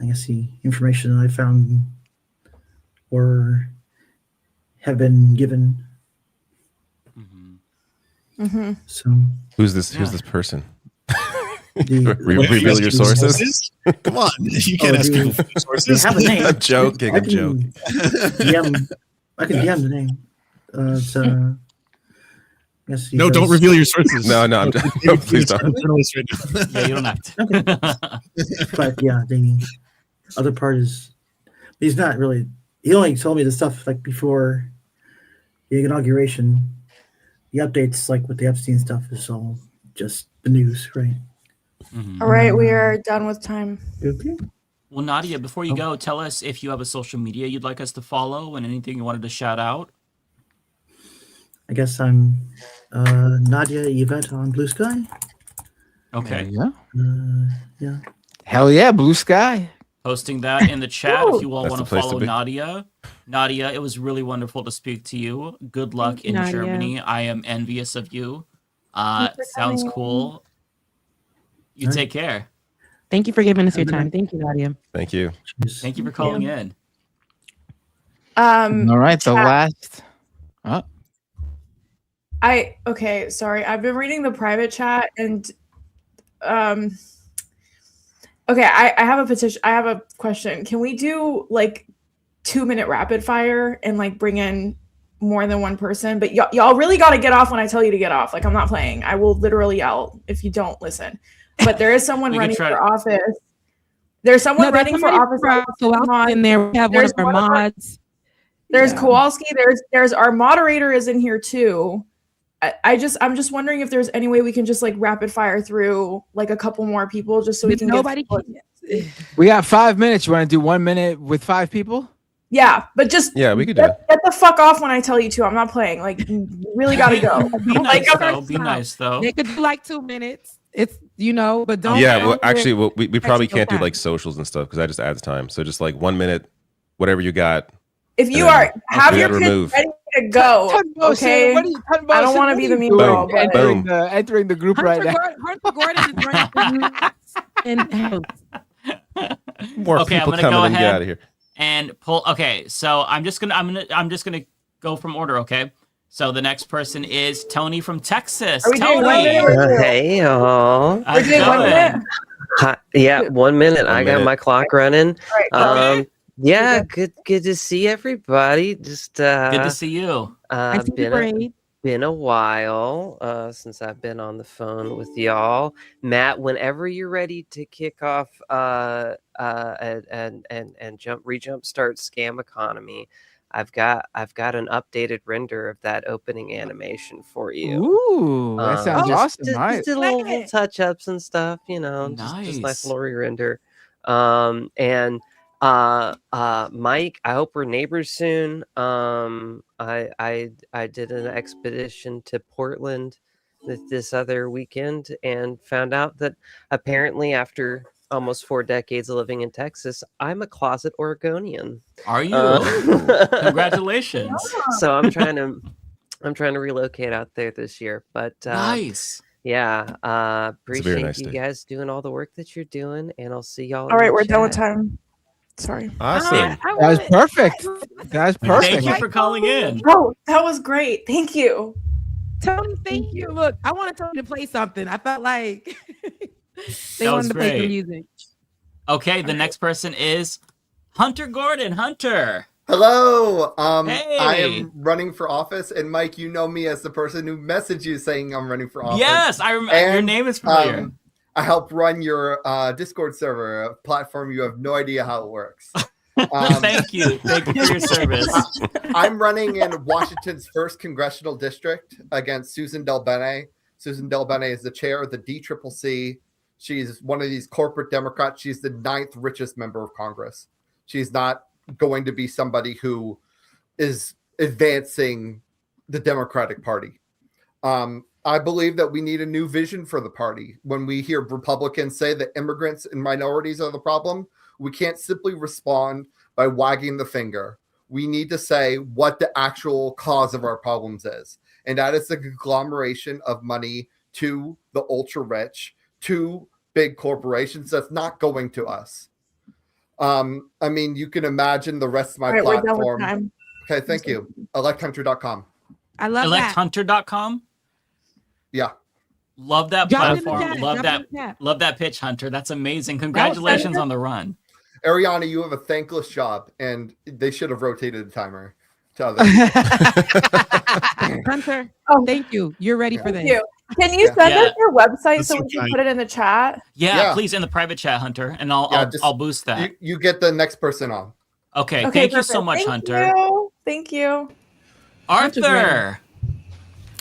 I guess, the information that I found or have been given. So
Who's this person?
The-
Reveal your sources.
Come on, you can't ask people for their sources.
They have a name.
I'm joking.
I
I'm
can
joking.
I can DM the name. It's, yes,
No, don't reveal your sources.
No, I'm no, please don't.
Yeah, you don't have to.
But yeah, the other part is he's not really. He only told me the stuff like before the inauguration. The updates, like with the Epstein stuff, is all just the news, right?
All right, we are done with time.
Okay.
Well, Nadia, before you go, tell us if you have a social media you'd like us to follow and anything you wanted to shout out.
I guess I'm Nadia Yvette on Blue Sky.
Okay.
Yeah.
Hell yeah, Blue Sky.
Posting that in the chat if you all
That's
want
the
to
place to
follow
be.
Nadia. Nadia, it was really wonderful to speak to you. Good luck in
Nadia.
Germany. I am envious of you.
Thanks for
Sounds
coming.
cool. You take care.
Thank you for giving us your time. Thank you, Nadia.
Thank you.
Thank you for calling in.
All right, the
chat.
last. Oh,
Okay, sorry. I've been reading the private chat and okay, I have a petition. I have a question. Can we do like 2-minute rapid fire and like bring in more than one person? But y'all really got to get off when I tell you to get off. Like, I'm not playing. I will literally yell if you don't listen. But there is someone
We can
running
try
for
to-
office. There's someone running for office.
Kowalski in there. We have one
There's
of our
one of our-
mods.
There's
Yeah.
Kowalski. There's our moderator is in here too. I'm just wondering if there's any way we can just like rapid fire through like a couple more people just so we
But
can
nobody
get.
we got 5 minutes. You want to do 1 minute with 5 people?
Yeah, but just
Yeah, we could do it.
get the fuck off when I tell you to. I'm not playing. Like, you really gotta go.
Be nice, though. Be nice, though.
They could do like 2 minutes. It's but don't.
Yeah,
don't
well,
do it.
actually, we probably
Extra
can't do
time.
like socials and stuff because that just adds time. So just like 1 minute, whatever you got.
If you
and
are have
we
your
gotta
kids
remove.
ready to go, okay?
What are you talking about?
I don't want to be the mean girl,
Boom.
but
Boom.
Entering the group right now.
Hunter Gordon is running and
More
Okay, I'm
people
gonna
coming
go
and get
ahead
out of here.
and pull. Okay, so I'm just gonna go from order. Okay, so the next person is Tony from Texas.
Are we doing 1 minute or two?
Hey y'all.
How's
We're doing
it
1
going?
minute.
Hi, yeah, 1 minute. I got
minute.
my clock running.
Right.
Yeah, good to see everybody. Just
Good to see you.
I see the braid.
been a while since I've been on the phone with y'all. Matt, whenever you're ready to kick off and rejump start Scam Economy, I've got an updated render of that opening animation for you.
Ooh, that sounds awesome.
Just
Nice.
did little touch ups and stuff, just
Nice.
nice little re-render. Mike, I hope we're neighbors soon. I did an expedition to Portland this other weekend and found out that apparently after almost 4 decades of living in Texas, I'm a closet Oregonian.
Are you? Congratulations.
So I'm trying to relocate out there this year. But
Nice.
yeah, appreciate
nice
you
day.
guys doing all the work that you're doing, and I'll see y'all.
All right,
in the
we're done with
chat.
time. Sorry.
Awesome.
That was perfect. That was perfect.
Thank you for calling in.
Oh, that was great. Thank you.
Tony, thank you. Look, I wanted Tony to play something. I felt like They
That
wanted
was
to play some
great.
music.
Okay, the next person is Hunter Gordon. Hunter.
Hello. I
Hey.
am running for office, and Mike, you know me as the person who messaged you saying I'm running for office.
Yes, I remember. Your name is familiar.
I help run your Discord server, a platform you have no idea how it works.
Thank you. Thank you for your service.
I'm running in Washington's 1st congressional district against Susan DelBene. Susan DelBene is the chair of the DCCC. She's one of these corporate Democrats. She's the 9th richest member of Congress. She's not going to be somebody who is advancing the Democratic Party. I believe that we need a new vision for the party. When we hear Republicans say that immigrants and minorities are the problem, we can't simply respond by wagging the finger. We need to say what the actual cause of our problems is. And that is the conglomeration of money to the ultra rich, to big corporations that's not going to us. I mean, you can imagine the rest of my
All right, we're done with
platform.
time.
Okay, thank you. Electhunter.com.
I love that.
Electhunter.com.
Yeah.
Love that
Drop it in the
platform.
chat,
Love
drop
that.
it in the chat.
Love that pitch, Hunter. That's amazing. Congratulations on the run.
Ariana, you have a thankless job, and they should have rotated the timer to other people.
Hunter, thank you. You're ready for this.
Thank you. Can you send
Yeah.
us your website
That's
so
so
we can
kind.
put it in the chat?
Yeah, please in the private chat, Hunter, and I'll boost that.
You get the next person on.
Okay,
Okay,
thank you so
perfect.
much,
Thank
Hunter.
you. Thank you.
Arthur,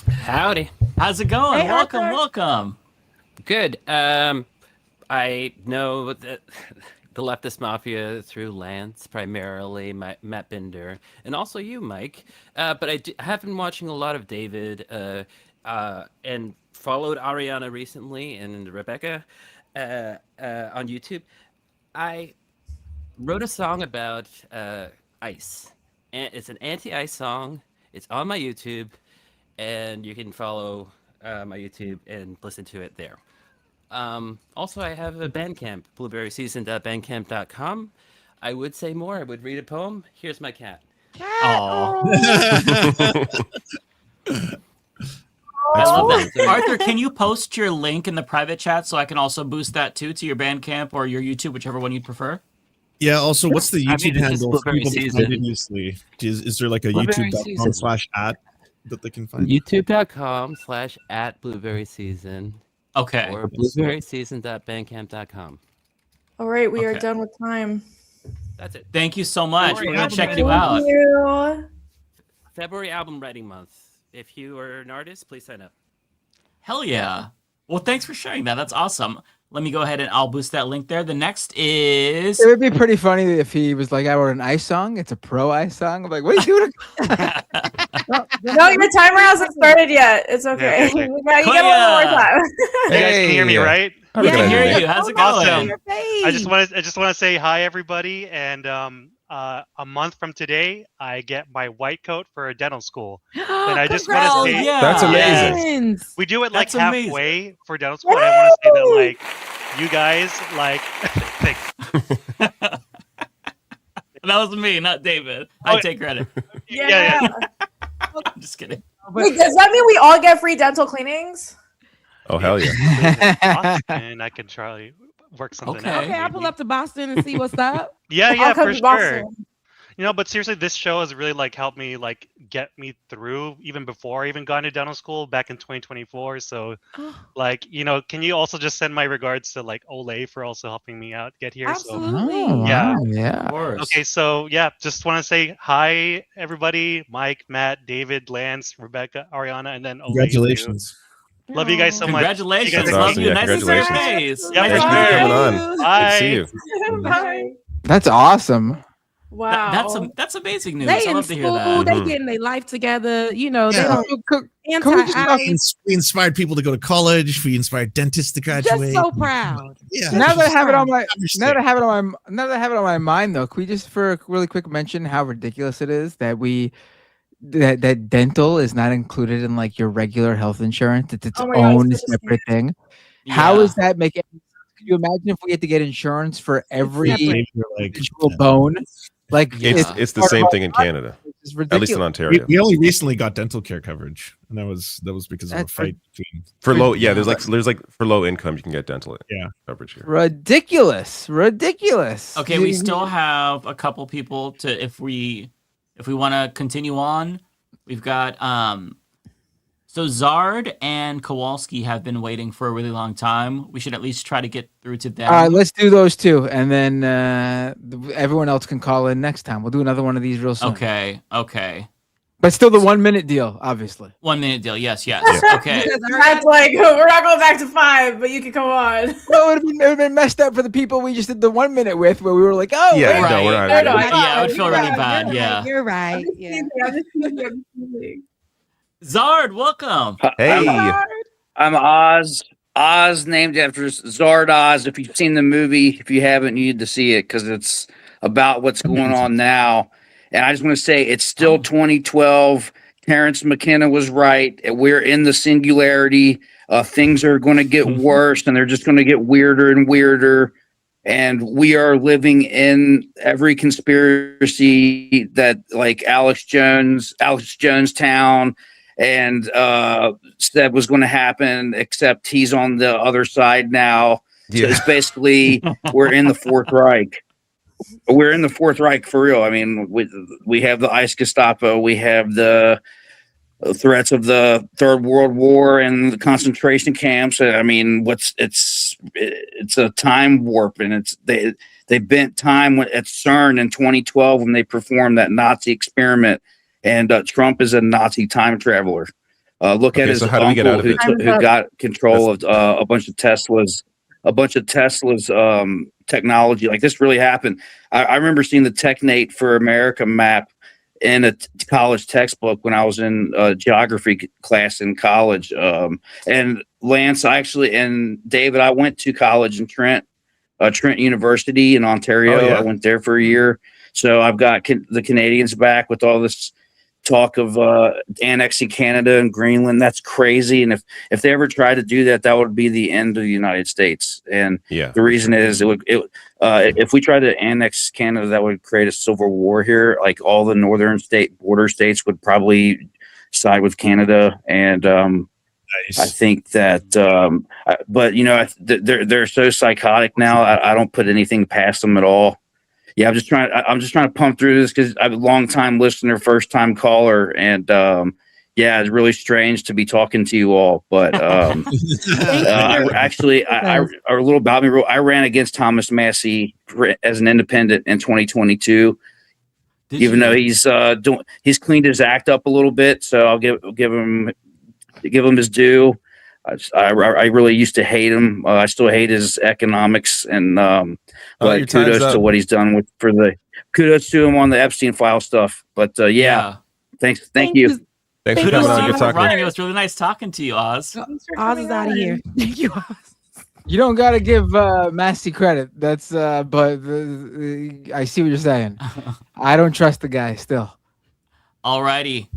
Howdy.
how's it going?
Hey,
welcome,
Arthur.
welcome.
Good. I know the Leftist Mafia through Lance, primarily, Matt Binder, and also you, Mike. But I have been watching a lot of David and followed Ariana recently and Rebecca on YouTube. I wrote a song about ice. And it's an anti-ice song. It's on my YouTube, and you can follow my YouTube and listen to it there. Also, I have a Bandcamp, blueberryseason.bandcamp.com. I would say more. I would read a poem. Here's my cat.
I love that. Arthur, can you post your link in the private chat so I can also boost that too to your Bandcamp or your YouTube, whichever one you'd prefer?
Yeah. Also, what's the
I
YouTube
mean, it's just
handle for
Blueberry
people to
Season.
find it easily? Is there like a
Blueberry Season.
youtube.com/@ that they can find?
YouTube.com/@blueberryseason.
Okay.
Or blueberryseason.bandcamp.com.
All right, we are
Okay.
done with time.
That's it.
Thank you so much. We're going to check
Thank
you out.
you.
February album writing month. If you are an artist, please sign up.
Hell yeah. Well, thanks for sharing that. That's awesome. Let me go ahead and I'll boost that link there. The next is...
It would be pretty funny if he was like, I wrote an ice song. It's a pro ice song. I'm like, what are you doing?
No, your timer hasn't started yet. It's okay.
okay.
You get a little more time.
You guys can hear me, right?
We can hear you. How's it going?
Awesome. I just want to say hi, everybody, and a month from today, I get my white coat for a dental school, and I just want to say,
That's amazing.
we do it like
That's amazing.
halfway for dental school. And I want to say that, like, you guys, like, thanks.
That was me, not David. I take credit.
Yeah.
I'm just kidding.
Wait, does that mean we all get free dental cleanings?
Oh, hell yeah.
And I can try work something out.
Okay, I'll pull up to Boston and see what's up.
Yeah,
I'll come
for
to
sure.
Boston.
You know, but seriously, this show has really like helped me like get me through even before I even got into dental school back in 2024. So, like, you know, can you also just send my regards to like Olay for also helping me out get here?
Absolutely.
Oh,
Yeah.
wow, yeah.
Of course.
Okay, so yeah, just want to say hi, everybody. Mike, Matt, David, Lance, Rebecca, Ariana, and then Olay.
Congratulations.
Too. Love you guys so much.
Congratulations.
You guys are
Love
key.
you. Nice to see your
congratulations.
face.
Yeah,
Nice
for
to
sure.
meet
Coming
you.
on. Good to
Bye.
see you.
Bye.
That's awesome.
Wow.
That's amazing news.
They
I
in
love to hear
school,
that.
they getting their life together. You know, they
Yeah.
don't
We inspired people to go to college. We inspired dentists to graduate.
Just so proud.
Yeah.
Now that I have it on my
Understand.
now that I have it on my mind though, can we just for a really quick mention how ridiculous it is that that dental is not included in like your regular health insurance? It's its
Oh my God,
own
it's so
separate thing.
Yeah.
How is that making? Can you imagine if we had to get insurance for every
Like,
individual bone? Like
It's the same thing in Canada.
It's
At least
ridiculous.
in Ontario.
We only recently got dental care coverage, and that was because of a
That's
fight between
For low, yeah, there's like for low income you can get dental coverage here.
Ridiculous.
Okay, we still have a couple people to if we want to continue on. We've got so Zard and Kowalski have been waiting for a really long time. We should at least try to get through to them.
All right, let's do those two, and then everyone else can call in next time. We'll do another one of these real soon.
Okay.
But still the 1 minute deal, obviously.
1 minute deal. Yes.
Yeah.
Okay.
That's like we're not going back to 5, but you can come on.
No, it would have been messed up for the people we just did the 1 minute with, where we were like, oh,
Yeah,
right.
no, we're not.
Yeah, it would feel really bad. Yeah.
You're right. Yeah.
Zard, welcome.
Hey.
I'm Oz. Oz, named after Zard Oz. If you've seen the movie, if you haven't, you need to see it because it's about what's going on now. And I just want to say it's still 2012. Terrence McKenna was right. We're in the singularity. Things are going to get worse, and they're just going to get weirder and weirder. And we are living in every conspiracy that, like Alex Jonestown, and said was going to happen, except he's on the other side now. So it's basically we're in the Fourth Reich. We're in the Fourth Reich for real. I mean, we have the ICE Gestapo, we have the threats of the Third World War and the concentration camps. I mean, it's a time warp, and they bent time at CERN in 2012 when they performed that Nazi experiment. And Trump is a Nazi time traveler. Look at his uncle who got control of a bunch of Tesla's technology. Like this really happened. I remember seeing the Technate for America map in a college textbook when I was in geography class in college. And Lance, and David, I went to college in Trent University in Ontario.
Oh, yeah.
I went there for a year. So I've got the Canadians back with all this talk of annexing Canada and Greenland. That's crazy. And if they ever tried to do that, that would be the end of the United States. And the reason is if we tried to annex Canada, that would create a civil war here. Like all the northern border states would probably side with Canada. And I think that, but they're so psychotic now. I don't put anything past them at all. Yeah, I'm just trying to pump through this because I'm a long time listener, first time caller, and it's really strange to be talking to you all. But a little about me. I ran against Thomas Massey as an independent in 2022. Even though he's cleaned his act up a little bit, so I'll give him his due. I really used to hate him. I still hate his economics, and but kudos to what he's done kudos to him on the Epstein file stuff. But thanks, thank you.
Thanks for coming on. Good talking.
It was really nice talking to you, Oz.
Oz is out of here. Thank you, Oz.
You don't got to give Massey credit. That's but I see what you're saying. I don't trust the guy still.
Alrighty.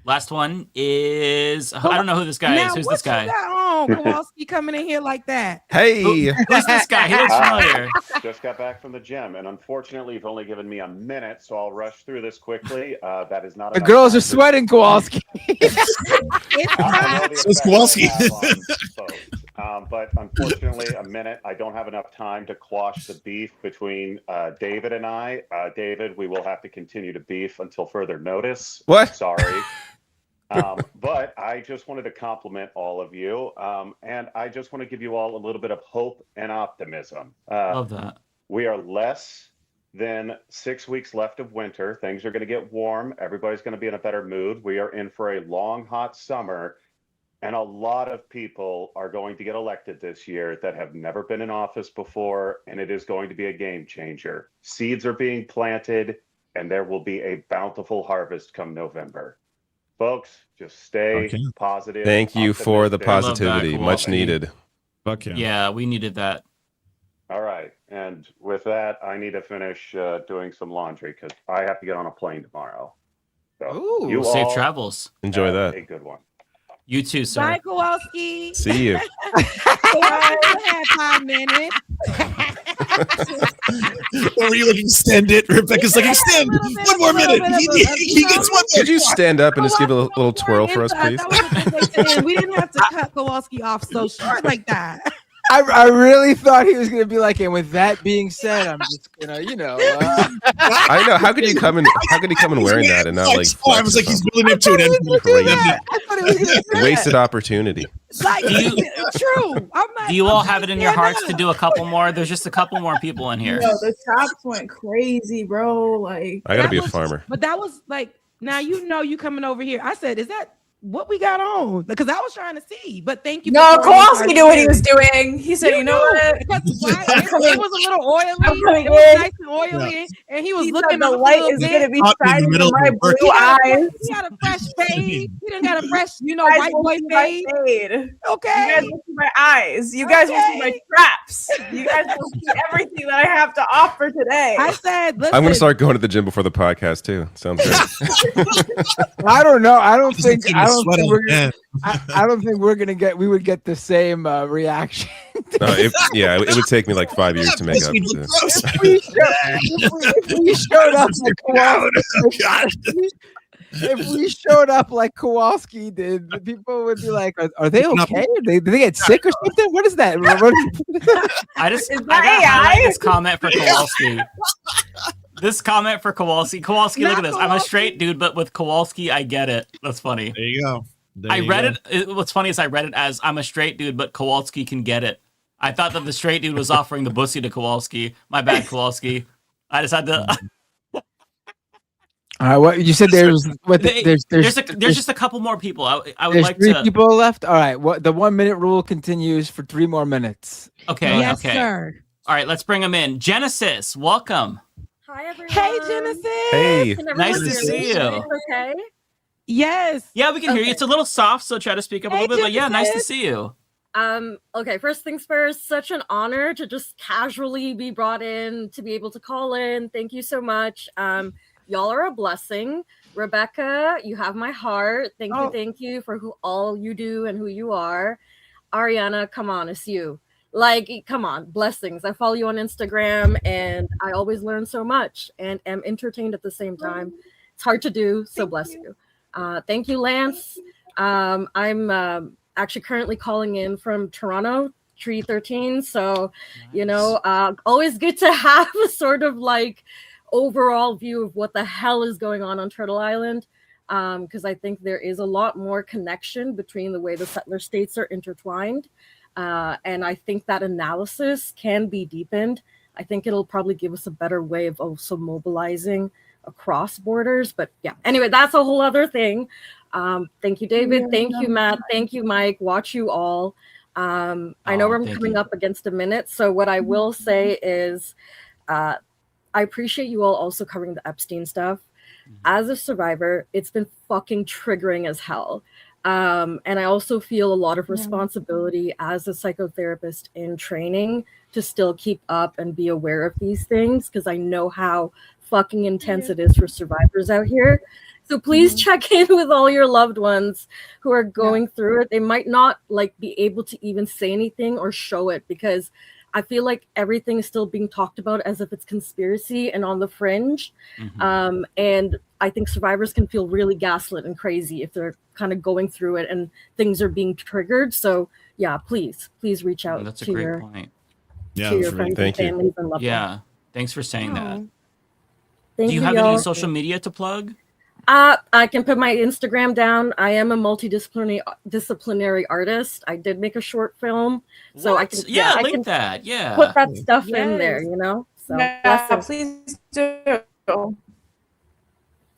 Last one is I don't know who this guy is. Who's this guy?
You got on, Kowalski coming in here like that?
Hey,
who's this guy? He looks familiar.
Just got back from the gym, and unfortunately, you've only given me a minute, so I'll rush through this quickly. That is not.
The girls are sweating, Kowalski.
It's Kowalski.
But unfortunately, a minute. I don't have enough time to quash the beef between David and I. David, we will have to continue to beef until further notice.
What?
Sorry. But I just wanted to compliment all of you. And I just want to give you all a little bit of hope and optimism.
Love that.
We are less than 6 weeks left of winter. Things are going to get warm. Everybody's going to be in a better mood. We are in for a long, hot summer. And a lot of people are going to get elected this year that have never been in office before. And it is going to be a game changer. Seeds are being planted, and there will be a bountiful harvest come November. Folks, just stay positive.
Thank you for the positivity. Much needed.
Fuck yeah.
Yeah, we needed that.
All right. And with that, I need to finish doing some laundry because I have to get on a plane tomorrow. So
Ooh, safe travels.
Enjoy that.
A good one.
You too, sir.
Bye, Kowalski.
See you.
Bye. 5 minutes.
What were you like, extend it? Rebecca's like, extend 1 more minute. He gets 1 more.
Could you stand up and just give a little twirl for us, please?
We didn't have to cut Kowalski off so short like that.
I really thought he was gonna be like, and with that being said, I'm just gonna,
I know. How could he come in wearing that and not like?
I was like, he's building up to it.
Wasted opportunity.
Like, true.
Do you all have it in your hearts to do a couple more? There's just a couple more people in here.
Yo, the chops went crazy, bro. Like,
I gotta be a farmer.
But that was like, now you coming over here. I said, is that what we got on? Because I was trying to see. But thank you.
No, Kowalski knew what he was doing. He said, you know what?
It was a little oily. It was nice and oily. And he was looking
the light is going to be shining in my blue eyes.
He had a fresh fade. He didn't got a fresh, white boy fade. Okay.
You guys will see my eyes. You guys will see my traps. You guys will see everything that I have to offer today.
I said, listen.
I'm gonna start going to the gym before the podcast too. Sounds good.
I don't know. I don't think we would get the same reaction.
No, it would take me like 5 years to make up.
If we showed up like Kowalski did, the people would be like, "Are they okay? Did they get sick or something? What is that?"
I got this comment for Kowalski. This comment for Kowalski. Kowalski, look at this. I'm a straight dude, but with Kowalski, I get it. That's funny.
There you go.
I read it. What's funny is I read it as I'm a straight dude, but Kowalski can get it. I thought that the straight dude was offering the pussy to Kowalski. My bad, Kowalski. I just had to.
All right, what you said there's
just a couple more people. I would like
three
to.
people left. All right, what the 1 minute rule continues for 3 more minutes.
Okay.
Yes,
okay.
sir.
All right, let's bring them in. Genesis, welcome.
Hi, everyone.
Hey, Genesis.
Hey.
Nice to see you.
Okay.
Yes.
Yeah, we can hear you. It's a little soft, so try to speak up a little bit. But yeah, nice to see you.
Okay, first things first, such an honor to just casually be brought in, to be able to call in. Thank you so much. Y'all are a blessing. Rebecca, you have my heart. Thank you for all you do and who you are. Ariana, come on, it's you. Like, come on, blessings. I follow you on Instagram and I always learn so much and am entertained at the same time. It's hard to do, so bless you. Thank you, Lance. I'm actually currently calling in from Toronto, Tree 13. So, always good to have a sort of like overall view of what the hell is going on Turtle Island. Because I think there is a lot more connection between the way the settler states are intertwined. And I think that analysis can be deepened. I think it'll probably give us a better way of also mobilizing across borders. But yeah, anyway, that's a whole other thing. Thank you, David. Thank you, Matt. Thank you, Mike. Watch you all. I know I'm coming up against a minute. So what I will say is I appreciate you all also covering the Epstein stuff. As a survivor, it's been fucking triggering as hell. And I also feel a lot of responsibility as a psychotherapist in training to still keep up and be aware of these things, because I know how fucking intense it is for survivors out here. So please check in with all your loved ones who are going through it. They might not be able to even say anything or show it, because I feel like everything is still being talked about as if it's conspiracy and on the fringe. And I think survivors can feel really gaslit and crazy if they're kind of going through it and things are being triggered. So yeah, please reach out
That's a
to
great
your,
point.
to your friends and families and loved
Yeah, thanks for saying that.
Thank
Do you
you,
have any
y'all.
social media to plug?
I can put my Instagram down. I am a disciplinary artist. I did make a short film, so I can I
link
can
that. Yeah,
put that stuff in there. So
please do.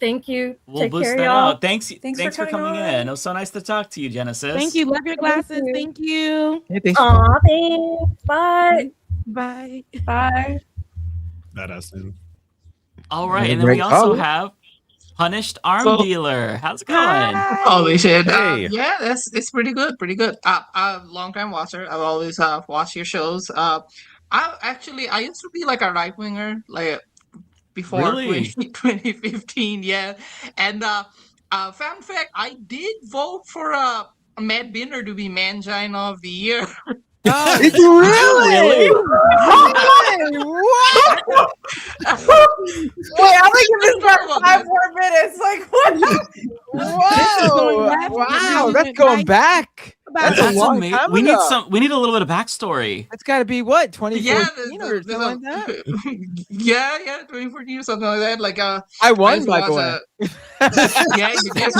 Thank you.
We'll
Take
boost
care,
that
y'all.
out. Thanks for coming in. It was so nice to talk to you, Genesis.
Thank you. Love your glasses. Thank you.
Aw, thanks. Bye.
Bye.
Bye.
Badass, man.
All right, and then we also have Punished Arm Dealer. How's it going?
Holy shit.
Hey.
Yeah, it's pretty good. I'm a long time watcher. I've always watched your shows. I used to be like a right winger, like before
Really?
2015. Yeah. And fun fact, I did vote for Matt Binder to be Mangina of the Year.
Did you really? What?
I'm gonna give this guy 5 more minutes. Like what?
Whoa! Wow, that's going back. That's a long
amazing.
time
We
ago.
need a little bit of backstory.
That's got to be what,
Yeah,
2014 or something like that.
yeah, 2014 or something like that. Like
I won,
used to
by the
watch,
way.
yeah, you did.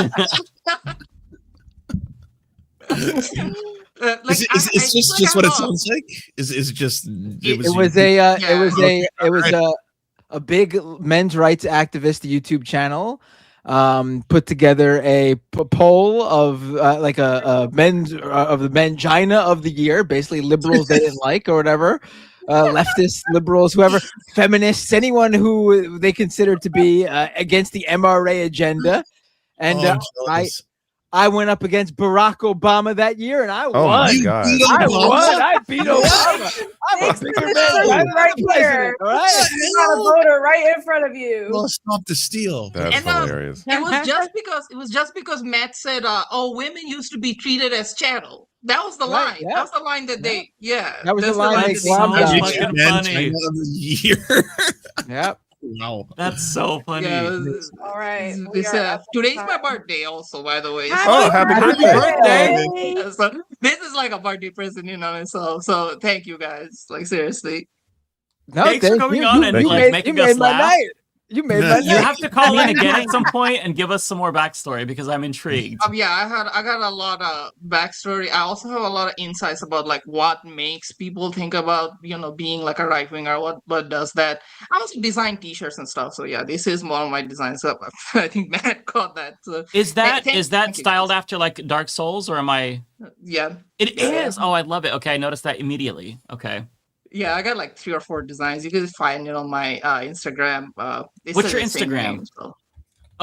Like,
is this just what it sounds like? Is it just?
It was a big men's rights activist YouTube channel. Put together a poll of like a men's of the mangina of the year, basically liberals they didn't like or whatever, leftists, liberals, whoever, feminists, anyone who they considered to be against the MRA agenda, and I went up against Barack Obama that year, and I won.
Oh my God!
I won. I beat Obama. I'm a bigger man
right here.
All right,
you got a voter right in front of you.
Well, stop the steal.
That's hilarious.
It was just because Matt said, "Oh, women used to be treated as chattel." That was the line.
yeah.
That was the line that they. Yeah,
That was the
that's
line they
that
glommed
they-
on.
Fucking funny.
Yep.
Wow.
That's so funny.
Yeah,
All right.
today's my birthday, also, by the way.
Oh, happy birthday.
So, this is like a birthday present, you know. So thank you guys. Like seriously.
No,
Thanks for coming on and like making us laugh.
You made my night.
You have to call in again at some point and give us some more backstory because I'm intrigued.
Yeah, I got a lot of backstory. I also have a lot of insights about like what makes people think about being like a right winger. What does that? I also design T-shirts and stuff. So yeah, this is one of my designs. So I think Matt caught that. So,
Is that
thank you,
styled after like Dark Souls or am I?
Yeah,
It is. Oh, I love it. Okay, I noticed that immediately. Okay.
Yeah, I got like 3 or 4 designs. You can find it on my Instagram.
What's your Instagram?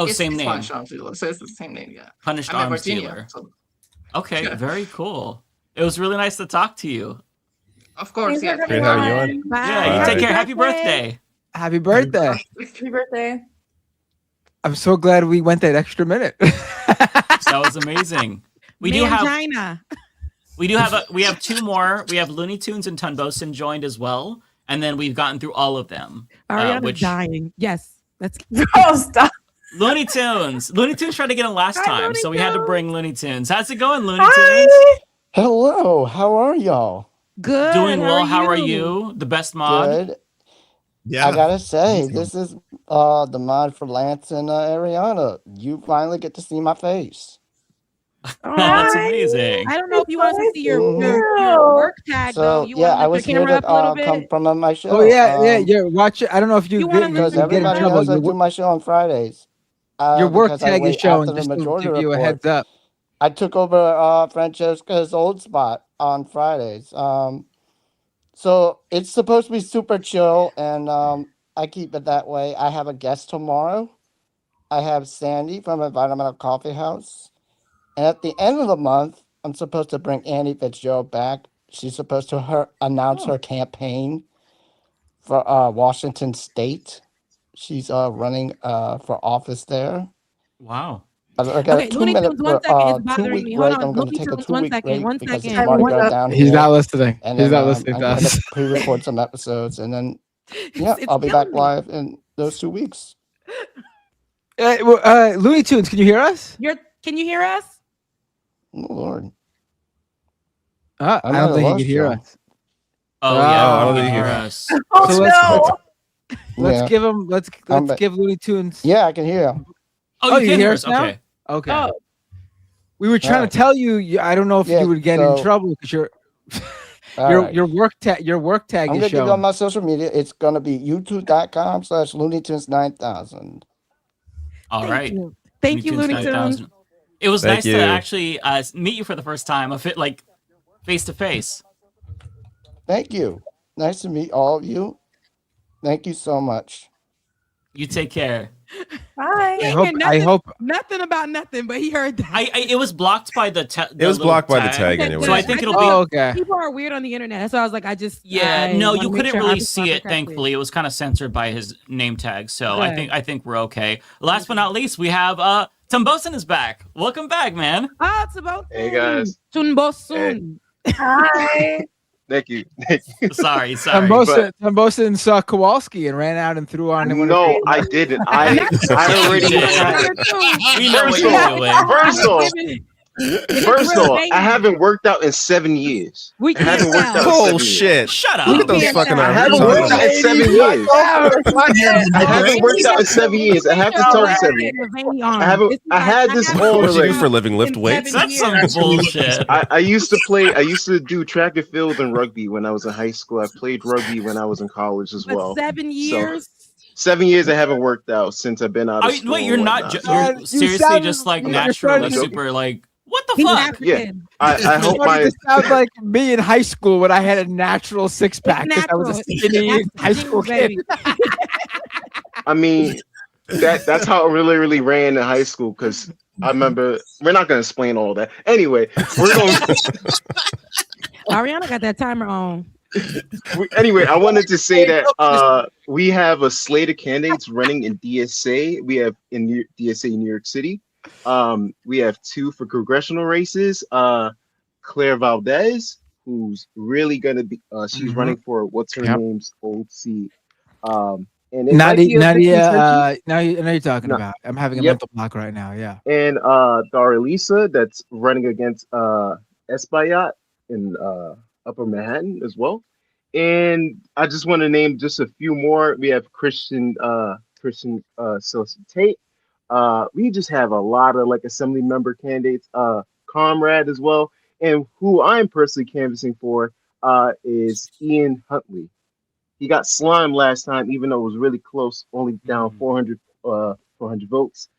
Same name.
Punished Arms Dealer. So it's the same name, yeah.
Punished
I'm in
Arms
Virginia,
Dealer.
so-
Okay,
Yeah.
very cool. It was really nice to talk to you.
Of course, yeah.
Great having you on.
Yeah, you take care. Happy birthday.
Happy birthday.
Happy birthday.
I'm so glad we went that extra minute.
That was amazing. We do have 2 more. We have Looney Tunes and Tunbosin joined as well, and then we've gotten through all of them.
Ariana's dying. Yes, that's.
Oh, stop.
Looney Tunes tried to get in last time, so we had to bring Looney Tunes. How's it going, Looney
Hi.
Tunes?
Hello, how are y'all?
Good.
Doing well. How are you? The best mod.
Good.
Yeah.
I gotta say, this is the mod for Lance and Ariana. You finally get to see my face.
That's amazing.
I don't know if you want to see your
Mhm.
work tag though.
So
You
yeah,
want
I
to
was
lift the
here
camera
to
up a little bit?
come from my show.
Oh yeah. Watch it. I don't know if you get
because
in
everybody
trouble.
knows I do my show on Fridays.
Your work
because I
tag is
wait
showing,
after the
just to
Majority
give you a
Report.
heads up.
I took over Francesca's old spot on Fridays. So it's supposed to be super chill, and I keep it that way. I have a guest tomorrow. I have Sandy from Environmental Coffee House. And at the end of the month, I'm supposed to bring Annie Fitzgerald back. She's supposed to announce her campaign for Washington State. She's running for office there.
Wow.
I got
Okay,
a 2
Looney
minute
Tunes, 1 second, it's bothering
2 week
me. Hold
break.
on,
I'm going
Looney
to take a
Tunes,
2
1
week
second,
break
1
because
second.
it's Mardi Gras down
He's
here.
not listening.
And
He's
then,
not listening
I'm
to
going
us.
to pre-record some episodes, and then yeah,
It's
I'll be back
killing me.
live in those 2 weeks.
Looney Tunes, can you hear us?
Can you hear us?
Oh Lord.
I
I'm
don't
at a
think he
loss,
can hear
Joe.
us.
Oh yeah,
I
you
don't
can
think
hear
he
us.
Oh,
So let's
Yeah.
give him. Let's give Looney Tunes.
Yeah, I can hear you.
Oh, you can hear
us
us.
now?
Okay.
Okay.
Oh.
We were trying
Right.
to tell you. I don't know if
Yeah,
you would get in
so-
trouble because
All
your
right.
your work tag
I'm
is
gonna give you on
showing.
my social media. It's gonna be youtube.com/LooneyTunes9000.
All
Thank
right.
you. Thank you, Looney Tunes.
9000. It was
Thank
nice
you.
to actually meet you for the first time, face to face.
Thank you. Nice to meet all of you. Thank you so much.
You take care.
Bye.
I hope
Nothing about nothing, but he heard that.
It was blocked by the.
It was blocked by the tag anyway.
So I think it'll be.
Oh, okay.
People are weird on the internet, so I was like, I
Yeah, no,
wanna
you
make
couldn't
sure
really
I'm
see it.
correctly.
Thankfully, it was kind of censored by his name tag. So
Right.
I think we're okay. Last but not least, we have Tumbosin is back. Welcome back, man.
Ah, it's about
Hey guys.
Tunbosun.
Hi.
Thank you. Thank you.
Sorry.
Tambosin saw Kowalski and ran out and threw on him.
No, I didn't. I already had.
We know what you're doing.
First off, I haven't worked out in 7 years. I haven't worked out in 7 years.
Bullshit.
Shut up.
Look at those fucking
I haven't worked out in 7 years. I haven't worked out in 7 years. I have to tell you 7 years. I had this on
What you do
already.
for a living? Lift weights?
That's some bullshit.
I used to do track and field and rugby when I was in high school. I played rugby when I was in college as well.
7 years?
7 years I haven't worked out since I've been out of school.
Wait, you're not you're seriously just like natural and super like what the fuck?
Yeah. I hope
It sounds like me in high school when I had a natural six pack because I was a skinny high school kid.
I mean, that's how it really ran in high school because I remember we're not gonna explain all that. Anyway, we're going
Ariana got that timer on.
Anyway, I wanted to say that we have a slate of candidates running in DSA. We have in DSA New York City. We have 2 for congressional races. Claire Valdez, who's really gonna be she's running for what's her name's old seat. And it might be
Nadia, now you're talking about. I'm having a mental block right now. Yeah.
And Daralisa, that's running against Espaillat in Upper Manhattan as well. And I just want to name just a few more. We have Christian Tate. We just have a lot of like assembly member candidates, Comrade as well. And who I'm personally canvassing for is Ian Huntley. He got slimed last time, even though it was really close, only down 400 votes.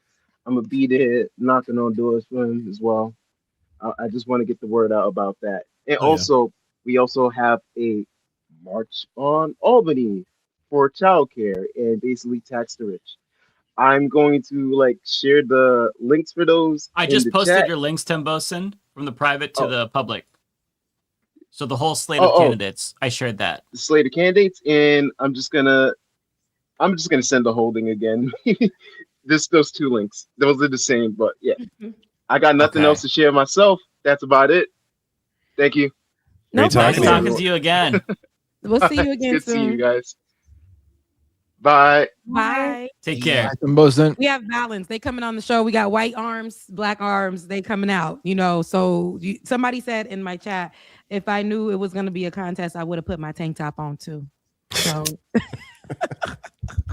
I'm gonna be there knocking on doors for him as well. I just want to get the word out about that. And we also have a march on Albany for childcare and basically tax the rich. I'm going to like share the links for those.
I just posted your links, Timbosin, from the private to the public. So the whole slate of candidates, I shared that.
The slate of candidates, and I'm just gonna send the whole thing again. Just those 2 links. Those are the same, but yeah. I got nothing else to share myself. That's about it. Thank you.
Nice talking to you again.
We'll see you again
Good
soon.
to see you guys. Bye.
Bye.
Take care.
We have balance. They coming on the show. We got white arms, black arms. They coming out. So somebody said in my chat, if I knew it was going to be a contest, I would have put my tank top on too. So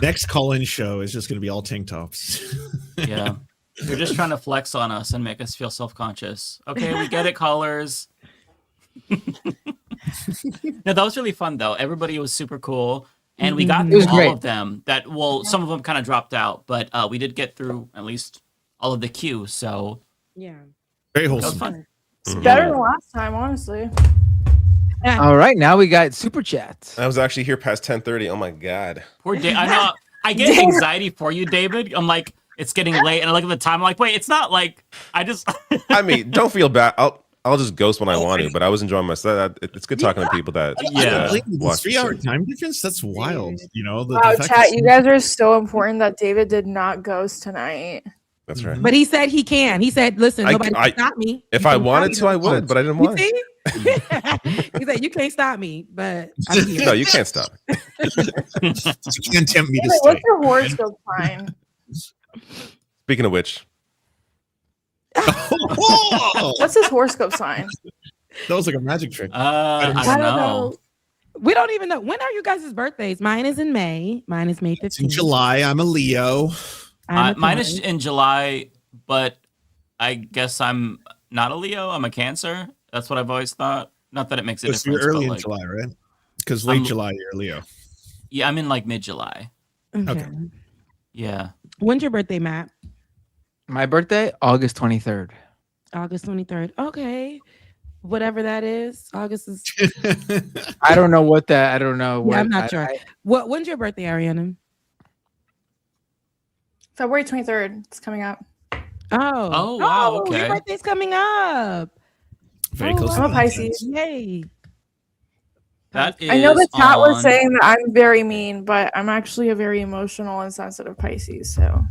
next call-in show is just going to be all tank tops.
Yeah. You're just trying to flex on us and make us feel self-conscious. Okay, we get it, callers. No, that was really fun though. Everybody was super cool. And we got through all of them. Some of them kind of dropped out, but we did get through at least all of the queue. So
yeah,
very
wholesome.
wholesome.
That was fun.
It's better than last time, honestly.
All right, now we got super chats.
I was actually here past 10:30. Oh my god.
Poor David. I know. I get anxiety for you, David. I'm like, it's getting late, and I look at the time. I'm like, wait, it's not like I just.
I mean, don't feel bad. I'll just ghost when I want to, but I was enjoying myself. It's good talking to people that
watch the 3-hour time difference. That's wild.
Wow, chat, you guys are so important that David did not ghost tonight.
That's right.
But he said he can. He said, "Listen, nobody can stop me.
If I wanted to, I would, but I didn't want to."
He said, "You can't stop me, but I'm here."
No, you can't stop.
You can't tempt me to
Wait,
stay.
what's your horoscope sign?
Speaking of which,
What's his horoscope sign?
That was like a magic trick.
I don't know.
We don't even know. When are you guys' birthdays? Mine is in May. Mine is May 15th.
In July, I'm a Leo.
Mine is in July, but I guess I'm not a Leo. I'm a Cancer. That's what I've always thought. Not that it makes a difference.
You're early
but
in July, right? Because late July, you're a Leo.
Yeah, I'm in like mid-July.
Okay.
Yeah.
When's your birthday, Matt?
My birthday, August 23rd.
August 23rd. Okay. Whatever that is. August is.
I don't know what that. I don't know.
Yeah, I'm not sure. When's your birthday, Ariana?
February 23rd. It's coming up.
Oh,
wow. Okay.
Your birthday's coming up.
Very close.
I'm a Pisces.
Yay.
That is
I know the chat was
on-
saying that I'm very mean, but I'm actually a very emotional and sensitive Pisces. So,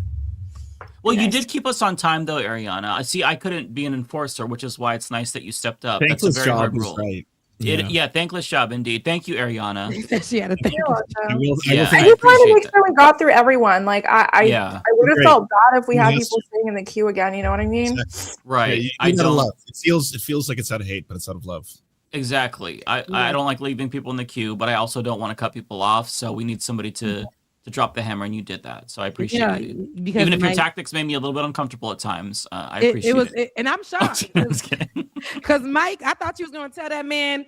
Well, you did keep us on time, though, Ariana. I see. I couldn't be an enforcer, which is why it's nice that you stepped up. That's a
Thankless
very
job
hard
is
rule.
right.
Thankless job indeed. Thank you, Ariana.
She had a thank you.
I
Yeah,
I
I
just wanted to
appreciate
make
that.
sure we got through everyone. Like I
Yeah.
would have
Great.
felt bad if we had
Yes.
people sitting in the queue again. You know what I mean?
Right.
Yeah,
I
you gotta
don't.
love. It feels like it's out of hate, but it's out of love.
Exactly. I
Yeah.
don't like leaving people in the queue, but I also don't want to cut people off. So we need somebody to drop the hammer, and you did that. So I appreciate
Yeah,
it.
because
Even if your
Mike-
tactics made me a little bit uncomfortable at times, I
It
appreciate
was,
it.
and I'm shocked because Mike, I thought you was gonna tell that man,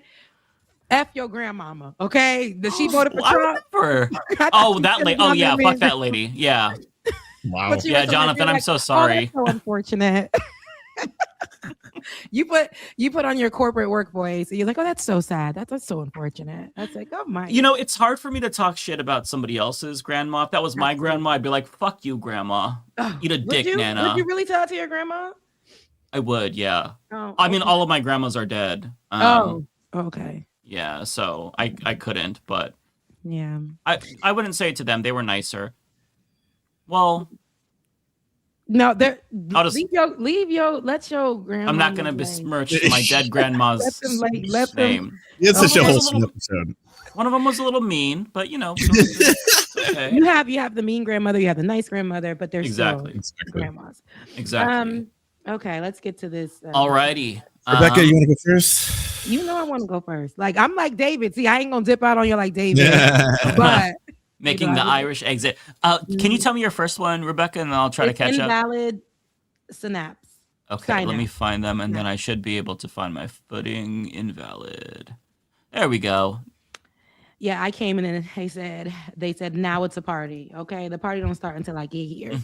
"F your grandmama." Okay, that she voted for
Well, I
Trump.
remember.
I thought
Oh,
you
that
could've
lady.
done
Oh, yeah.
that
Fuck
man.
that lady. Yeah.
Wow.
But you
Yeah,
were so happy,
Jonathan,
you're
I'm
like,
so
"Oh,
sorry.
that's so unfortunate." you put on your corporate work voice, and you're like, "Oh, that's so sad. That's so unfortunate." That's like, "Oh my."
You know, it's hard for me to talk shit about somebody else's grandma. If that was my grandma, I'd be like, fuck you, grandma. Eat a dick, Nana.
Would you really tell it to your grandma?
I would, yeah.
Oh,
I mean,
okay.
all of my grandmas are dead.
Okay.
Yeah, so I couldn't, but
Yeah.
I wouldn't say it to them. They were nicer. Well,
No,
I'll just-
let your grandma.
I'm not going to besmirch my dead grandma's
let them.
name.
It's such a
One of them was
wholesome
little-
episode.
One of them was a little mean, but you know, it's okay.
You have the mean grandmother, you have the nice grandmother, but they're
Exactly.
still grandmas.
Exactly.
Okay, let's get to this.
Alrighty.
Rebecca, you want to go first?
You know I want to go first. Like I'm like David. See, I ain't gonna dip out on you like David.
Yeah.
But
Making
you know,
the Irish exit. Can you tell me your first one, Rebecca, and then I'll try to
it's
catch up?
invalid synapse.
Okay, let me
synapse.
find them, and then I should be able to find my footing. Invalid. There we go.
Yeah, I came in and they said now it's a party. Okay, the party don't start until I get here.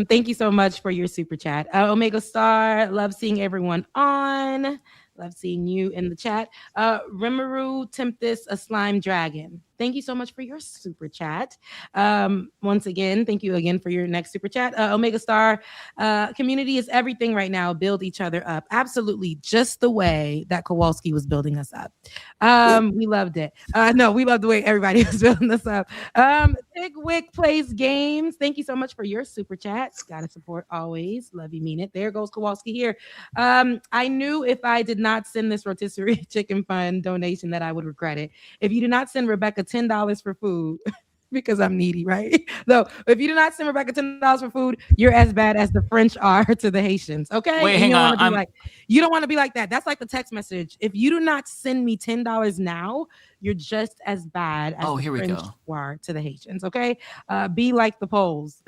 Thank you so much for your super chat. Omega Star, love seeing everyone on. Love seeing you in the chat. Rimuru Tempest, a slime dragon. Thank you so much for your super chat. Once again, thank you again for your next super chat. Omega Star, community is everything right now. Build each other up. Absolutely, just the way that Kowalski was building us up. We loved it. No, we loved the way everybody was building us up. Pigwick plays games. Thank you so much for your super chat. Gotta support always. Love you, mean it. There goes Kowalski here. I knew if I did not send this rotisserie chicken fund donation that I would regret it. If you do not send Rebecca $10 for food, because I'm needy, right? Though, if you do not send Rebecca $10 for food, you're as bad as the French are to the Haitians. Okay,
Wait,
And
hang
you don't
on,
wanna be
I'm-
like, you don't want to be like that. That's like the text message. If you do not send me $10 now, you're just as bad as
Oh,
the
here we
French
go.
are to the Haitians. Okay, be like the Poles.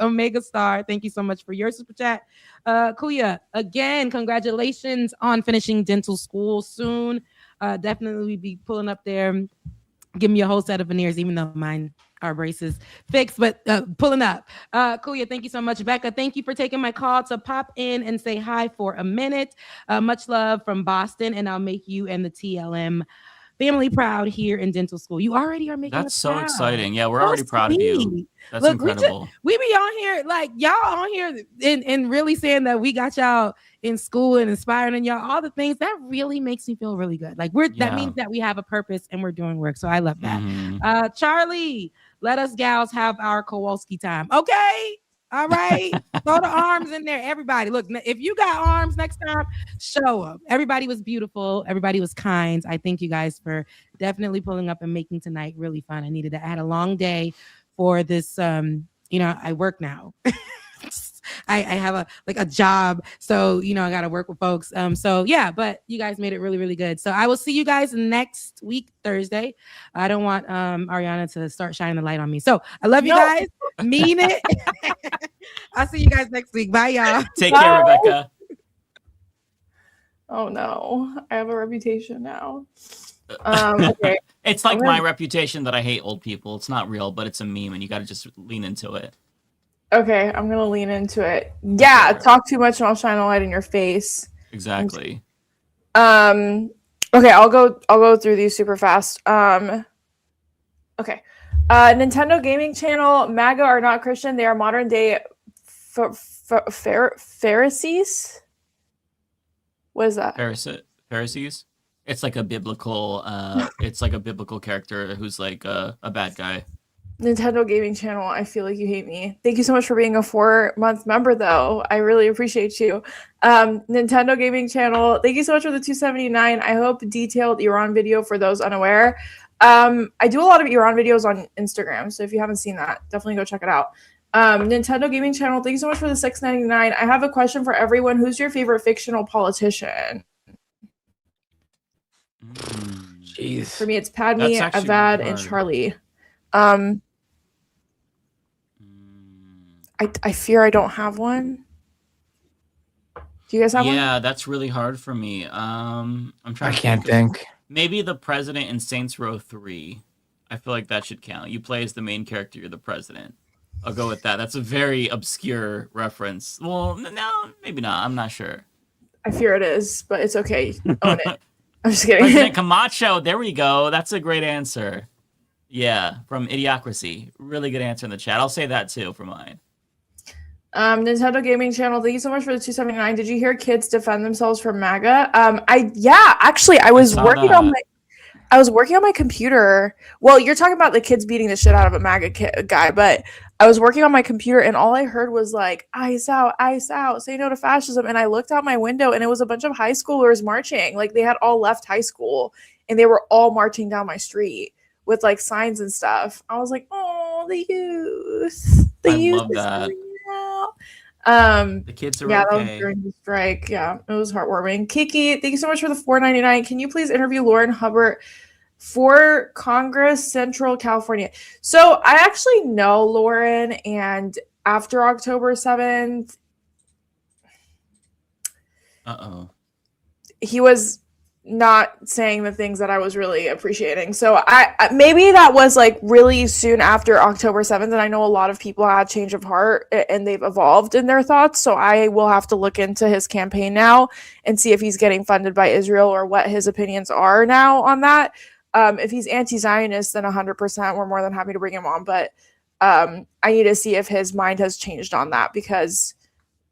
Omega Star, thank you so much for your super chat. Kuya, again, congratulations on finishing dental school soon. Definitely be pulling up there. Give me a whole set of veneers, even though mine are braces fixed, but pulling up. Kuya, thank you so much. Becca, thank you for taking my call to pop in and say hi for a minute. Much love from Boston, and I'll make you and the TLM family proud here in dental school. You already are making
That's
us
so
proud.
exciting. Yeah, we're
So
already proud of you.
sweet.
That's
Look,
incredible.
We be on here, like y'all on here and really saying that we got y'all in school and inspiring y'all, all the things that really makes me feel really good. Like that
Yeah.
means that we have a purpose and we're doing work. So I love that.
Mhm.
Charlie, let us gals have our Kowalski time. Okay. All right. Throw the arms in there. Everybody, look, if you got arms next time, show them. Everybody was beautiful. Everybody was kind. I thank you guys for definitely pulling up and making tonight really fun. I had a long day for this. I work now. I have a job. So, I got to work with folks. But you guys made it really, really good. So I will see you guys next week, Thursday. I don't want Ariana to start shining the light on me. So I love you guys. Mean it. I'll see you guys next week. Bye, y'all.
Take care, Rebecca.
Oh no, I have a reputation now. Okay.
It's like
I'm
my
gonna-
reputation that I hate old people. It's not real, but it's a meme, and you got to just lean into it.
Okay, I'm gonna lean into it. Yeah, talk too much and I'll shine a light in your face.
Exactly.
Okay, I'll go through these super fast. Okay. Nintendo gaming channel, MAGA are not Christian, they are modern day Pharisees. What is that?
Pharisees. It's like a biblical. It's like a biblical character who's like a bad guy.
Nintendo Gaming Channel, I feel like you hate me. Thank you so much for being a 4-month member, though. I really appreciate you. Nintendo Gaming Channel, thank you so much for the 279. I hope detailed Iran video for those unaware. I do a lot of Iran videos on Instagram, so if you haven't seen that, definitely go check it out. Nintendo Gaming Channel, thank you so much for the 699. I have a question for everyone. Who's your favorite fictional politician?
Jeez.
For me, it's Padme,
That's actually
Avad,
really
and
hard.
Charlie. I fear I don't have one. Do you guys have one?
Yeah, that's really hard for me. I'm trying.
I
to
can't
of-
think.
Maybe the president in Saints Row 3. I feel like that should count. You play as the main character. You're the president. I'll go with that. That's a very obscure reference. Well, no, maybe not. I'm not sure.
I fear it is, but it's okay. Own it. I'm just kidding.
President Camacho. There we go. That's a great answer. Yeah, from Idiocracy. Really good answer in the chat. I'll say that too for mine.
Nintendo Gaming Channel, thank you so much for the 279. Did you hear kids defend themselves from MAGA? I was working on my computer. Well, you're talking about the kids beating the shit out of a MAGA guy, but I was working on my computer and all I heard was like, ice out, say no to fascism. And I looked out my window and it was a bunch of high schoolers marching. Like they had all left high school and they were all marching down my street with like signs and stuff. I was like, oh, the youth.
I love that. The kids are
That was
okay.
during the strike. Yeah, it was heartwarming. Kiki, thank you so much for the $4.99. Can you please interview Lauren Hubbard for Congress Central California? So I actually know Lauren, and after October 7th, he was not saying the things that I was really appreciating. So I maybe that was like really soon after October 7th, and I know a lot of people had change of heart and they've evolved in their thoughts. So I will have to look into his campaign now and see if he's getting funded by Israel or what his opinions are now on that. If he's anti-Zionist, then 100% we're more than happy to bring him on. But I need to see if his mind has changed on that, because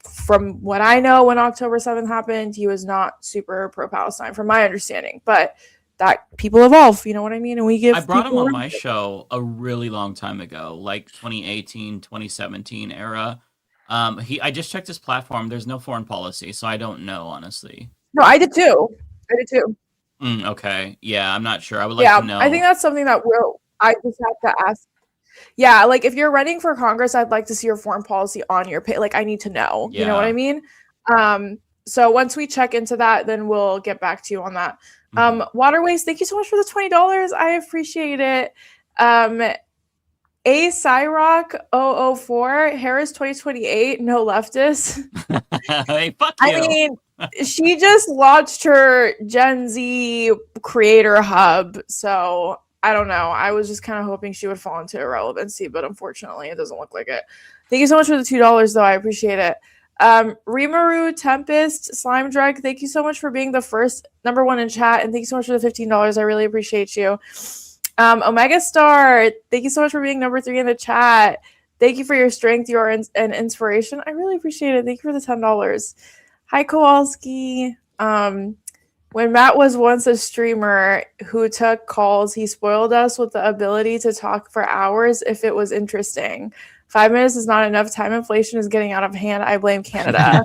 from what I know, when October 7th happened, he was not super pro-Palestine, from my understanding. But that people evolve, you know what I mean? And we give.
I brought him
people
on my show a really long time ago, like 2018, 2017 era. I just checked his platform. There's no foreign policy, so I don't know, honestly.
No, I did too.
Okay. Yeah, I'm not sure. I would like to know.
I think that's something that I just have to ask. Yeah, like if you're running for Congress, I'd like to see your foreign policy on your page. Like I need to know. You know what I mean? So once we check into that, then we'll get back to you on that. Waterways, thank you so much for the $20. I appreciate it. A Cyrock 004, Harris 2028, no leftist.
Hey, fuck you.
I mean, she just launched her Gen Z creator hub, so I don't know. I was just kind of hoping she would fall into irrelevancy, but unfortunately, it doesn't look like it. Thank you so much for the $2, though. I appreciate it. Rimaru Tempest Slime Drug, thank you so much for being the first #1 in chat, and thank you so much for the $15. I really appreciate you. Omega Star, thank you so much for being #3 in the chat. Thank you for your strength, and inspiration. I really appreciate it. Thank you for the $10. Hi, Kowalski. When Matt was once a streamer who took calls, he spoiled us with the ability to talk for hours if it was interesting. 5 minutes is not enough. Time inflation is getting out of hand. I blame Canada.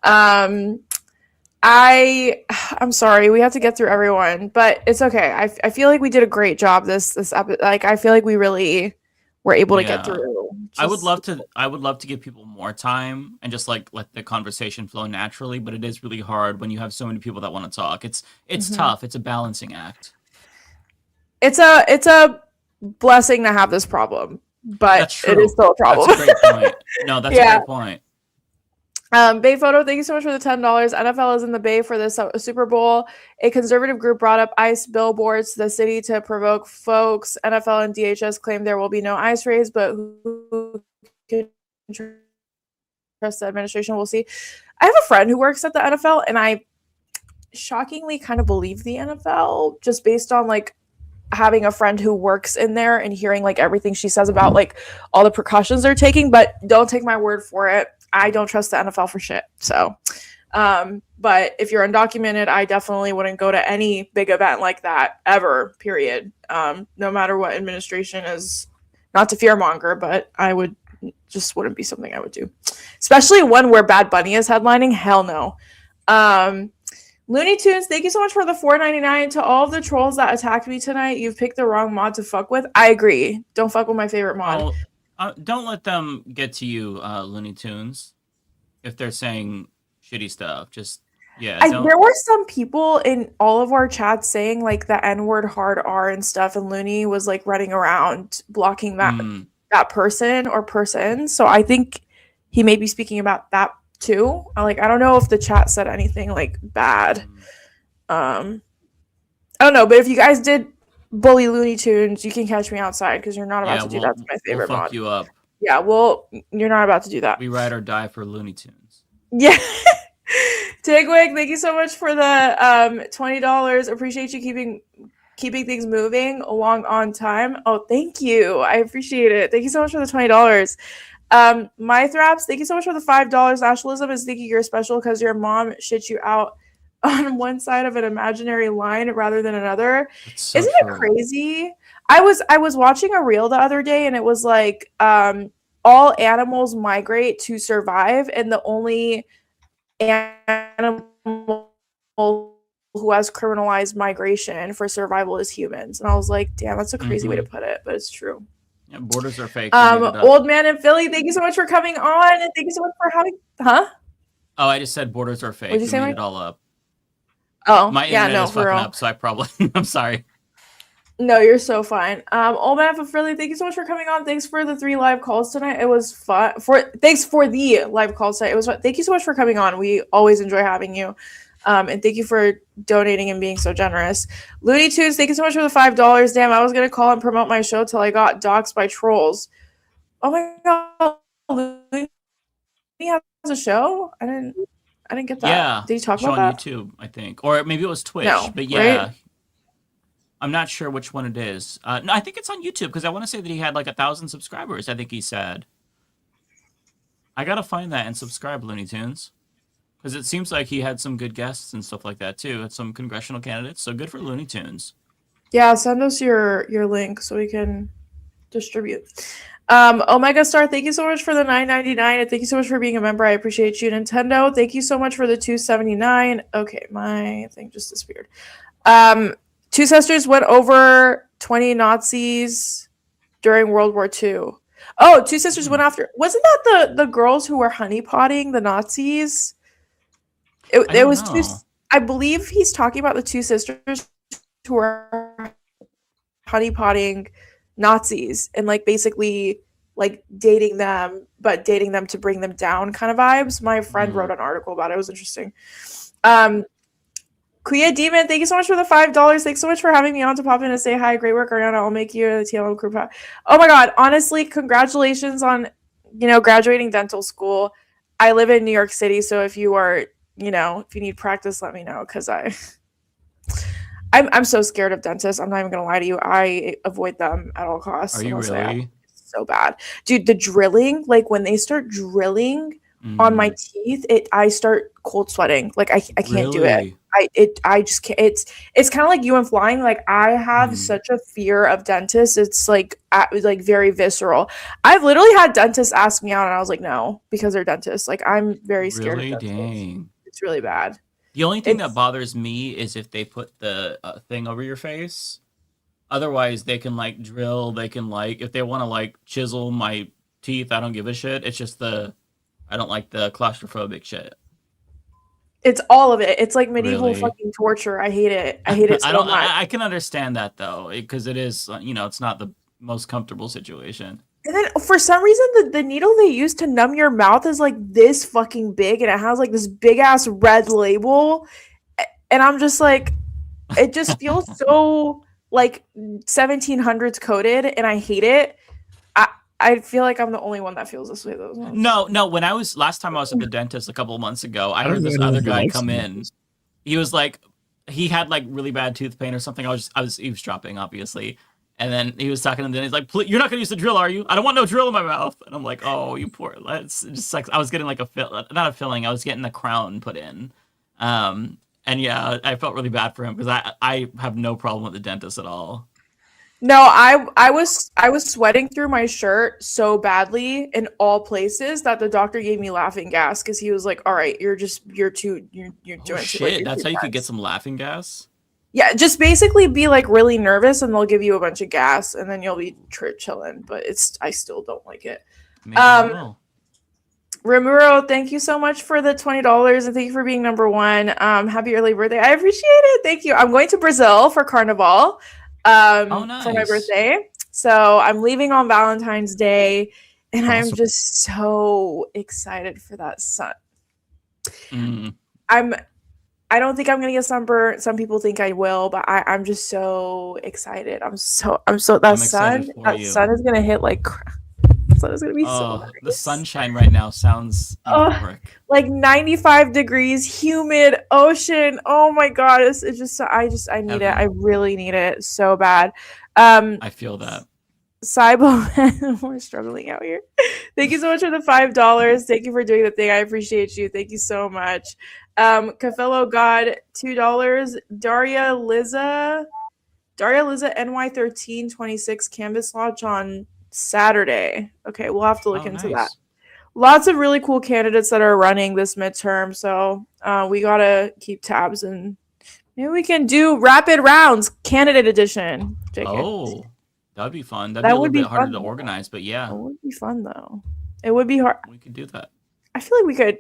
I'm sorry, we have to get through everyone, but it's okay. I feel like we did a great job this episode. Like I feel like we really were able to get through.
I would love to give people more time and just like let the conversation flow naturally, but it is really hard when you have so many people that want to talk. It's tough. It's a balancing act.
It's a blessing to have this problem, but it is still a problem.
That's a great point. No, that's a great point.
Bay Photo, thank you so much for the $10. NFL is in the Bay for this Super Bowl. A conservative group brought up ICE billboards to the city to provoke folks. NFL and DHS claim there will be no ICE raids, but who can trust the administration? We'll see. I have a friend who works at the NFL, and I shockingly kind of believe the NFL just based on like having a friend who works in there and hearing like everything she says about like all the precautions they're taking, but don't take my word for it. I don't trust the NFL for shit. So But if you're undocumented, I definitely wouldn't go to any big event like that ever, period. No matter what administration is, not to fearmonger, but I would just wouldn't be something I would do. Especially one where Bad Bunny is headlining. Hell no. Looney Tunes, thank you so much for the $4.99. To all of the trolls that attacked me tonight, you've picked the wrong mod to fuck with. I agree. Don't fuck with my favorite mod.
Don't let them get to you, Looney Tunes, if they're saying shitty stuff. Just
there were some people in all of our chats saying like the N-word hard R and stuff, and Looney was like running around blocking that person or persons. So I think he may be speaking about that too. I don't know if the chat said anything like bad. I don't know, but if you guys did bully Looney Tunes, you can catch me outside because you're not about to do that to my favorite
we'll fuck
mod.
you up.
Yeah, well, you're not about to do that.
We ride or die for Looney Tunes.
Yeah. Tigwig, thank you so much for the $20. Appreciate you keeping things moving along on time. Oh, thank you. I appreciate it. Thank you so much for the $20. My Thraps, thank you so much for the $5. Nationalism is thinking you're special because your mom shit you out on one side of an imaginary line rather than another.
So
Isn't it crazy? I was watching a reel the other day and it was like all animals migrate to survive, and the only animal who has criminalized migration for survival is humans. And I was like, damn, that's a crazy way to put it, but it's true.
Yeah, borders are fake. We made it up.
Old man in Philly, thank you so much for coming on, and thank you so much for having
Oh, I just said borders are fake.
What'd you
We
say,
made
Mike?
it all up.
Oh,
My
yeah,
internet
no,
is
for
fucking
real.
up, so I probably I'm sorry.
No, you're so fine. Old man in Philly, thank you so much for coming on. Thanks for the 3 live calls tonight. It was fun. Thanks for the live calls tonight. It was fun. Thank you so much for coming on. We always enjoy having you. And thank you for donating and being so generous. Looney Tunes, thank you so much for the $5. Damn, I was gonna call and promote my show till I got doxxed by trolls. Oh my god, Looney has a show? I didn't get that.
Yeah.
Did you talk
show
about
on
that?
YouTube, I think. Or maybe it was Twitch.
No,
but yeah.
right?
I'm not sure which one it is. No, I think it's on YouTube because I want to say that he had like 1,000 subscribers, I think he said. I gotta find that and subscribe, Looney Tunes. Because it seems like he had some good guests and stuff like that too. Some congressional candidates. So good for Looney Tunes.
Yeah, send us your link so we can distribute. Omega Star, thank you so much for the $9.99, and thank you so much for being a member. I appreciate you. Nintendo, thank you so much for the $2.79. Okay, my thing just disappeared. Two sisters went over 20 Nazis during World War II. Oh, two sisters went after. Wasn't that the girls who were honeypotting the Nazis? It was two. I believe he's talking about the two sisters who were honeypotting Nazis and like basically like dating them, but dating them to bring them down kind of vibes. My friend wrote an article about it. It was interesting. Kuya Demon, thank you so much for the $5. Thanks so much for having me on to pop in and say hi. Great work, Ariana. I'll make you the TLM crew. Oh my god, honestly, congratulations on graduating dental school. I live in New York City, so if you are, if you need practice, let me know because I'm so scared of dentists. I'm not even gonna lie to you. I avoid them at all costs.
Are you really?
It's so bad, dude. The drilling, like when they start drilling on my teeth, I start cold sweating. Like I can't do it. I just can't. It's kind of like you and flying. Like I have such a fear of dentists. It's like very visceral. I've literally had dentists ask me out, and I was like, no, because they're dentists. Like I'm very scared of dentists.
Dang.
It's really bad.
The only thing that bothers me is if they put the thing over your face. Otherwise, they can like drill. They can like if they want to like chisel my teeth. I don't give a shit. It's just I don't like the claustrophobic shit.
It's all of it. It's like medieval
Really?
fucking torture. I hate it. I hate it so much.
I can understand that though, because it is it's not the most comfortable situation.
And then for some reason, the needle they use to numb your mouth is like this fucking big, and it has like this big ass red label, and I'm just like, it just feels so like 1700s coded, and I hate it. I feel like I'm the only one that feels this way though.
No. When last time I was at the dentist a couple of months ago, I heard this other guy come in. He was like, he had like really bad tooth pain or something. I was eavesdropping, obviously, And then he was talking, and then he's like, "You're not gonna use the drill, are you? I don't want no drill in my mouth." And I'm like, "Oh, you poor." It's just like I was getting like not a filling. I was getting the crown put in. And yeah, I felt really bad for him because I have no problem with the dentist at all.
No, I was sweating through my shirt so badly in all places that the doctor gave me laughing gas because he was like, "All right, you're doing
Oh shit! That's how you could get some laughing gas.
Yeah, just basically be like really nervous, and they'll give you a bunch of gas, and then you'll be chilling. But I still don't like it.
Maybe I will.
Ramiro, thank you so much for the $20, and thank you for being number one. Happy early birthday! I appreciate it. Thank you. I'm going to Brazil for Carnival. For my birthday. So I'm leaving on Valentine's Day, and I'm just so excited for that sun. I don't think I'm gonna get sunburnt. Some people think I will, but I'm just so excited. I'm so that sun is gonna hit like crap. The sun is gonna be so nice.
The sunshine right now sounds euphoric.
Like 95 degrees, humid, ocean. Oh my god, it's just I need it. I really need it so bad.
I feel that.
Cybo, we're struggling out here. Thank you so much for the $5. Thank you for doing the thing. I appreciate you. Thank you so much. Cafello God, $2. Daria Liza NY13 26 canvas launch on Saturday. Okay, we'll have to look into that. Lots of really cool candidates that are running this midterm, so we gotta keep tabs, and maybe we can do rapid rounds candidate edition.
Oh, that'd be fun. That'd be a little bit harder to organize, but yeah,
it would be fun though. It would be hard.
We could do that.
I feel like we could.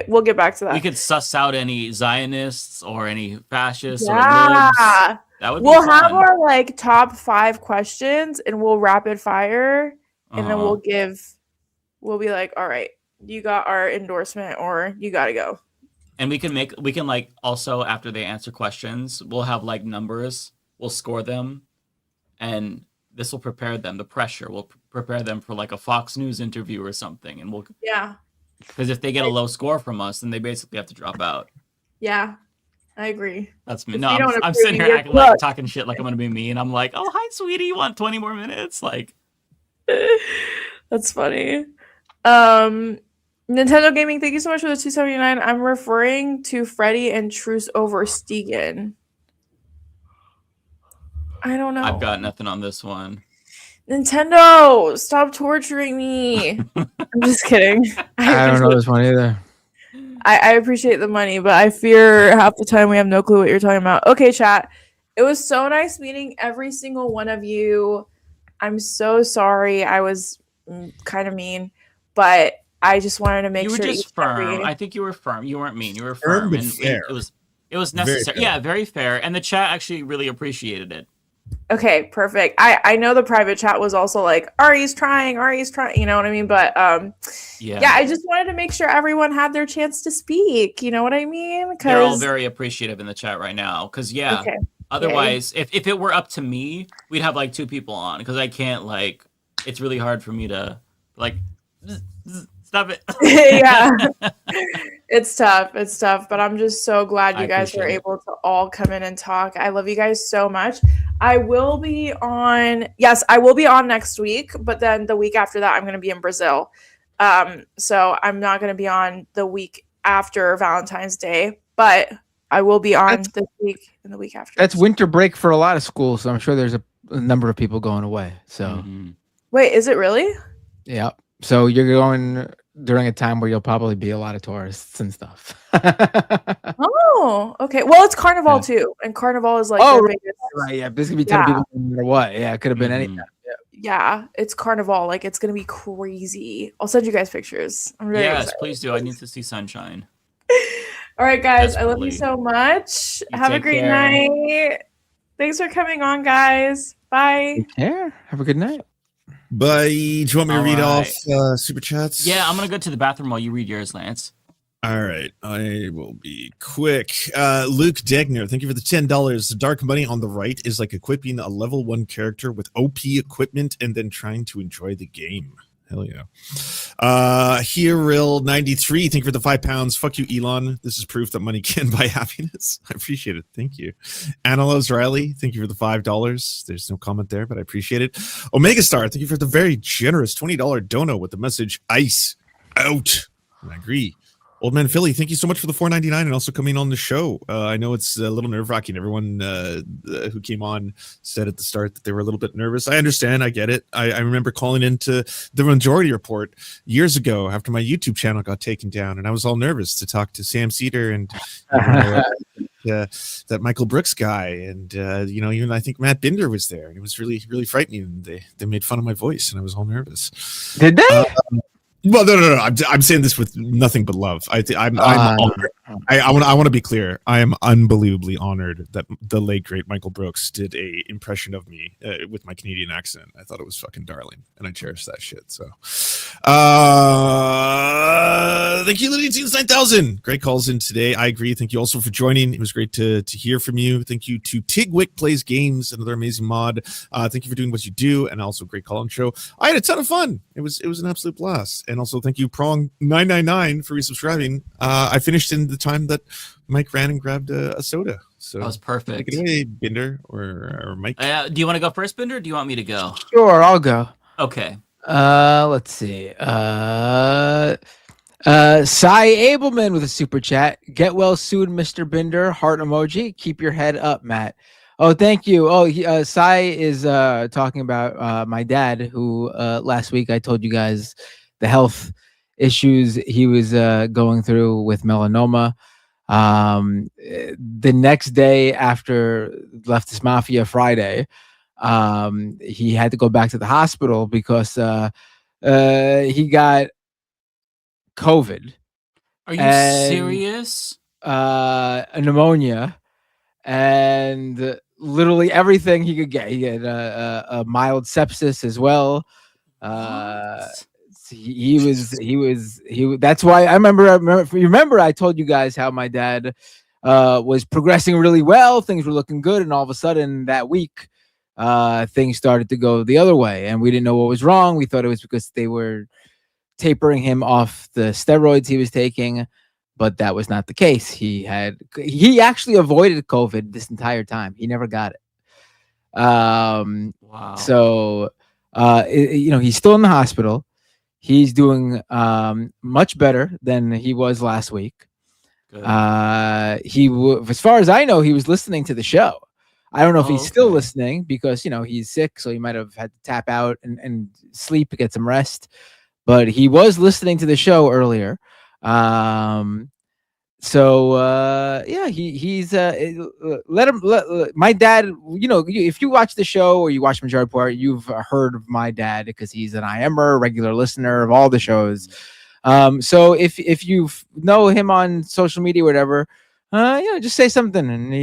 We'll get back to that.
We could suss out any Zionists or any fascists or
Yeah.
libs. That would be
We'll
fun.
have our like top 5 questions, and we'll rapid fire, and then we'll be like, all right, you got our endorsement, or you got to go.
And we can like also after they answer questions, we'll have like numbers. We'll score them, and this will prepare them. The pressure will prepare them for like a Fox News interview or something, and we'll because if they get a low score from us, then they basically have to drop out.
Yeah, I agree.
That's me.
If
No,
you don't
I'm
approve,
sitting
you
here
get
acting like
cooked.
talking shit like I'm gonna be mean. I'm like, oh hi sweetie, you want 20 more minutes? Like
That's funny. Nintendo Gaming, thank you so much for the $2.79. I'm referring to Freddie and Truce over Stegan. I don't know.
I've got nothing on this one.
Nintendo, stop torturing me. I'm just kidding.
I don't know this one either.
I appreciate the money, but I fear half the time we have no clue what you're talking about. Okay, chat. It was so nice meeting every single one of you. I'm so sorry I was kind of mean, but I just wanted to make
You were
sure
just firm. I think you were firm. You weren't mean. You were
Firm
firm,
but
and
fair.
it was
Very
necessary.
fair.
Yeah, very fair. And the chat actually really appreciated it.
Okay, perfect. I know the private chat was also like, Ari's trying, you know what I mean? But yeah, I just wanted to make sure everyone had their chance to speak. You know what I mean?
They're all very appreciative in the chat right now. Because
Okay.
otherwise, if it were up to me, we'd have like 2 people on. Because I can't like, it's really hard for me to like stop it.
Yeah, it's tough, but I'm just so glad you
I
guys were
appreciate it.
able to all come in and talk. I love you guys so much. I will be on next week, but then the week after that I'm going to be in Brazil. So I'm not going to be on the week after Valentine's Day, but I will be on this week and the week after.
That's winter break for a lot of schools, so I'm sure there's a number of people going away. So
Wait, is it really?
yeah, so you're going during a time where you'll probably be a lot of tourists and stuff.
Oh, okay. Well, it's Carnival too, and Carnival is like their
right,
biggest.
right, yeah. There's gonna be a ton of people no matter what. Yeah, it could have been any time.
Yeah, it's Carnival. Like it's gonna be crazy. I'll send you guys pictures. I'm really
Yes,
excited.
please do. I need to see sunshine.
All right, guys. I love you
Desperately.
so much. Have a
take
great
care.
night. Thanks for coming on, guys. Bye.
Take care. Have a good night.
Bye. Do you want me to
All
read
right.
off super chats?
Yeah, I'm gonna go to the bathroom while you read yours, Lance.
All right, I will be quick. Luke Degner, thank you for the $10. Dark money on the right is like equipping a level 1 character with OP equipment and then trying to enjoy the game. Hell yeah. Here, 93. Thank you for the £5. Fuck you, Elon. This is proof that money can buy happiness. I appreciate it. Thank you. Analyses Riley, thank you for the $5. There's no comment there, but I appreciate it. Omega Star, thank you for the very generous $20 dono with the message ice out. I agree. Old Man Philly, thank you so much for the $4.99 and also coming on the show. I know it's a little nerve-wracking. Everyone who came on said at the start that they were a little bit nervous. I understand. I get it. I remember calling into the Majority Report years ago after my YouTube channel got taken down, and I was all nervous to talk to Sam Cedar and that Michael Brooks guy, and even I think Matt Binder was there, and it was really, really frightening. They made fun of my voice, and I was all nervous.
Did they?
Well, no. I'm saying this with nothing but love. I'm honored. I want to be clear. I am unbelievably honored that the late great Michael Brooks did a impression of me with my Canadian accent. I thought it was fucking darling, and I cherish that shit. So, thank you, Lydia Teens 9000. Great calls in today. I agree. Thank you also for joining. It was great to hear from you. Thank you to Tigwick Plays Games, another amazing mod. Thank you for doing what you do, and also great call-in show. I had a ton of fun. It was an absolute blast. And also thank you, Prong 999, for resubscribing. I finished in the time that Mike ran and grabbed a soda. So
that was perfect.
Take it away, Binder or Mike.
Do you want to go first, Binder, or do you want me to go?
Sure, I'll go.
Okay.
Let's see. Cy Abelman with a super chat. Get well soon, Mr. Binder. Heart emoji. Keep your head up, Matt. Oh, thank you. Oh, Cy is talking about my dad, who last week I told you guys the health issues he was going through with melanoma. The next day after Leftist Mafia Friday, he had to go back to the hospital because he got COVID.
Are you serious?
A pneumonia and literally everything he could get. He had a mild sepsis as well. He was. That's why I remember I told you guys how my dad was progressing really well. Things were looking good, and all of a sudden that week, things started to go the other way, and we didn't know what was wrong. We thought it was because they were tapering him off the steroids he was taking, but that was not the case. He actually avoided COVID this entire time. He never got it.
Wow.
So, he's still in the hospital. He's doing much better than he was last week.
Good.
As far as I know, he was listening to the show. I don't know if he's still listening because, he's sick, so he might have had to tap out and sleep to get some rest. But he was listening to the show earlier. He's my dad, if you watch the show or you watch Majority Report, you've heard of my dad because he's an IMer, regular listener of all the shows. So if you know him on social media or whatever, just say something and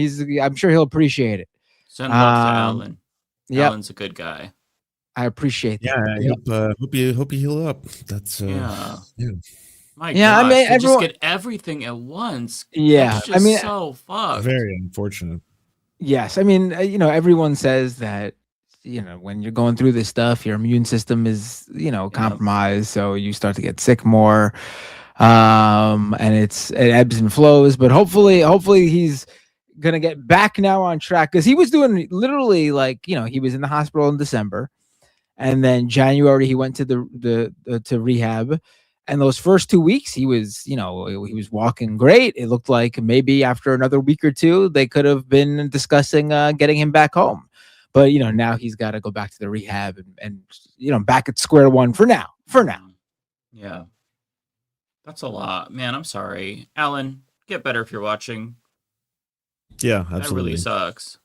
I'm sure he'll appreciate it.
Send love to Alan.
Yeah,
Alan's a good guy.
I appreciate that.
Yeah, hope you heal up. That's
yeah. My
yeah,
gosh,
everyone
just get everything at once.
Yeah,
That's just so fucked.
Very unfortunate.
Yes, everyone says that when you're going through this stuff, your immune system is compromised, so you start to get sick more, and it ebbs and flows. But hopefully he's gonna get back now on track because he was doing literally he was in the hospital in December, and then January he went to the rehab. And those first 2 weeks, he was walking great. It looked like maybe after another week or two, they could have been discussing getting him back home. But, now he's got to go back to the rehab and back at square one for now.
Yeah. That's a lot, man. I'm sorry. Alan, get better if you're watching.
Yeah, absolutely.
That really sucks.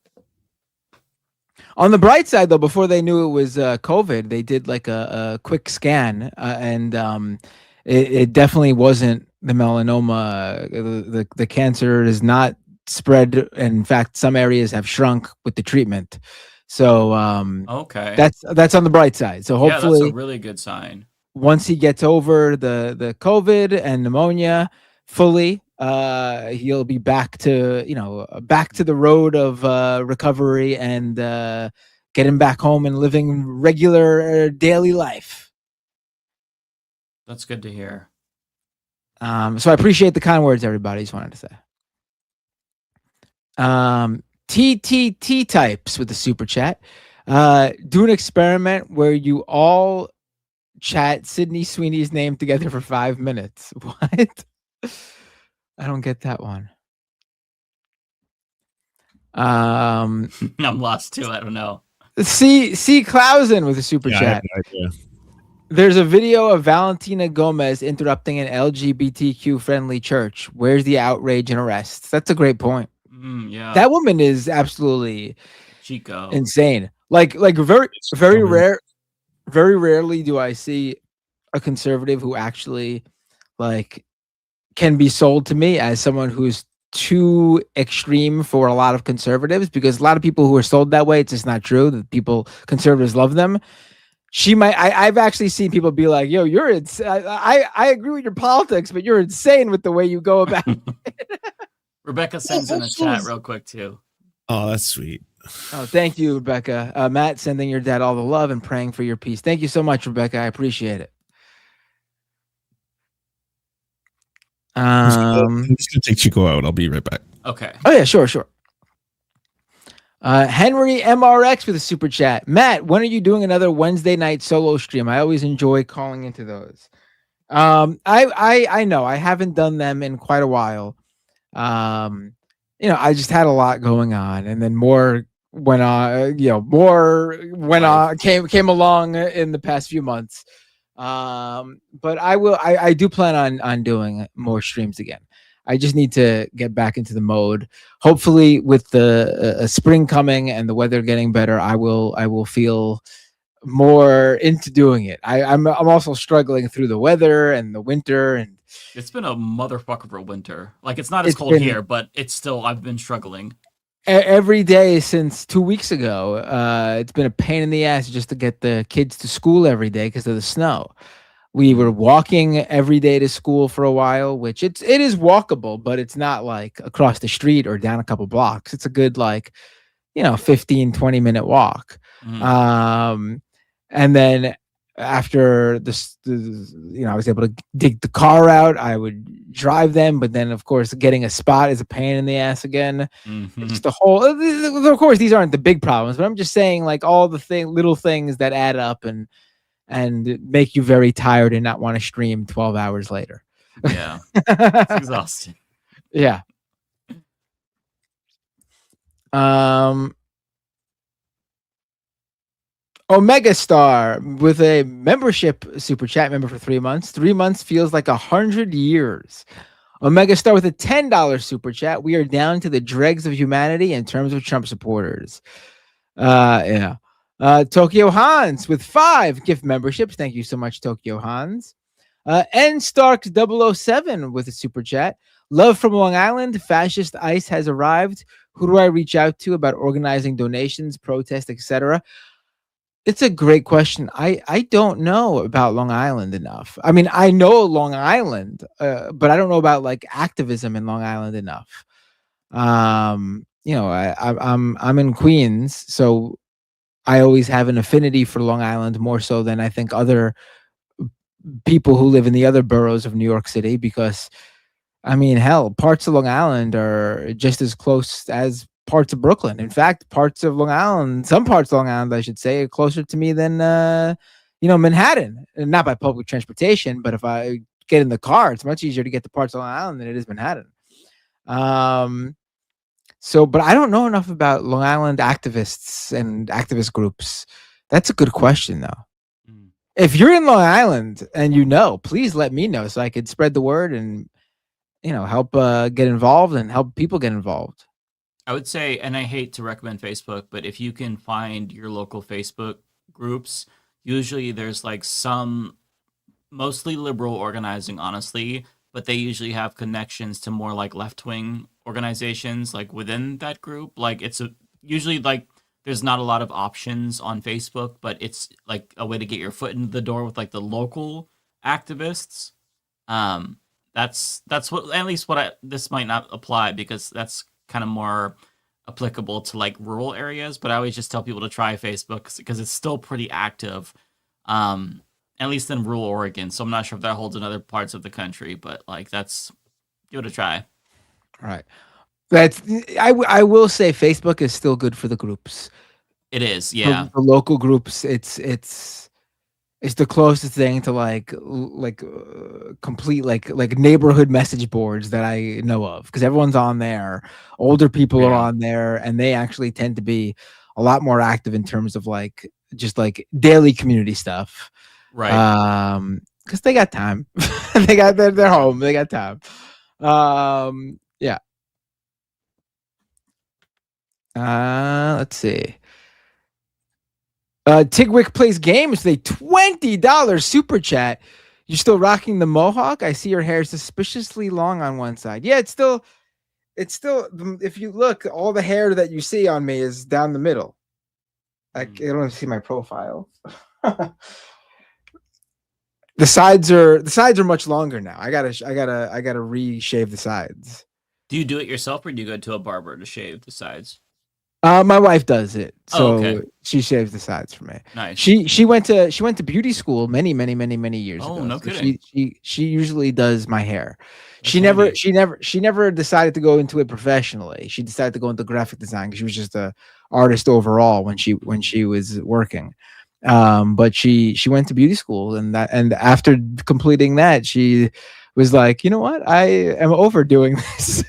On the bright side, though, before they knew it was COVID, they did a quick scan and it definitely wasn't the melanoma. The cancer is not spread. In fact, some areas have shrunk with the treatment. So
okay,
that's on the bright side. So hopefully,
that's a really good sign.
Once he gets over the COVID and pneumonia fully, he'll be back to the road of recovery and get him back home and living regular daily life.
That's good to hear.
So I appreciate the kind words, everybody. Just wanted to say. TTT types with the super chat. Do an experiment where you all chat Sydney Sweeney's name together for 5 minutes. What? I don't get that one.
I'm lost too. I don't know.
C Clausen with a super
Yeah, I have
chat.
no idea.
There's a video of Valentina Gomez interrupting an LGBTQ friendly church. Where's the outrage and arrests? That's a great point.
Yeah.
That woman is absolutely
Chico.
insane. Like very rarely do I see a conservative who actually like can be sold to me as someone who's too extreme for a lot of conservatives, because a lot of people who are sold that way, it's just not true. That conservatives love them. I've actually seen people be like, yo, I agree with your politics, but you're insane with the way you go about it.
Rebecca sends in a chat real quick too.
Oh, that's sweet.
Oh, thank you, Rebecca. Matt sending your dad all the love and praying for your peace. Thank you so much, Rebecca. I appreciate it.
I'm just gonna take Chico out. I'll be right back.
Okay.
Oh yeah, sure. Henry MRX with a super chat. Matt, when are you doing another Wednesday night solo stream? I always enjoy calling into those. I know I haven't done them in quite a while. I just had a lot going on, and then more went on. Came along in the past few months. But I do plan on doing more streams again. I just need to get back into the mode. Hopefully with the spring coming and the weather getting better, I will feel more into doing it. I'm also struggling through the weather and the winter, and
it's been a motherfucker of a winter. Like, it's not as cold here, but I've been struggling.
Every day since 2 weeks ago. It's been a pain in the ass just to get the kids to school every day because of the snow. We were walking every day to school for a while, which it is walkable, but it's not like across the street or down a couple blocks. It's a good 15, 20 minute walk. And then after this, I was able to dig the car out. I would drive them, but then of course getting a spot is a pain in the ass again. It's just the whole. Of course, these aren't the big problems, but I'm just saying all the little things that add up and make you very tired and not want to stream 12 hours later.
Yeah, it's exhausting.
Yeah. Omega Star with a membership super chat member for 3 months. 3 months feels like 100 years. Omega Star with a $10 super chat. We are down to the dregs of humanity in terms of Trump supporters. Yeah. Tokyo Hans with 5 gift memberships. Thank you so much, Tokyo Hans. N Starks 007 with a super chat. Love from Long Island. Fascist ICE has arrived. Who do I reach out to about organizing donations, protests, etc.? It's a great question. I don't know about Long Island enough. I mean, I know Long Island, but I don't know about activism in Long Island enough. I'm in Queens, so I always have an affinity for Long Island more so than I think other people who live in the other boroughs of New York City, because hell, parts of Long Island are just as close as parts of Brooklyn. In fact, some parts of Long Island, I should say, are closer to me than Manhattan. And not by public transportation, but if I get in the car, it's much easier to get to parts of Long Island than it is Manhattan. But I don't know enough about Long Island activists and activist groups. That's a good question, though. If you're in Long Island and please let me know so I could spread the word and help get involved and help people get involved.
I would say, and I hate to recommend Facebook, but if you can find your local Facebook groups, usually there's some mostly liberal organizing, honestly, but they usually have connections to more left-wing organizations within that group. It's usually there's not a lot of options on Facebook, but it's a way to get your foot in the door with the local activists. That's what, at least this might not apply because that's kind of more applicable to rural areas, but I always just tell people to try Facebook because it's still pretty active. at least in rural Oregon. So I'm not sure if that holds in other parts of the country, but like that's give it a try.
All right. That's I will say Facebook is still good for the groups.
It is, yeah.
For local groups, it's the closest thing to complete like neighborhood message boards that I know of, because everyone's on there. Older people are on there, and they actually tend to be a lot more active in terms of like just like daily community stuff.
Right.
Because they got time. They're home. They got time. Yeah. Let's see. Tigwick plays games with a $20 super chat. You're still rocking the mohawk? I see your hair is suspiciously long on one side. Yeah, it's still, if you look, all the hair that you see on me is down the middle. I don't see my profile. The sides are much longer now. I gotta reshave the sides.
Do you do it yourself, or do you go to a barber to shave the sides?
My wife does it, so
okay.
She shaves the sides for me.
Nice.
She went to beauty school many years ago.
Oh, no
so
kidding.
She usually does my hair. She never decided to go into it professionally. She decided to go into graphic design because she was just a artist overall when she was working. But she went to beauty school, and after completing that, she was like, you know what, I am overdoing this.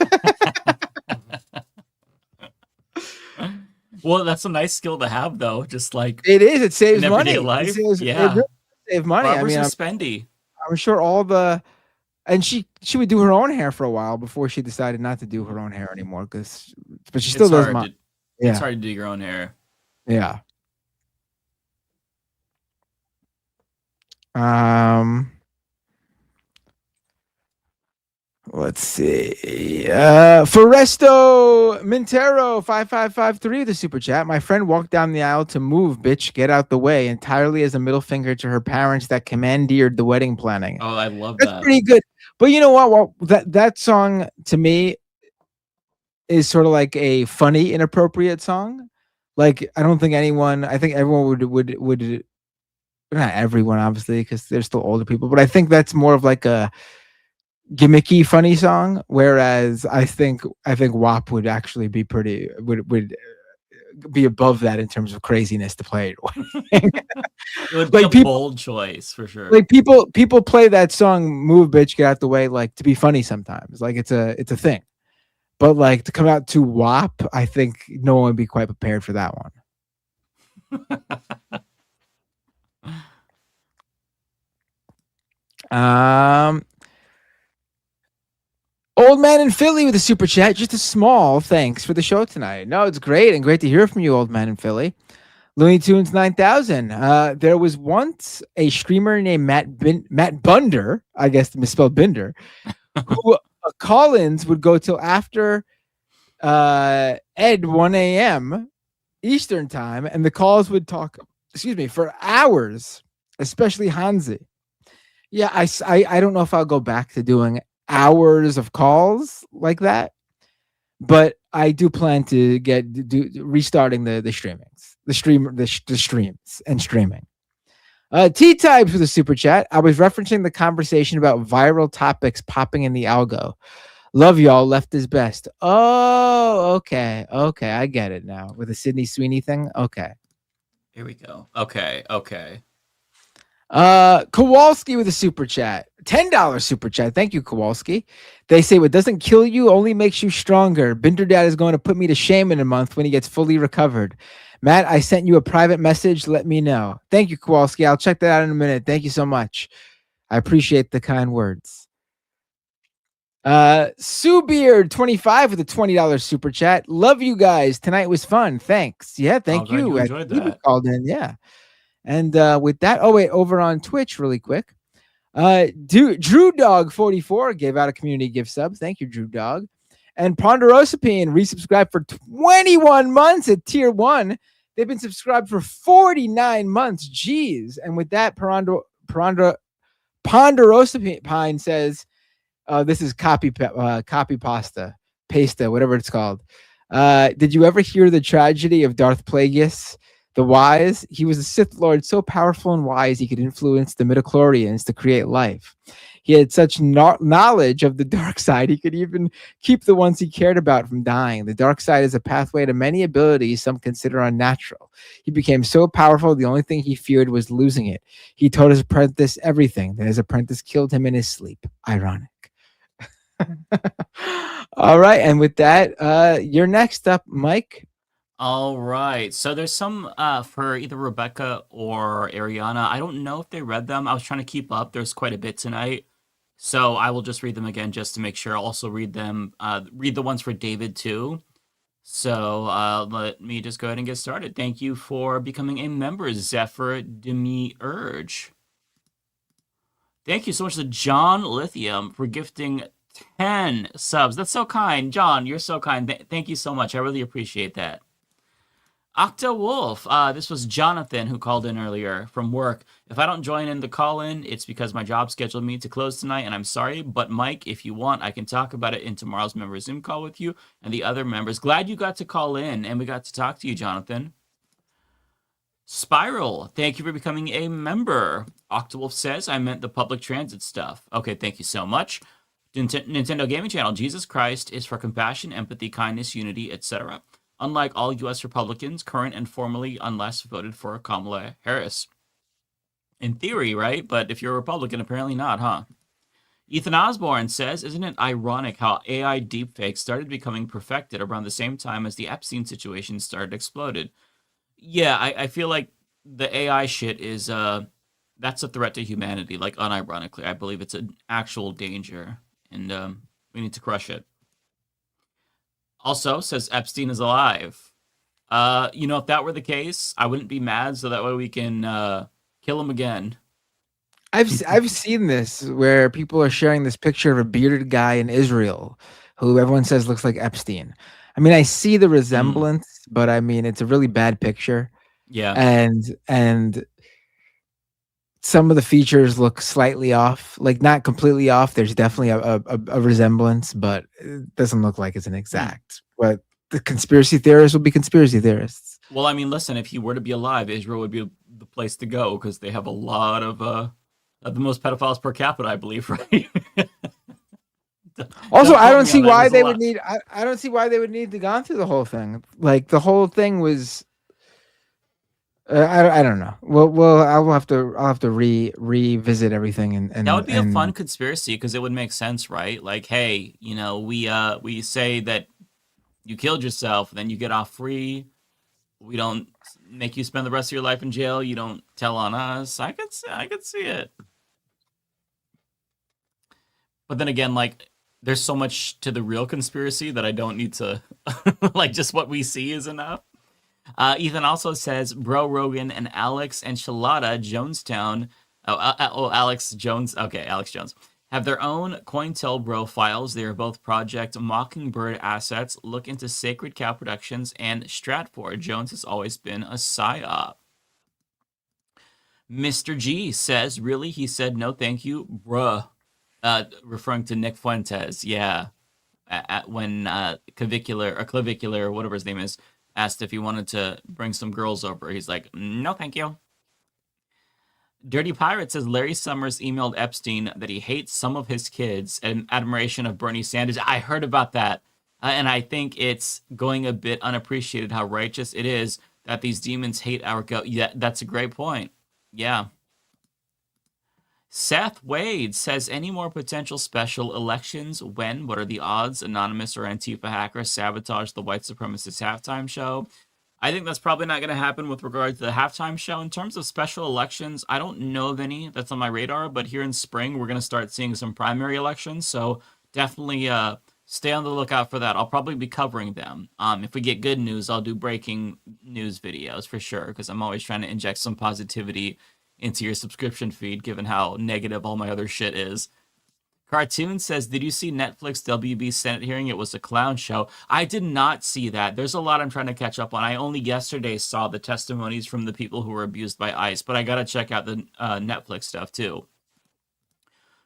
Well, that's a nice skill to have, though. Just like
it is, it saves
in everyday
money.
Life.
It really saves money.
Barbers
I mean,
are spendy.
I'm sure and she would do her own hair for a while before she decided not to do her own hair anymore. But she still does mine. Yeah,
it's hard to do your own hair.
Yeah. Let's see. Foresto Mintero 5553 the super chat. My friend walked down the aisle to move, bitch, get out the way, entirely as a middle finger to her parents that commandeered the wedding planning.
Oh, I love
That's
that.
pretty good. But you know what? Well, that song to me is sort of like a funny, inappropriate song. Like I think everyone would not everyone, obviously, because they're still older people, but I think that's more of like a gimmicky, funny song. Whereas I think WAP would actually be would be above that in terms of craziness to play it.
It would be a bold choice for sure.
Like people play that song, "Move, Bitch, Get Out the Way," like to be funny sometimes. Like it's a thing. But like to come out to WAP, I think no one would be quite prepared for that one. Old man in Philly with a super chat. Just a small thanks for the show tonight. No, it's great and great to hear from you, old man in Philly. Looney Tunes 9000. There was once a streamer named Matt Bunder, I guess misspelled Binder, who call-ins would go till after Ed 1 a.m. Eastern time, and the calls would talk, for hours, especially Hansi. Yeah, I don't know if I'll go back to doing hours of calls like that, but I do plan to restarting the streams and streaming. T-Types with a super chat. I was referencing the conversation about viral topics popping in the algo. Love y'all. Left is best. Oh, okay. I get it now with the Sydney Sweeney thing. Okay.
Here we go. Okay.
Kowalski with a super chat. $10 super chat. Thank you, Kowalski. They say what doesn't kill you only makes you stronger. Binder Dad is going to put me to shame in a month when he gets fully recovered. Matt, I sent you a private message. Let me know. Thank you, Kowalski. I'll check that out in a minute. Thank you so much. I appreciate the kind words. Sue Beard 25 with a $20 super chat. Love you guys. Tonight was fun. Thanks. Yeah, thank you.
You enjoyed that.
Called in. Yeah. And with that, over on Twitch really quick. Drew Dog 44 gave out a community gift sub. Thank you, Drew Dog. And Ponderosapine resubscribed for 21 months at tier 1. They've been subscribed for 49 months. Jeez. And with that, Ponderosapine says, this is copy pasta, whatever it's called. Did you ever hear the tragedy of Darth Plagueis? The wise, he was a Sith Lord so powerful and wise he could influence the midichlorians to create life. He had such knowledge of the dark side, he could even keep the ones he cared about from dying. The dark side is a pathway to many abilities some consider unnatural. He became so powerful, the only thing he feared was losing it. He told his apprentice everything. Then his apprentice killed him in his sleep. Ironic. All right, and with that, you're next up, Mike.
All right. So there's some for either Rebecca or Ariana. I don't know if they read them. I was trying to keep up. There's quite a bit tonight. So I will just read them again just to make sure. I'll also read them, read the ones for David too. So let me just go ahead and get started. Thank you for becoming a member, Zephyr Demi-Urge. Thank you so much to John Lithium for gifting 10 subs. That's so kind. John, you're so kind. Thank you so much. I really appreciate that. Octa Wolf, this was Jonathan who called in earlier from work. If I don't join in the call-in, it's because my job scheduled me to close tonight, and I'm sorry. But Mike, if you want, I can talk about it in tomorrow's member Zoom call with you and the other members. Glad you got to call in, and we got to talk to you, Jonathan. Spiral, thank you for becoming a member. Octawolf says, I meant the public transit stuff. Okay, thank you so much. Nintendo Gaming Channel, Jesus Christ is for compassion, empathy, kindness, unity, etc. Unlike all U.S. Republicans, current and formerly, unless voted for Kamala Harris. In theory, right? But if you're a Republican, apparently not, huh? Ethan Osborne says, isn't it ironic how AI deepfakes started becoming perfected around the same time as the Epstein situation started exploded? Yeah, I feel like the AI shit is, that's a threat to humanity, like unironically. I believe it's an actual danger, and we need to crush it. Also, says Epstein is alive. If that were the case, I wouldn't be mad, so that way we can kill him again.
I've seen this where people are sharing this picture of a bearded guy in Israel who everyone says looks like Epstein. I mean, I see the resemblance, but I mean, it's a really bad picture.
Yeah.
And some of the features look slightly off, like not completely off. There's definitely a resemblance, but it doesn't look like it's an exact. But the conspiracy theorists will be conspiracy theorists.
Well, I mean, listen, if he were to be alive, Israel would be the place to go because they have a lot of the most pedophiles per capita, I believe, right?
Also, I don't see why they would need. I don't see why they would need to go through the whole thing. Like the whole thing was. I don't know. Well, I'll have to revisit everything and
that would be a fun conspiracy because it would make sense, right? Like, hey, we say that you killed yourself, then you get off free. We don't make you spend the rest of your life in jail. You don't tell on us. I could see it. But then again, like, there's so much to the real conspiracy that I don't need to like just what we see is enough. Ethan also says, Bro Rogan and Alex Enchilada Jonestown. Alex Jones. Okay, Alex Jones. Have their own COINTELPRO files. They are both Project Mockingbird assets. Look into Sacred Cow Productions and Stratford. Jones has always been a psyop. Mr. G says, really? He said, no, thank you, bruh. Referring to Nick Fuentes. Yeah. When Clavicular, whatever his name is, asked if he wanted to bring some girls over. He's like, no, thank you. Dirty Pirate says Larry Summers emailed Epstein that he hates some of his kids and admiration of Bernie Sanders. I heard about that. And I think it's going a bit unappreciated how righteous it is that these demons hate our Yeah, that's a great point. Yeah. Seth Wade says, any more potential special elections? When? What are the odds? Anonymous or Antifa hackers sabotage the white supremacist halftime show? I think that's probably not going to happen with regard to the halftime show. In terms of special elections, I don't know of any that's on my radar, but here in spring, we're going to start seeing some primary elections. So definitely stay on the lookout for that. I'll probably be covering them. If we get good news, I'll do breaking news videos for sure, because I'm always trying to inject some positivity into your subscription feed, given how negative all my other shit is. Cartoon says, did you see Netflix WB Senate hearing? It was a clown show. I did not see that. There's a lot I'm trying to catch up on. I only yesterday saw the testimonies from the people who were abused by ICE, but I got to check out the Netflix stuff too.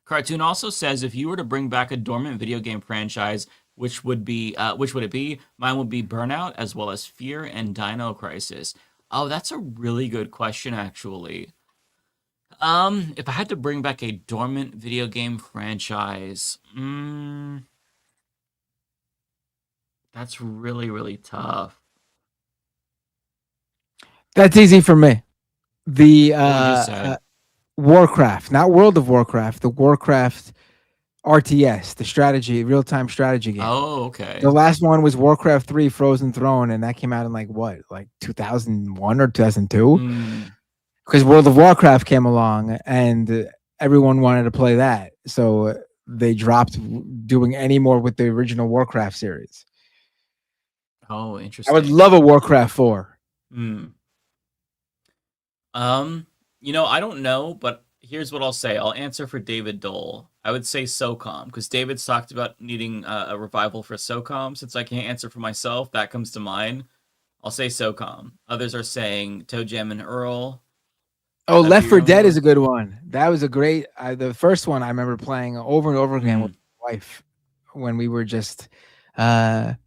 Cartoon also says, if you were to bring back a dormant video game franchise, which would it be? Mine would be Burnout, as well as Fear and Dino Crisis. Oh, that's a really good question, actually. If I had to bring back a dormant video game franchise, that's really, really tough.
That's easy for me. The
What would you say?
Warcraft, not World of Warcraft, the Warcraft RTS, the strategy, real-time strategy game.
Oh, okay.
The last one was Warcraft 3 Frozen Throne, and that came out in like 2001 or 2002? Because World of Warcraft came along and everyone wanted to play that. So they dropped doing any more with the original Warcraft series.
Oh,
I
interesting.
would love a Warcraft 4.
I don't know, but here's what I'll say. I'll answer for David Doel. I would say SOCOM, because David's talked about needing a revival for SOCOM. Since I can't answer for myself, that comes to mind. I'll say SOCOM. Others are saying Toe Jam and Earl.
Oh, Left 4 Dead is a good one. That was a great. The first one I remember playing over and over again with my wife when we were just in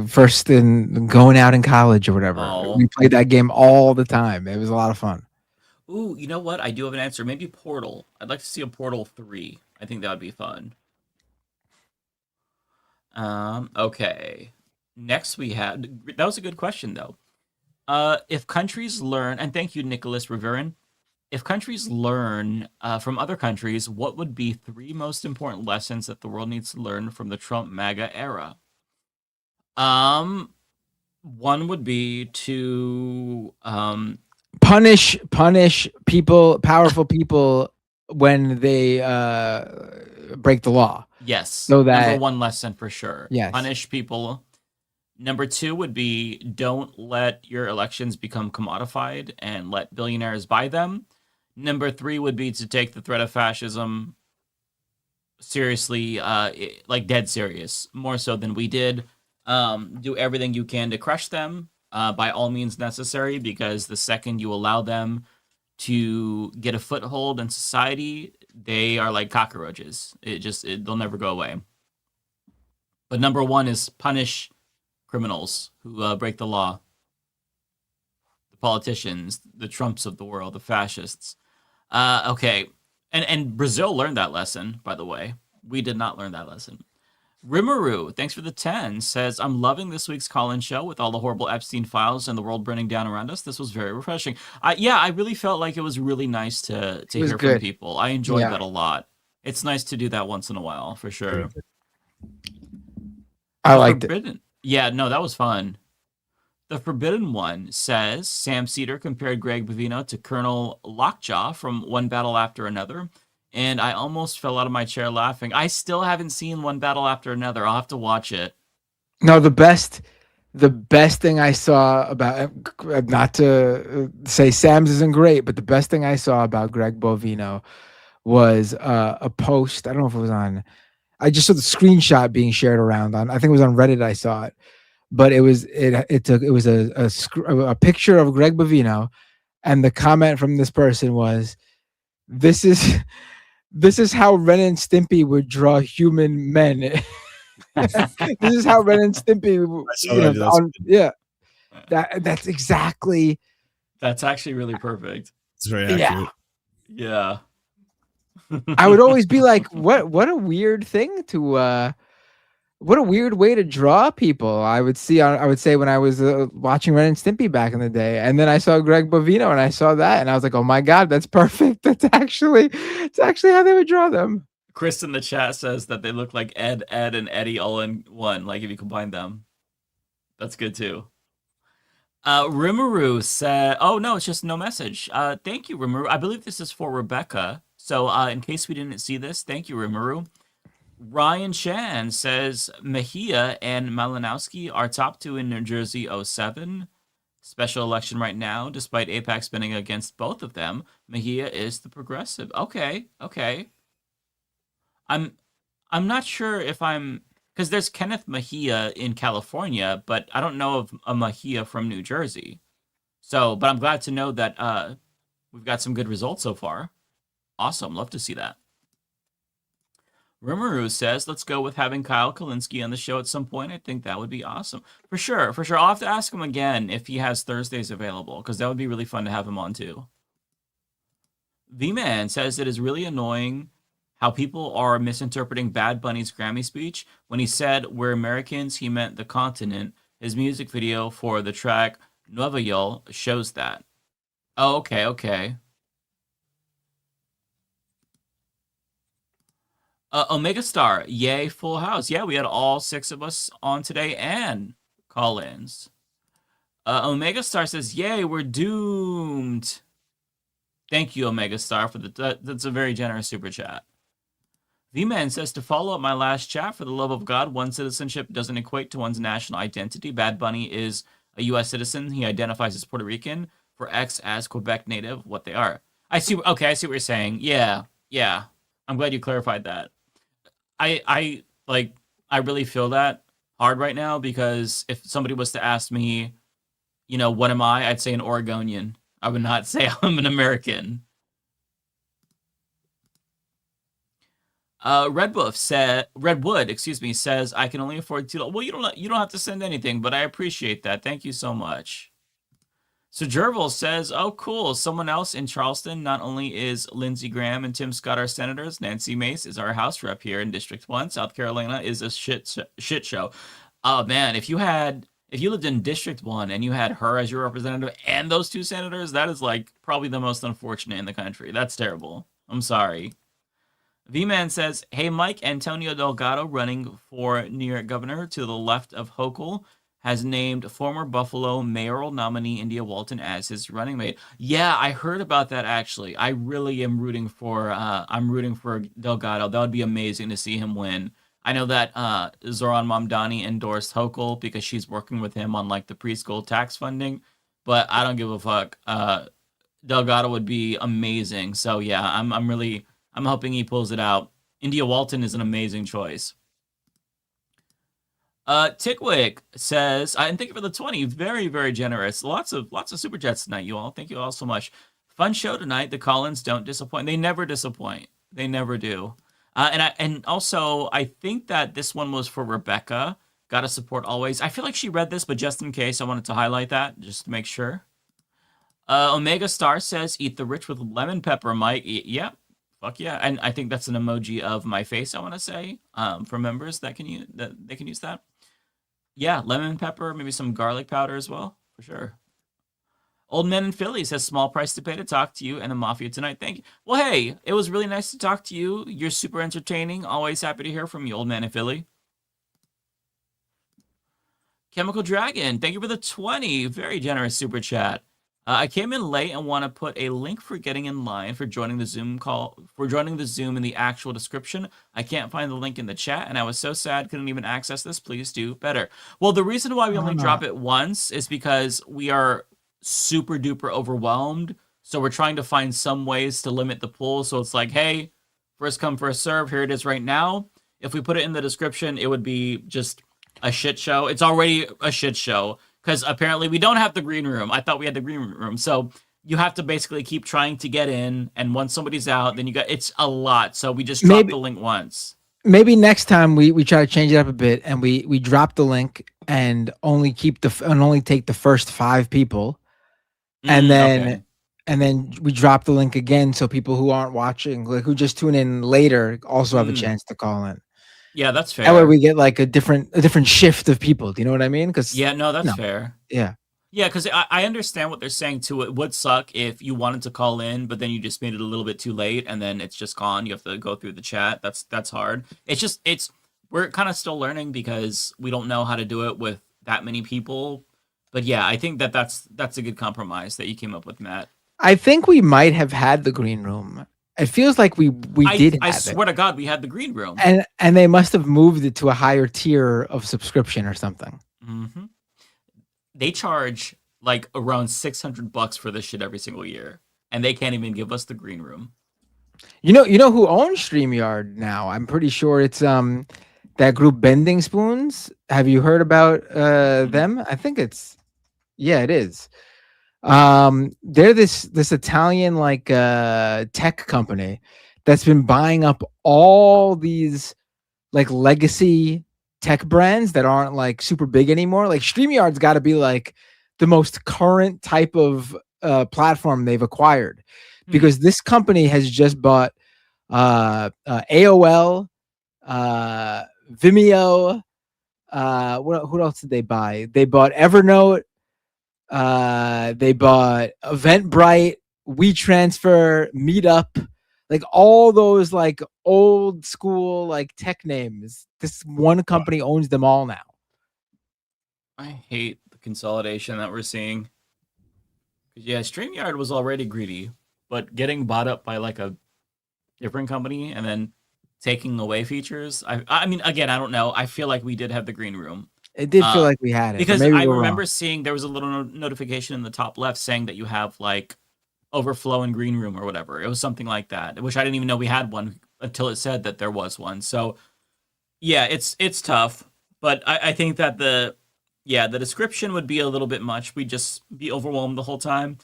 first in going out in college or whatever.
Oh.
We played that game all the time. It was a lot of fun.
Ooh, you know what? I do have an answer. Maybe Portal. I'd like to see a Portal 3. I think that would be fun. Okay. Next we have... That was a good question, though. If countries learn... And thank you, Nicholas Riverin. If countries learn from other countries, what would be 3 most important lessons that the world needs to learn from the Trump MAGA era? One would be to...
Punish people, powerful people, when they break the law.
Yes.
So that
number 1 lesson for sure.
Yes.
Punish people. Number 2 would be don't let your elections become commodified and let billionaires buy them. Number 3 would be to take the threat of fascism seriously, like dead serious, more so than we did. Do everything you can to crush them by all means necessary, because the second you allow them to get a foothold in society, they are like cockroaches. They'll never go away. But number 1 is punish criminals who break the law. The politicians, the Trumps of the world, the fascists. Okay. And Brazil learned that lesson, by the way. We did not learn that lesson. Rimuru, thanks for the 10, says, I'm loving this week's call-in show with all the horrible Epstein files and the world burning down around us. This was very refreshing. I really felt like it was really nice to hear from
good.
people. I enjoyed that a lot. It's nice to do that once in a while, for sure.
I liked it.
Yeah, no, that was fun. The Forbidden One says, Sam Cedar compared Greg Bovino to Colonel Lockjaw from One Battle After Another. And I almost fell out of my chair laughing. I still haven't seen One Battle After Another. I'll have to watch it.
No, the best thing I saw about, not to say Sam's isn't great, but the best thing I saw about Greg Bovino was a post. I don't know if it was on. I just saw the screenshot being shared around on. I think it was on Reddit. I saw it, but it was a picture of Greg Bovino, and the comment from this person was, "This is how Ren and Stimpy would draw human men." This is how Ren and Stimpy, that's exactly.
That's actually really perfect.
It's very accurate.
Yeah.
I would always be like, what a weird thing to what a weird way to draw people. I would say when I was watching Ren and Stimpy back in the day, and then I saw Greg Bovino and I saw that and I was like, oh my god, that's perfect. It's actually how they would draw them.
Chris in the chat says that they look like Ed, and Eddie all in one, like if you combine them. That's good too. Rimuru said, oh no, it's just no message. Thank you, Rimuru. I believe this is for Rebecca. So in case we didn't see this, thank you, Rimuru. Ryan Chan says Mejia and Malinowski are top 2 in New Jersey 07. Special election right now, despite AIPAC spinning against both of them. Mejia is the progressive. Okay. I'm not sure if because there's Kenneth Mejia in California, but I don't know of a Mejia from New Jersey. So, but I'm glad to know that we've got some good results so far. Awesome. Love to see that. Rimuru says, let's go with having Kyle Kalinske on the show at some point. I think that would be awesome. For sure. I'll have to ask him again if he has Thursdays available, because that would be really fun to have him on too. V-Man says it is really annoying how people are misinterpreting Bad Bunny's Grammy speech. When he said we're Americans, he meant the continent. His music video for the track Nueva York shows that. Oh, okay. Omega Star, yay, full house. Yeah, we had all 6 of us on today and call-ins. Omega Star says, yay, we're doomed. Thank you, Omega Star, for that's a very generous super chat. V-Man says, to follow up my last chat, for the love of God, one's citizenship doesn't equate to one's national identity. Bad Bunny is a U.S. citizen. He identifies as Puerto Rican. For X as Quebec native, what they are. I see what you're saying. Yeah. I'm glad you clarified that. I really feel that hard right now, because if somebody was to ask me, what am I? I'd say an Oregonian. I would not say I'm an American. Redwood says I can only afford $2. Well, you don't have to send anything, but I appreciate that. Thank you so much. So Jervil says, oh, cool. Someone else in Charleston. Not only is Lindsey Graham and Tim Scott our senators, Nancy Mace is our House rep here in District 1. South Carolina is a shit show. Oh, man, if you lived in District 1 and you had her as your representative and those 2 senators, that is probably the most unfortunate in the country. That's terrible. I'm sorry. V-Man says, hey, Mike, Antonio Delgado, running for New York governor to the left of Hochul, has named former Buffalo mayoral nominee India Walton as his running mate. Yeah, I heard about that, actually. I really am rooting for Delgado. That would be amazing to see him win. I know that Zoran Mamdani endorsed Hochul because she's working with him on the preschool tax funding, but I don't give a fuck. Delgado would be amazing. So yeah, I'm hoping he pulls it out. India Walton is an amazing choice. Tickwick says, and thank you for the 20. Very, very generous. Lots of super chats tonight, you all. Thank you all so much. Fun show tonight. The call-ins don't disappoint. They never disappoint. They never do. And also, I think that this one was for Rebecca. Gotta support always. I feel like she read this, but just in case, I wanted to highlight that just to make sure. Omega Star says, eat the rich with lemon pepper, Mike. Yeah. Fuck yeah. And I think that's an emoji of my face, I want to say, for members that they can use that. Yeah, lemon pepper, maybe some garlic powder as well, for sure. Old Man in Philly says, small price to pay to talk to you and the Mafia tonight. Thank you. Well, hey, it was really nice to talk to you. You're super entertaining. Always happy to hear from you, Old Man in Philly. Chemical Dragon, thank you for the 20. Very generous super chat. I came in late and want to put a link for getting in line for joining the Zoom in the actual description. I can't find the link in the chat, and I was so sad couldn't even access this. Please do better. Well, the reason why we only drop it once is because we are super duper overwhelmed. So we're trying to find some ways to limit the pool. So it's hey, first come, first serve. Here it is right now. If we put it in the description, it would be just a shit show. It's already a shit show. Because apparently we don't have the green room. I thought we had the green room. So you have to basically keep trying to get in. And once somebody's out, then it's a lot. So we just drop the link once.
Maybe next time we try to change it up a bit and we drop the link and only take the first 5 people. And then we drop the link again so people who aren't watching, who just tune in later, also have a chance to call in.
Yeah, that's fair.
That way we get a different shift of people. Do you know what I mean? That's
fair.
Yeah.
Yeah, because I understand what they're saying too. It would suck if you wanted to call in, but then you just made it a little bit too late, and then it's just gone. You have to go through the chat. That's hard. We're kind of still learning because we don't know how to do it with that many people. But yeah, I think that's a good compromise that you came up with, Matt.
I think we might have had the green room. It feels like we did.
I swear to God, we had the green room,
and they must have moved it to a higher tier of subscription or something.
Mm-hmm. They charge around $600 for this shit every single year, and they can't even give us the green room.
You know who owns StreamYard now? I'm pretty sure it's that group Bending Spoons. Have you heard about them? I think it is. They're this Italian tech company that's been buying up all these like legacy tech brands that aren't like super big anymore. Like StreamYard's got to be like the most current type of platform they've acquired, because this company has just bought AOL, Vimeo. What else did they buy? They bought Evernote. They bought Eventbrite, WeTransfer, Meetup, like all those like old school like tech names. This one company owns them all now.
I hate the consolidation that we're seeing. Yeah, StreamYard was already greedy, but getting bought up by like a different company and then taking away features. I mean, again, I don't know. I feel like we did have the green room.
It did feel like we had it,
because
maybe
I
we're
remember
wrong.
seeing there was a little notification in the top left saying that you have like overflow in green room or whatever. It was something like that, which I didn't even know we had one until it said that there was one. So yeah, it's tough, but I think that the description would be a little bit much. We'd just be overwhelmed the whole time.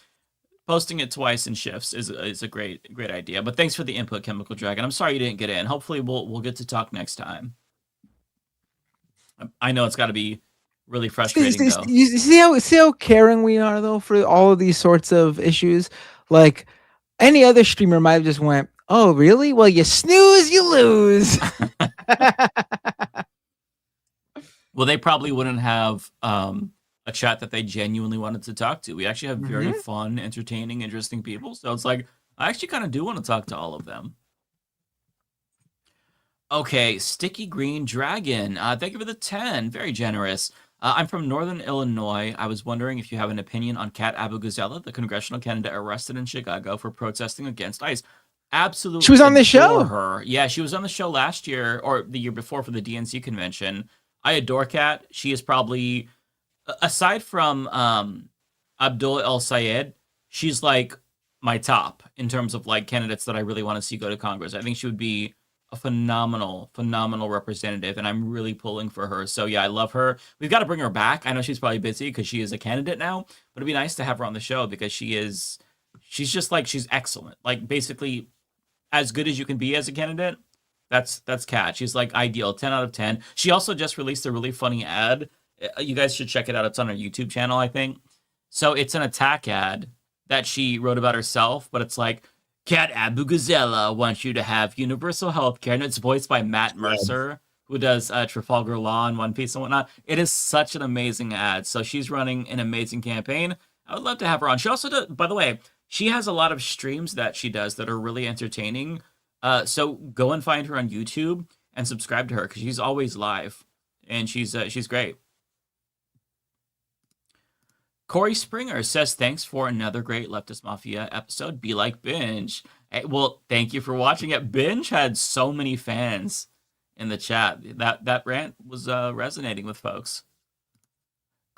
Posting it twice in shifts is a great idea. But thanks for the input, Chemical Dragon. I'm sorry you didn't get in. Hopefully we'll get to talk next time. I know it's got to be really frustrating though.
You see how caring we are though for all of these sorts of issues. Like any other streamer might have just went, "Oh, really? Well, you snooze, you lose."
Well, they probably wouldn't have a chat that they genuinely wanted to talk to. We actually have very fun, entertaining, interesting people. So it's like, I actually kind of do want to talk to all of them. Okay, Sticky Green Dragon. Thank you for the 10. Very generous. I'm from Northern Illinois. I was wondering if you have an opinion on Kat Abu-Ghazala, the congressional candidate arrested in Chicago for protesting against ICE. Absolutely.
She was on the show.
Her. Yeah, she was on the show last year or the year before for the DNC convention. I adore Kat. She is probably, aside from Abdul El Sayed, she's like my top in terms of like candidates that I really want to see go to Congress. I think she would be a phenomenal representative, and I'm really pulling for her. So yeah, I love her. We've got to bring her back. I know she's probably busy because she is a candidate now, but it'd be nice to have her on the show because she's just like, she's excellent. Like basically as good as you can be as a candidate. That's Kat. She's like ideal, 10 out of 10. She also just released a really funny ad. You guys should check it out. It's on her YouTube channel, I think. So it's an attack ad that she wrote about herself, but it's like, Kat Abu-Ghazala wants you to have universal health care, and it's voiced by Matt Mercer, who does Trafalgar Law and One Piece and whatnot. It is such an amazing ad. So she's running an amazing campaign. I would love to have her on. She also does, by the way, she has a lot of streams that she does that are really entertaining. So go and find her on YouTube and subscribe to her because she's always live, and she's great. Corey Springer says, thanks for another great Leftist Mafia episode. Be like Binge. Hey, well, thank you for watching it. Binge had so many fans in the chat. That rant was resonating with folks.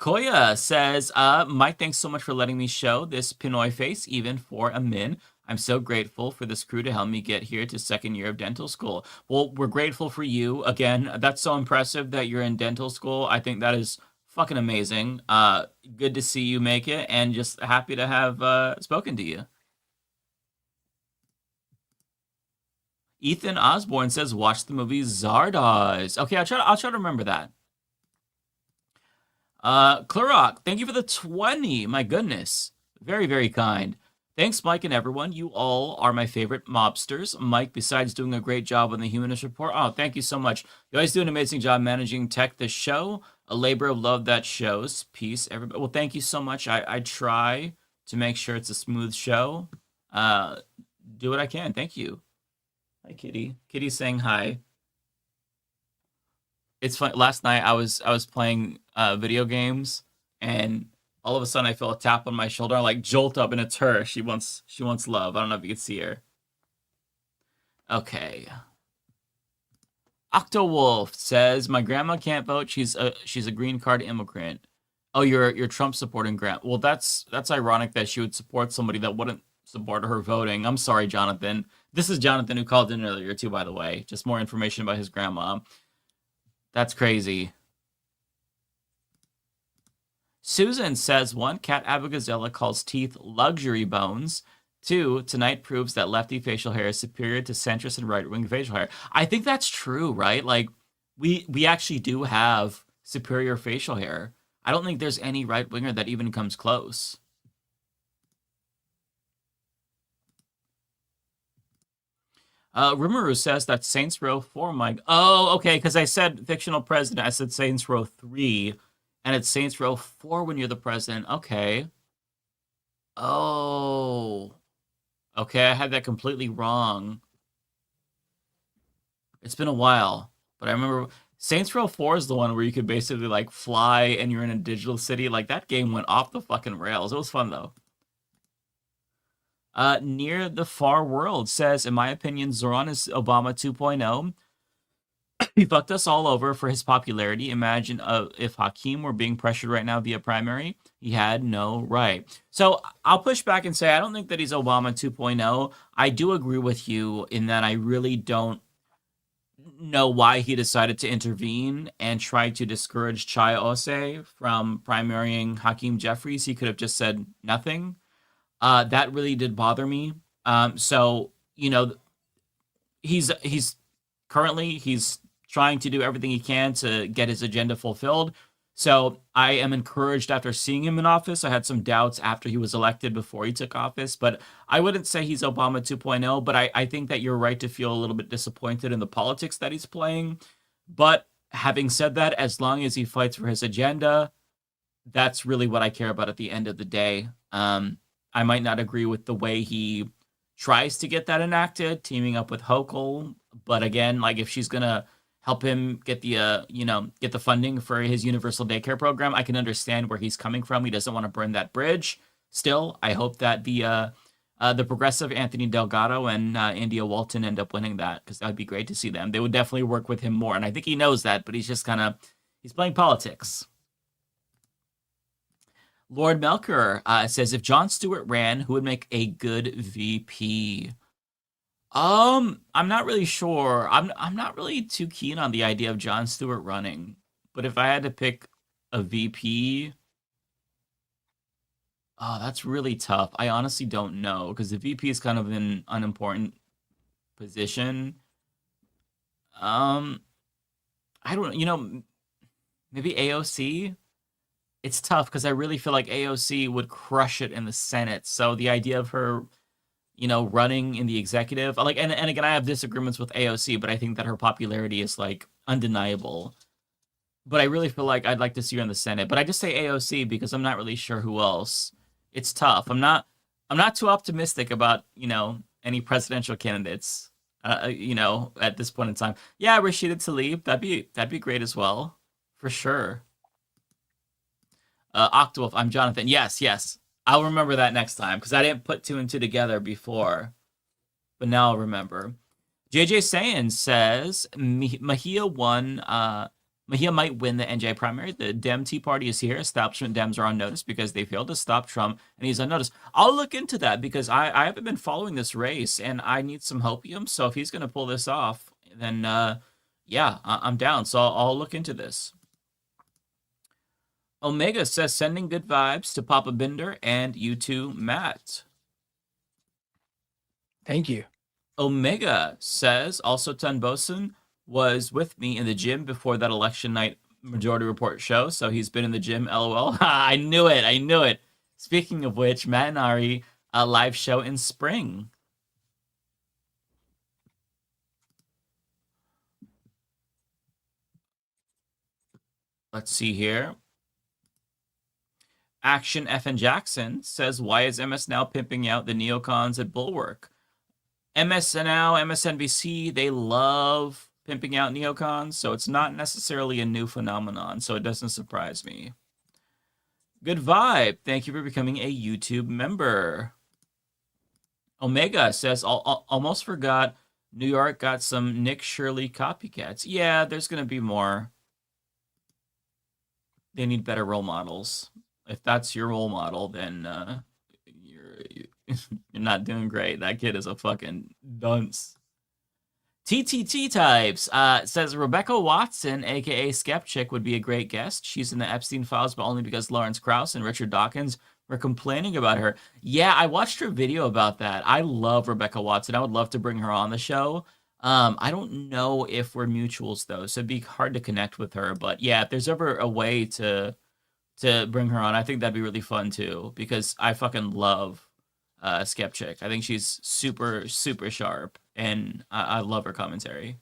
Koya says, Mike, thanks so much for letting me show this Pinoy face, even for a min. I'm so grateful for this crew to help me get here to second year of dental school. Well, we're grateful for you. Again, that's so impressive that you're in dental school. I think that is fucking amazing. Good to see you make it, and just happy to have spoken to you. Ethan Osborne says, watch the movie Zardoz. Okay, I'll try to remember that. Clarok, thank you for the 20. My goodness. Very, very kind. Thanks, Mike and everyone. You all are my favorite mobsters. Mike, besides doing a great job on the Humanist Report, thank you so much. You guys do an amazing job managing tech this show. A labor of love that shows. Peace, everybody. Well, thank you so much. I try to make sure it's a smooth show. Do what I can. Thank you. Hi, Kitty. Kitty's saying hi. It's fun. Last night I was playing video games, and all of a sudden I feel a tap on my shoulder. I like jolt up, and it's her. She wants love. I don't know if you can see her. Okay. Octowolf says, my grandma can't vote. She's a green card immigrant. Oh, you're Trump supporting grandma. Well, that's ironic that she would support somebody that wouldn't support her voting. I'm sorry, Jonathan. This is Jonathan who called in earlier too, by the way. Just more information about his grandma. That's crazy. Susan says, Kat Abu-Ghazala calls teeth luxury bones. 2, tonight proves that lefty facial hair is superior to centrist and right-wing facial hair. I think that's true, right? Like, we actually do have superior facial hair. I don't think there's any right-winger that even comes close. Rimuru says that Saints Row 4 might... Oh, okay, because I said fictional president. I said Saints Row 3, and it's Saints Row 4 when you're the president. Okay. Oh. Okay, I had that completely wrong. It's been a while, but I remember Saints Row 4 is the one where you could basically like fly and you're in a digital city. Like that game went off the fucking rails. It was fun though. Near the Far World says, in my opinion, Zoran is Obama 2.0. He fucked us all over for his popularity. Imagine if Hakeem were being pressured right now via primary. He had no right. So I'll push back and say I don't think that he's Obama 2.0. I do agree with you in that I really don't know why he decided to intervene and try to discourage Chai Ose from primarying Hakeem Jeffries. He could have just said nothing. That really did bother me. So, you know, he's currently trying to do everything he can to get his agenda fulfilled. So I am encouraged after seeing him in office. I had some doubts after he was elected before he took office, but I wouldn't say he's Obama 2.0, but I think that you're right to feel a little bit disappointed in the politics that he's playing. But having said that, as long as he fights for his agenda, that's really what I care about at the end of the day. I might not agree with the way he tries to get that enacted, teaming up with Hochul, but again, like if she's gonna help him get the get the funding for his universal daycare program, I can understand where he's coming from. He doesn't want to burn that bridge. Still, I hope that the progressive Anthony Delgado and India Walton end up winning that, because that would be great to see them. They would definitely work with him more, and I think he knows that, but he's just he's playing politics. Lord Melker says, if Jon Stewart ran, who would make a good VP? I'm not really sure. I'm not really too keen on the idea of Jon Stewart running. But if I had to pick a VP, oh, that's really tough. I honestly don't know, because the VP is kind of an unimportant position. I don't, maybe AOC? It's tough because I really feel like AOC would crush it in the Senate. So the idea of her, running in the executive, like, and again, I have disagreements with AOC, but I think that her popularity is like undeniable. But I really feel like I'd like to see her in the Senate. But I just say AOC because I'm not really sure who else. It's tough. I'm not too optimistic about, any presidential candidates, at this point in time. Yeah, Rashida Tlaib, that'd be great as well, for sure. Octowolf, I'm Jonathan. Yes. I'll remember that next time because I didn't put 2 and 2 together before. But now I'll remember. JJ Sayan says Mahia might win the NJ primary. The Dem Tea Party is here. Establishment Dems are on notice because they failed to stop Trump and he's on notice. I'll look into that because I haven't been following this race and I need some hopium. So if he's going to pull this off, then yeah, I'm down. So I'll look into this. Omega says, sending good vibes to Papa Binder and you too, Matt.
Thank you.
Omega says, also Tun Bosun was with me in the gym before that election night Majority Report show, so he's been in the gym, LOL. I knew it. Speaking of which, Matt and Ari, a live show in spring. Let's see here. Action FN Jackson says, why is MS Now pimping out the neocons at Bulwark? MS Now, MSNBC, they love pimping out neocons, so it's not necessarily a new phenomenon, so it doesn't surprise me. Good vibe. Thank you for becoming a YouTube member. Omega says, almost forgot New York got some Nick Shirley copycats. Yeah, there's going to be more. They need better role models. If that's your role model, then you're not doing great. That kid is a fucking dunce. TTT types says Rebecca Watson, aka Skepchick, would be a great guest. She's in the Epstein files, but only because Lawrence Krauss and Richard Dawkins were complaining about her. Yeah, I watched her video about that. I love Rebecca Watson. I would love to bring her on the show. I don't know if we're mutuals though, so it'd be hard to connect with her. But yeah, if there's ever a way to bring her on, I think that'd be really fun too, because I fucking love Skepchick. I think she's super, super sharp, and I love her commentary.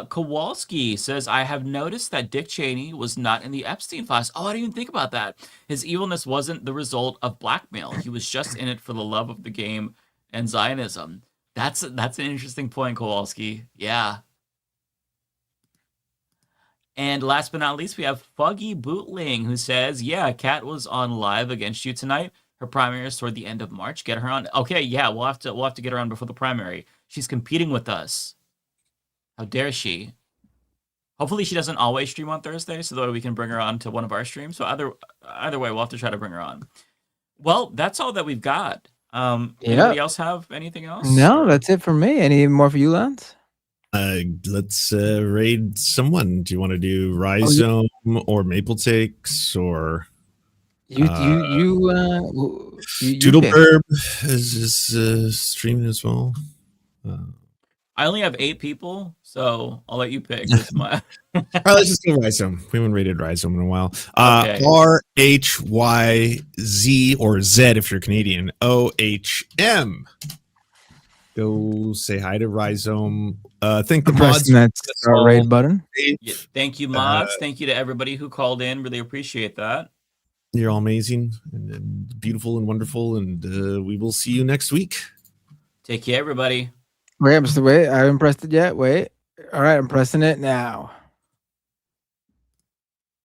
Kowalski says, I have noticed that Dick Cheney was not in the Epstein files. Oh, I didn't even think about that. His evilness wasn't the result of blackmail. He was just in it for the love of the game and Zionism. That's an interesting point, Kowalski. Yeah. And last but not least, we have Fuggy Bootling, who says, yeah, Kat was on Live Against You tonight. Her primary is toward the end of March. Get her on. Okay, yeah, we'll have to get her on before the primary. She's competing with us. How dare she? Hopefully she doesn't always stream on Thursday, so that way we can bring her on to one of our streams. So either way, we'll have to try to bring her on. Well, that's all that we've got. Anybody else have anything else?
No, that's it for me. Any more for you, Lance?
Let's raid someone. Do you want to do Rhizome or Maple Takes or Doodleburb is streaming as well.
I only have 8 people, so I'll let you pick.
All right, let's just do Rhizome. We haven't rated Rhizome in a while.
Okay.
RHYZ or Z if you're Canadian. OHM. Go say hi to Rhizome. Thank the mods.
Pressing that raid button.
Yeah, thank you, mods. Thank you to everybody who called in. Really appreciate that.
You're all amazing and beautiful and wonderful, and we will see you next week.
Take care, everybody.
Wait, I haven't pressed it yet. Wait. All right, I'm pressing it now.